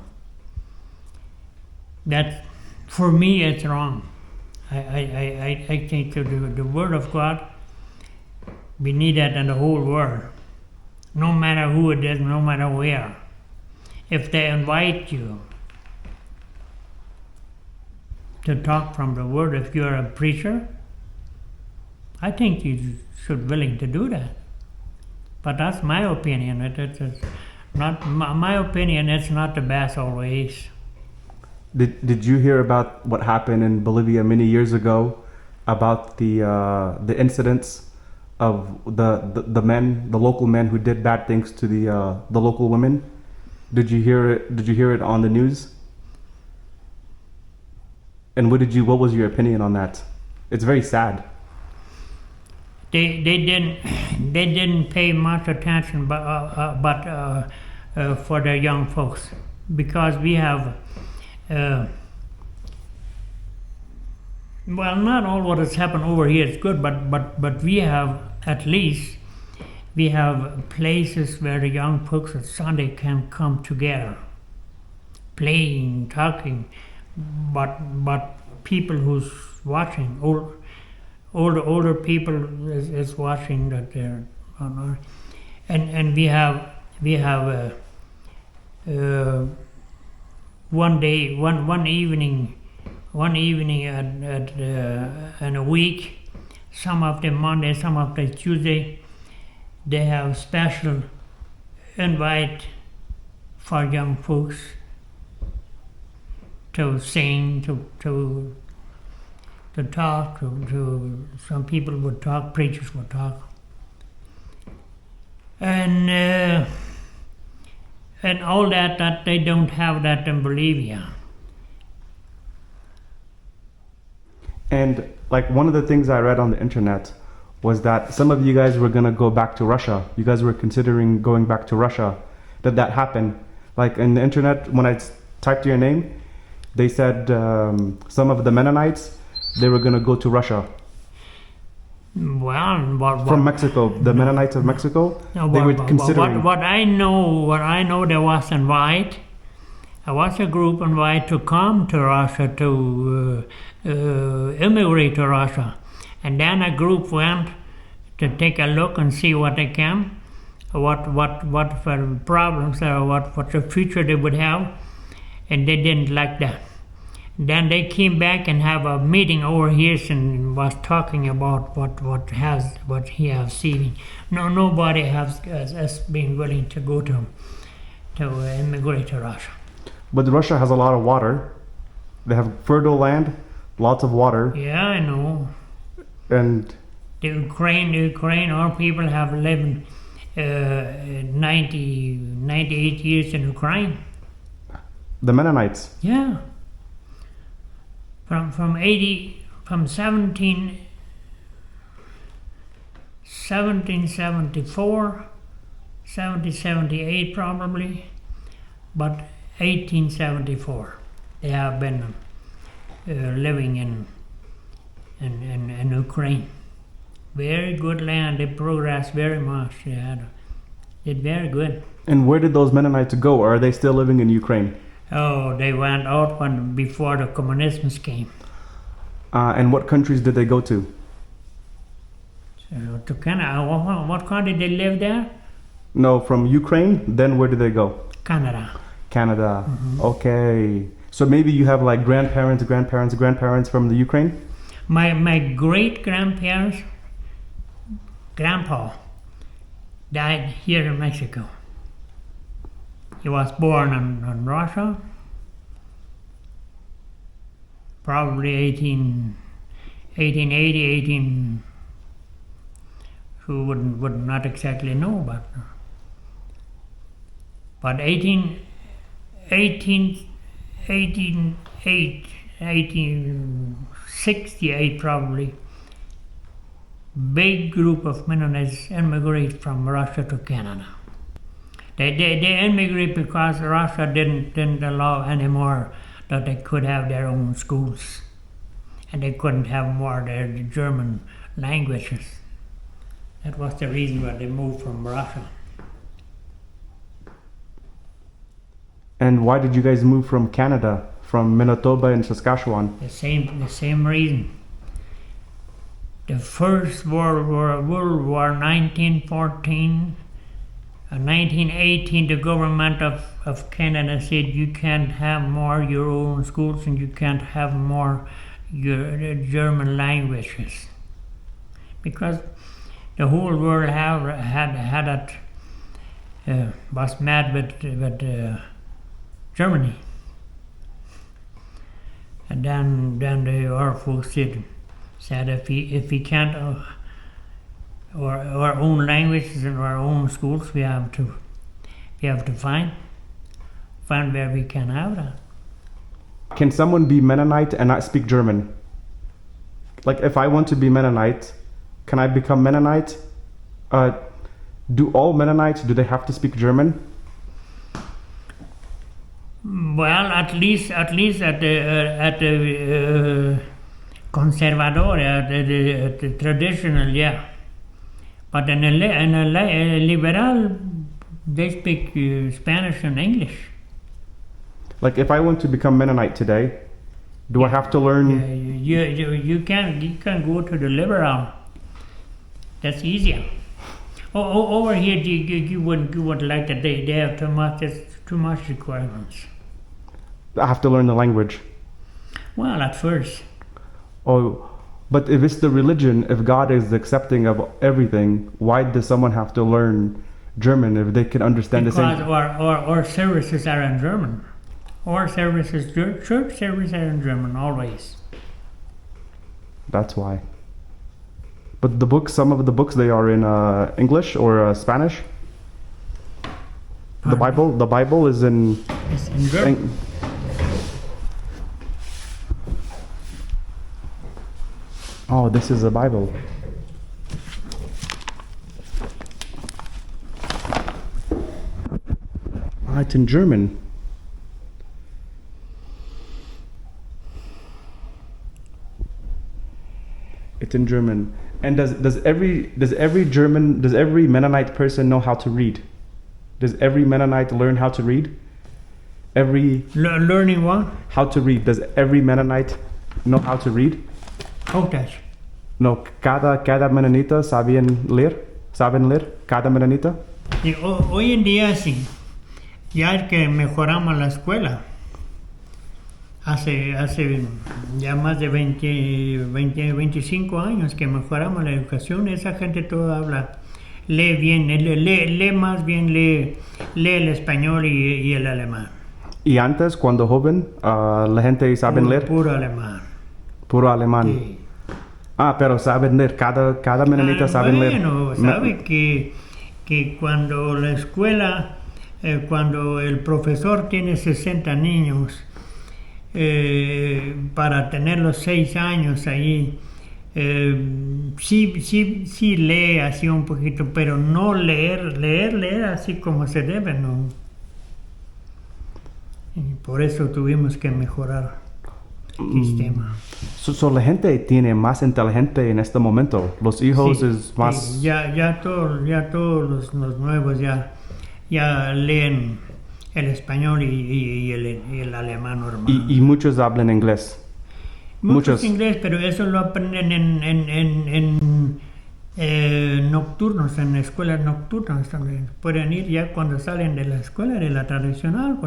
[SPEAKER 1] That, for me, it's wrong. I think the word of God, we need that in the whole world. No matter who it is, no matter where. If they invite you, to talk from the word. If you're a preacher, I think you should willing to do that. But that's my opinion. It's not my opinion. It's not the best always.
[SPEAKER 2] Did you hear about what happened in Bolivia many years ago about the incidents of the men, the local men who did bad things to the local women? Did you hear it? Did you hear it on the news? And what was your opinion on that? It's very sad.
[SPEAKER 1] They didn't pay much attention, but for the young folks, because we have. Well, not all what has happened over here is good, but we have at least places where the young folks at Sunday can come together, playing, talking, but people who's watching, older people is watching that they're on, and we have one evening in a week, some of them Monday, some of them Tuesday, they have special invite for young folks to sing, to talk, to some people would talk, preachers would talk, and all that they don't have that in Bolivia.
[SPEAKER 2] And like one of the things I read on the internet was that some of you guys were gonna go back to Russia. You guys were considering going back to Russia. Did that happen? Like in the internet, when I typed your name, they said some of the Mennonites, they were gonna go to Russia.
[SPEAKER 1] Well,
[SPEAKER 2] from Mexico, the Mennonites of Mexico, they were considering.
[SPEAKER 1] What I know, there was invite. There was a group invite to come to Russia to immigrate to Russia, and then a group went to take a look and see what they can, what for problems or what the future they would have, and they didn't like that. Then they came back and have a meeting over here and was talking about what he has seen. Nobody has been willing to go to immigrate to Russia.
[SPEAKER 2] But Russia has a lot of water. They have fertile land, lots of water.
[SPEAKER 1] Yeah, I know.
[SPEAKER 2] And
[SPEAKER 1] the Ukraine, our people have lived 98 years in Ukraine.
[SPEAKER 2] The Mennonites.
[SPEAKER 1] Yeah. From 1774, 1778 probably, but 1874 they have been living in Ukraine. Very good land. They progressed very much. They did very good.
[SPEAKER 2] And where did those Mennonites go? Or are they still living in Ukraine?
[SPEAKER 1] Oh, they went out before the communism came.
[SPEAKER 2] And what countries did they go to?
[SPEAKER 1] To Canada. What country did they live there?
[SPEAKER 2] No, from Ukraine. Then where did they go?
[SPEAKER 1] Canada.
[SPEAKER 2] Canada. Mm-hmm. Okay. So maybe you have like grandparents from the Ukraine?
[SPEAKER 1] My great-grandparents, grandpa, died here in Mexico. He was born in Russia, probably 1880, who would not exactly know, but 1868 probably, big group of Mennonites immigrate from Russia to Canada. They immigrate because Russia didn't allow anymore that they could have their own schools, and they couldn't have more their German languages. That was the reason why they moved from Russia.
[SPEAKER 2] And why did you guys move from Canada, from Manitoba and Saskatchewan?
[SPEAKER 1] The same reason. The first World War 1914, In 1918, the government of Canada said you can't have more your own schools and you can't have more your German languages, because the whole world had it, was mad with Germany. And then our folks said if we can't our own languages and our own schools, we have to find where we can have that.
[SPEAKER 2] Can someone be Mennonite and not speak German? Like if I want to be Mennonite, can I become Mennonite? Do all Mennonites, do they have to speak German?
[SPEAKER 1] Well, at least at the conservador, at the traditional, yeah. But in a liberal, they speak Spanish and English.
[SPEAKER 2] Like if I want to become Mennonite today, do I have to learn?
[SPEAKER 1] You can go to the liberal. That's easier. Over here, you wouldn't like that. They have too much requirements.
[SPEAKER 2] I have to learn the language.
[SPEAKER 1] Well, at first.
[SPEAKER 2] Oh, but if it's the religion, if God is accepting of everything, why does someone have to learn German if they can understand
[SPEAKER 1] because
[SPEAKER 2] the same?
[SPEAKER 1] Our services are in German. Our services, church services are in German always.
[SPEAKER 2] That's why. But the books, some of the books, they are in English or Spanish.
[SPEAKER 1] Pardon?
[SPEAKER 2] The Bible is in.
[SPEAKER 1] It's in German.
[SPEAKER 2] Oh, this is a Bible. Ah, it's in German. It's in German. And does every Mennonite person know how to read? Does every Mennonite learn how to read?
[SPEAKER 1] Learning what?
[SPEAKER 2] How to read. Does every Mennonite know how to read?
[SPEAKER 1] Outage.
[SPEAKER 2] No, cada Mennonita saben leer, cada Mennonita.
[SPEAKER 1] Y hoy en día sí, ya que mejoramos la escuela, hace ya más de 25 años que mejoramos la educación, esa gente toda habla, lee bien, lee más bien, lee el español y el alemán.
[SPEAKER 2] Y antes, cuando joven, la gente sabe leer.
[SPEAKER 1] Puro alemán.
[SPEAKER 2] Puro alemán.
[SPEAKER 1] Sí.
[SPEAKER 2] Ah, pero saben leer, cada Mennonita sabe leer.
[SPEAKER 1] Bueno, sabe que cuando la escuela, cuando el profesor tiene 60 niños, para tener los 6 años ahí, sí lee así un poquito, pero no leer así como se debe, no. Y por eso tuvimos que mejorar el sistema.
[SPEAKER 2] So la gente tiene más inteligente en este momento. Los hijos
[SPEAKER 1] Sí,
[SPEAKER 2] es más.
[SPEAKER 1] sí, ya todos los nuevos ya leen el español y el alemán normal.
[SPEAKER 2] Y muchos hablan inglés.
[SPEAKER 1] Muchos inglés, pero eso lo aprenden en nocturnos, en escuelas nocturnas también. Pueden ir ya cuando salen de la escuela, de la tradicional,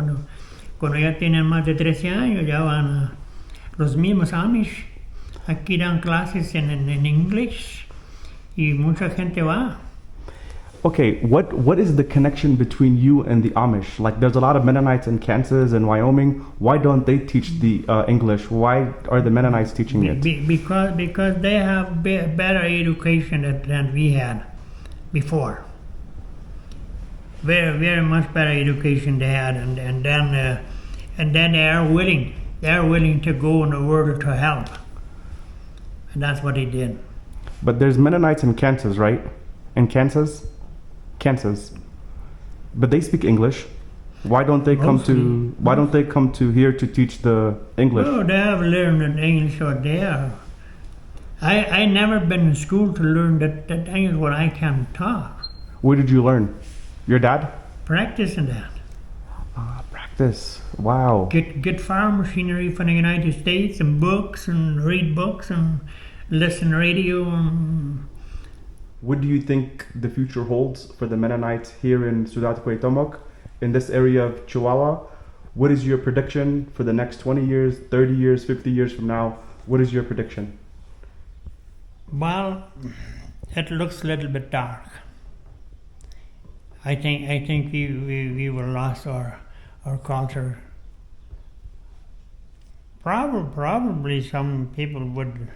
[SPEAKER 1] cuando ya tienen más de 13 años, ya van a los mismos Amish. Aquí dan clases en inglés y mucha gente va.
[SPEAKER 2] Okay, what is the connection between you and the Amish? Like, there's a lot of Mennonites in Kansas and Wyoming. Why don't they teach the English? Why are the Mennonites teaching it?
[SPEAKER 1] Because they have better education than we had before. Very, very much better education they had, and then they are willing. They are willing to go in the world to help, and that's what they did.
[SPEAKER 2] But there's Mennonites in Kansas, right? In Kansas, but they speak English. Why don't they come to? Why don't they come to here to teach the English?
[SPEAKER 1] Oh, they have learned English or there. I never been in school to learn that English what I can talk.
[SPEAKER 2] Where did you learn? Your dad?
[SPEAKER 1] Practicing that.
[SPEAKER 2] Practice. Wow.
[SPEAKER 1] Get farm machinery from the United States and books and read books and listen radio and
[SPEAKER 2] what do you think the future holds for the Mennonites here in Ciudad Cuauhtémoc, in this area of Chihuahua? What is your prediction for the next 20 years, 30 years, 50 years from now? What is your prediction?
[SPEAKER 1] Well, it looks a little bit dark. I think we will lost our culture. Probably some people would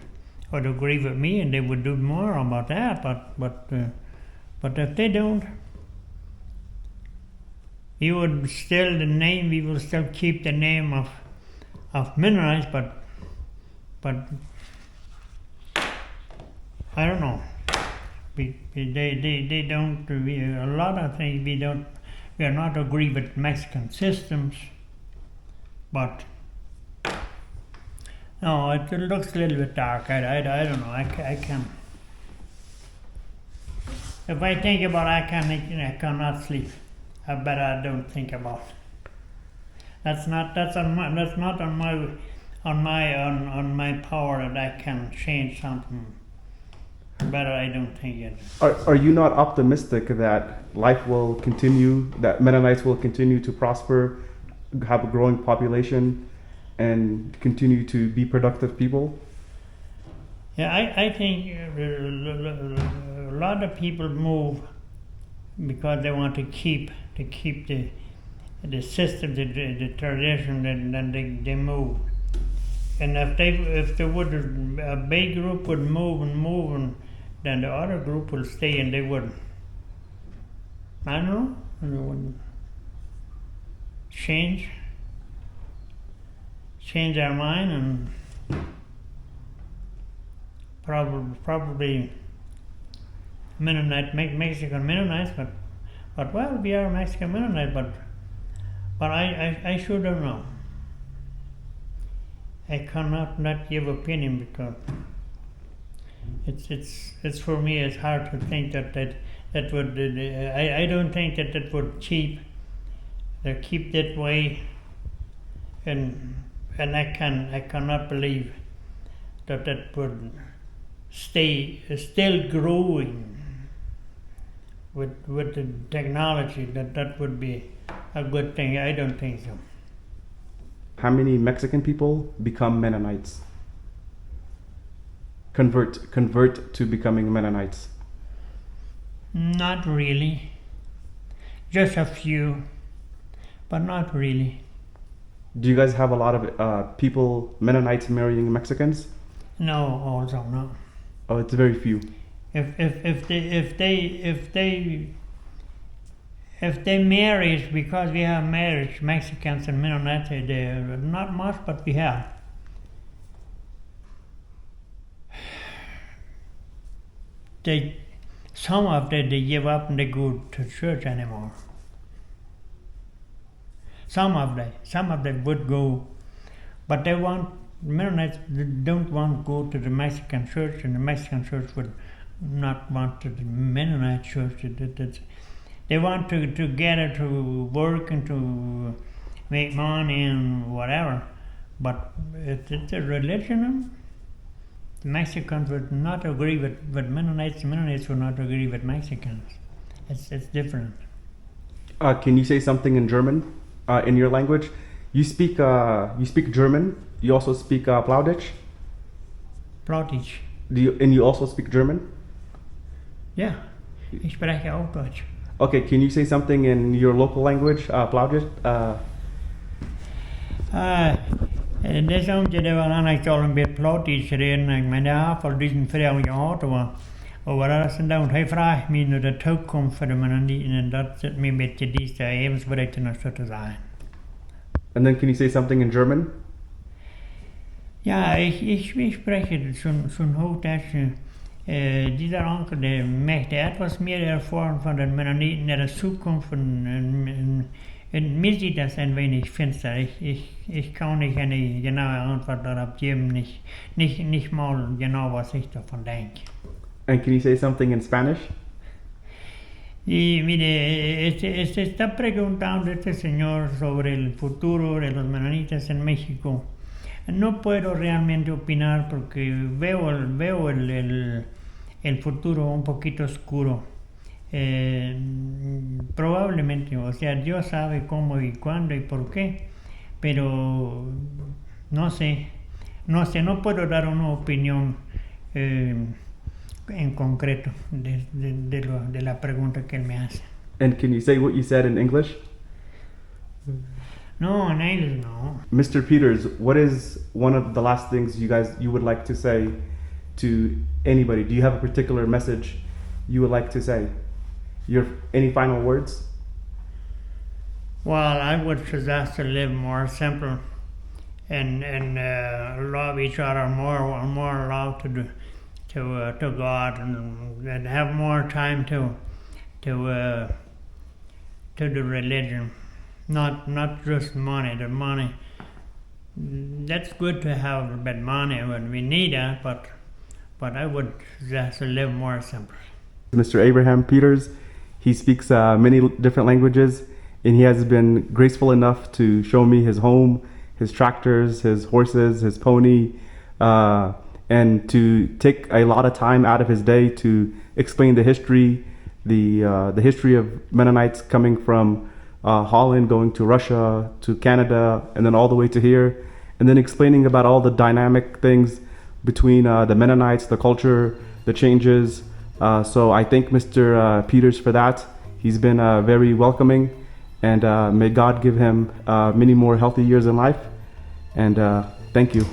[SPEAKER 1] agree with me and they would do more about that, but if they don't, we will still keep the name of Mennonites, but I don't know. They don't. A lot of things we are not agree with Mexican systems, but no, it looks a little bit dark. I don't know. I can't. If I think about it, I cannot sleep. I bet I don't think about it. That's not on my power that I can change something. Better I don't think it.
[SPEAKER 2] Are you not optimistic that life will continue, that Mennonites will continue to prosper, have a growing population, and continue to be productive people?
[SPEAKER 1] Yeah, I think a lot of people move because they want to keep the system, the tradition, and then they move. And if there would a big group would move, and then the other group will stay and they wouldn't. I don't know. They wouldn't change their mind, and probably Mexican Mennonites, but well, we are Mexican Mennonites, but I sure don't know. I cannot not give opinion because it's for me. It's hard to think that would. I don't think that would keep that way, and I cannot believe that would still growing with the technology. That would be a good thing. I don't think so.
[SPEAKER 2] How many Mexican people become Mennonites? Convert to becoming Mennonites?
[SPEAKER 1] Not really. Just a few, but not really.
[SPEAKER 2] Do you guys have a lot of people, Mennonites, marrying Mexicans?
[SPEAKER 1] No, also no.
[SPEAKER 2] Oh, it's very few.
[SPEAKER 1] If they marry, because we have marriage, Mexicans and Mennonites, they're not much, but we have. Some of them they give up and they go to church anymore. Some of them would go, but Mennonites don't want to go to the Mexican church, and the Mexican church would not want to the Mennonite church. They want to gather to work and to make money and whatever, but it's a religion. The Mexicans would not agree with Mennonites. The Mennonites would not agree with Mexicans. It's different.
[SPEAKER 2] Can you say something in German, in your language? You speak German. You also speak Plauditsch.
[SPEAKER 1] Plauditsch.
[SPEAKER 2] And you also speak German?
[SPEAKER 1] Ja, ich spreche auch Deutsch.
[SPEAKER 2] Okay, can you say something in your local language, Plauditsch?
[SPEAKER 1] Det är som det var en annan talar med Plauditsch redan, men jag har för diesen Frau gehabt, och vad är det då? Han fragt mig när det tog för de Mennoniten, dat zit mig med till dessa evensberättelserna så att säga.
[SPEAKER 2] And then can you say something in German?
[SPEAKER 1] Ja, ich spreche schon Hochdeutsch. Dieser Onkel, der möchte etwas mehr erfahren von den Mennoniten in der Zukunft, und mir sieht das ein wenig finster. Ich kann nicht eine genaue Antwort darauf geben, nicht mal genau, was ich davon denke.
[SPEAKER 2] And can you say something in Spanish?
[SPEAKER 1] Y mire, se está preguntando este señor sobre el futuro de los menonitas en México. No puedo realmente opinar porque veo el futuro un poquito oscuro. Probablemente, o sea, Dios sabe cómo y cuándo y por qué, pero no sé, no puedo dar una opinión en concreto de la pregunta que él me hace.
[SPEAKER 2] And can you say what you said in English?
[SPEAKER 1] No, en inglés no.
[SPEAKER 2] Mr. Peters, what is one of the last things you would like to say to anybody? Do you have a particular message you would like to say? Any final words?
[SPEAKER 1] Well, I would suggest to live more simple and love each other more love to God and have more time to the religion, not just money. The money, that's good to have, but money when we need that, but I would suggest to live more simple.
[SPEAKER 2] Mr. Abraham Peters, he speaks many different languages, and he has been graceful enough to show me his home, his tractors, his horses, his pony, and to take a lot of time out of his day to explain the history, the history of Mennonites coming from Holland, going to Russia, to Canada, and then all the way to here, and then explaining about all the dynamic things between the Mennonites, the culture, the changes. So I thank Mr. Peters for that. He's been very welcoming, and may God give him many more healthy years in life. And thank you.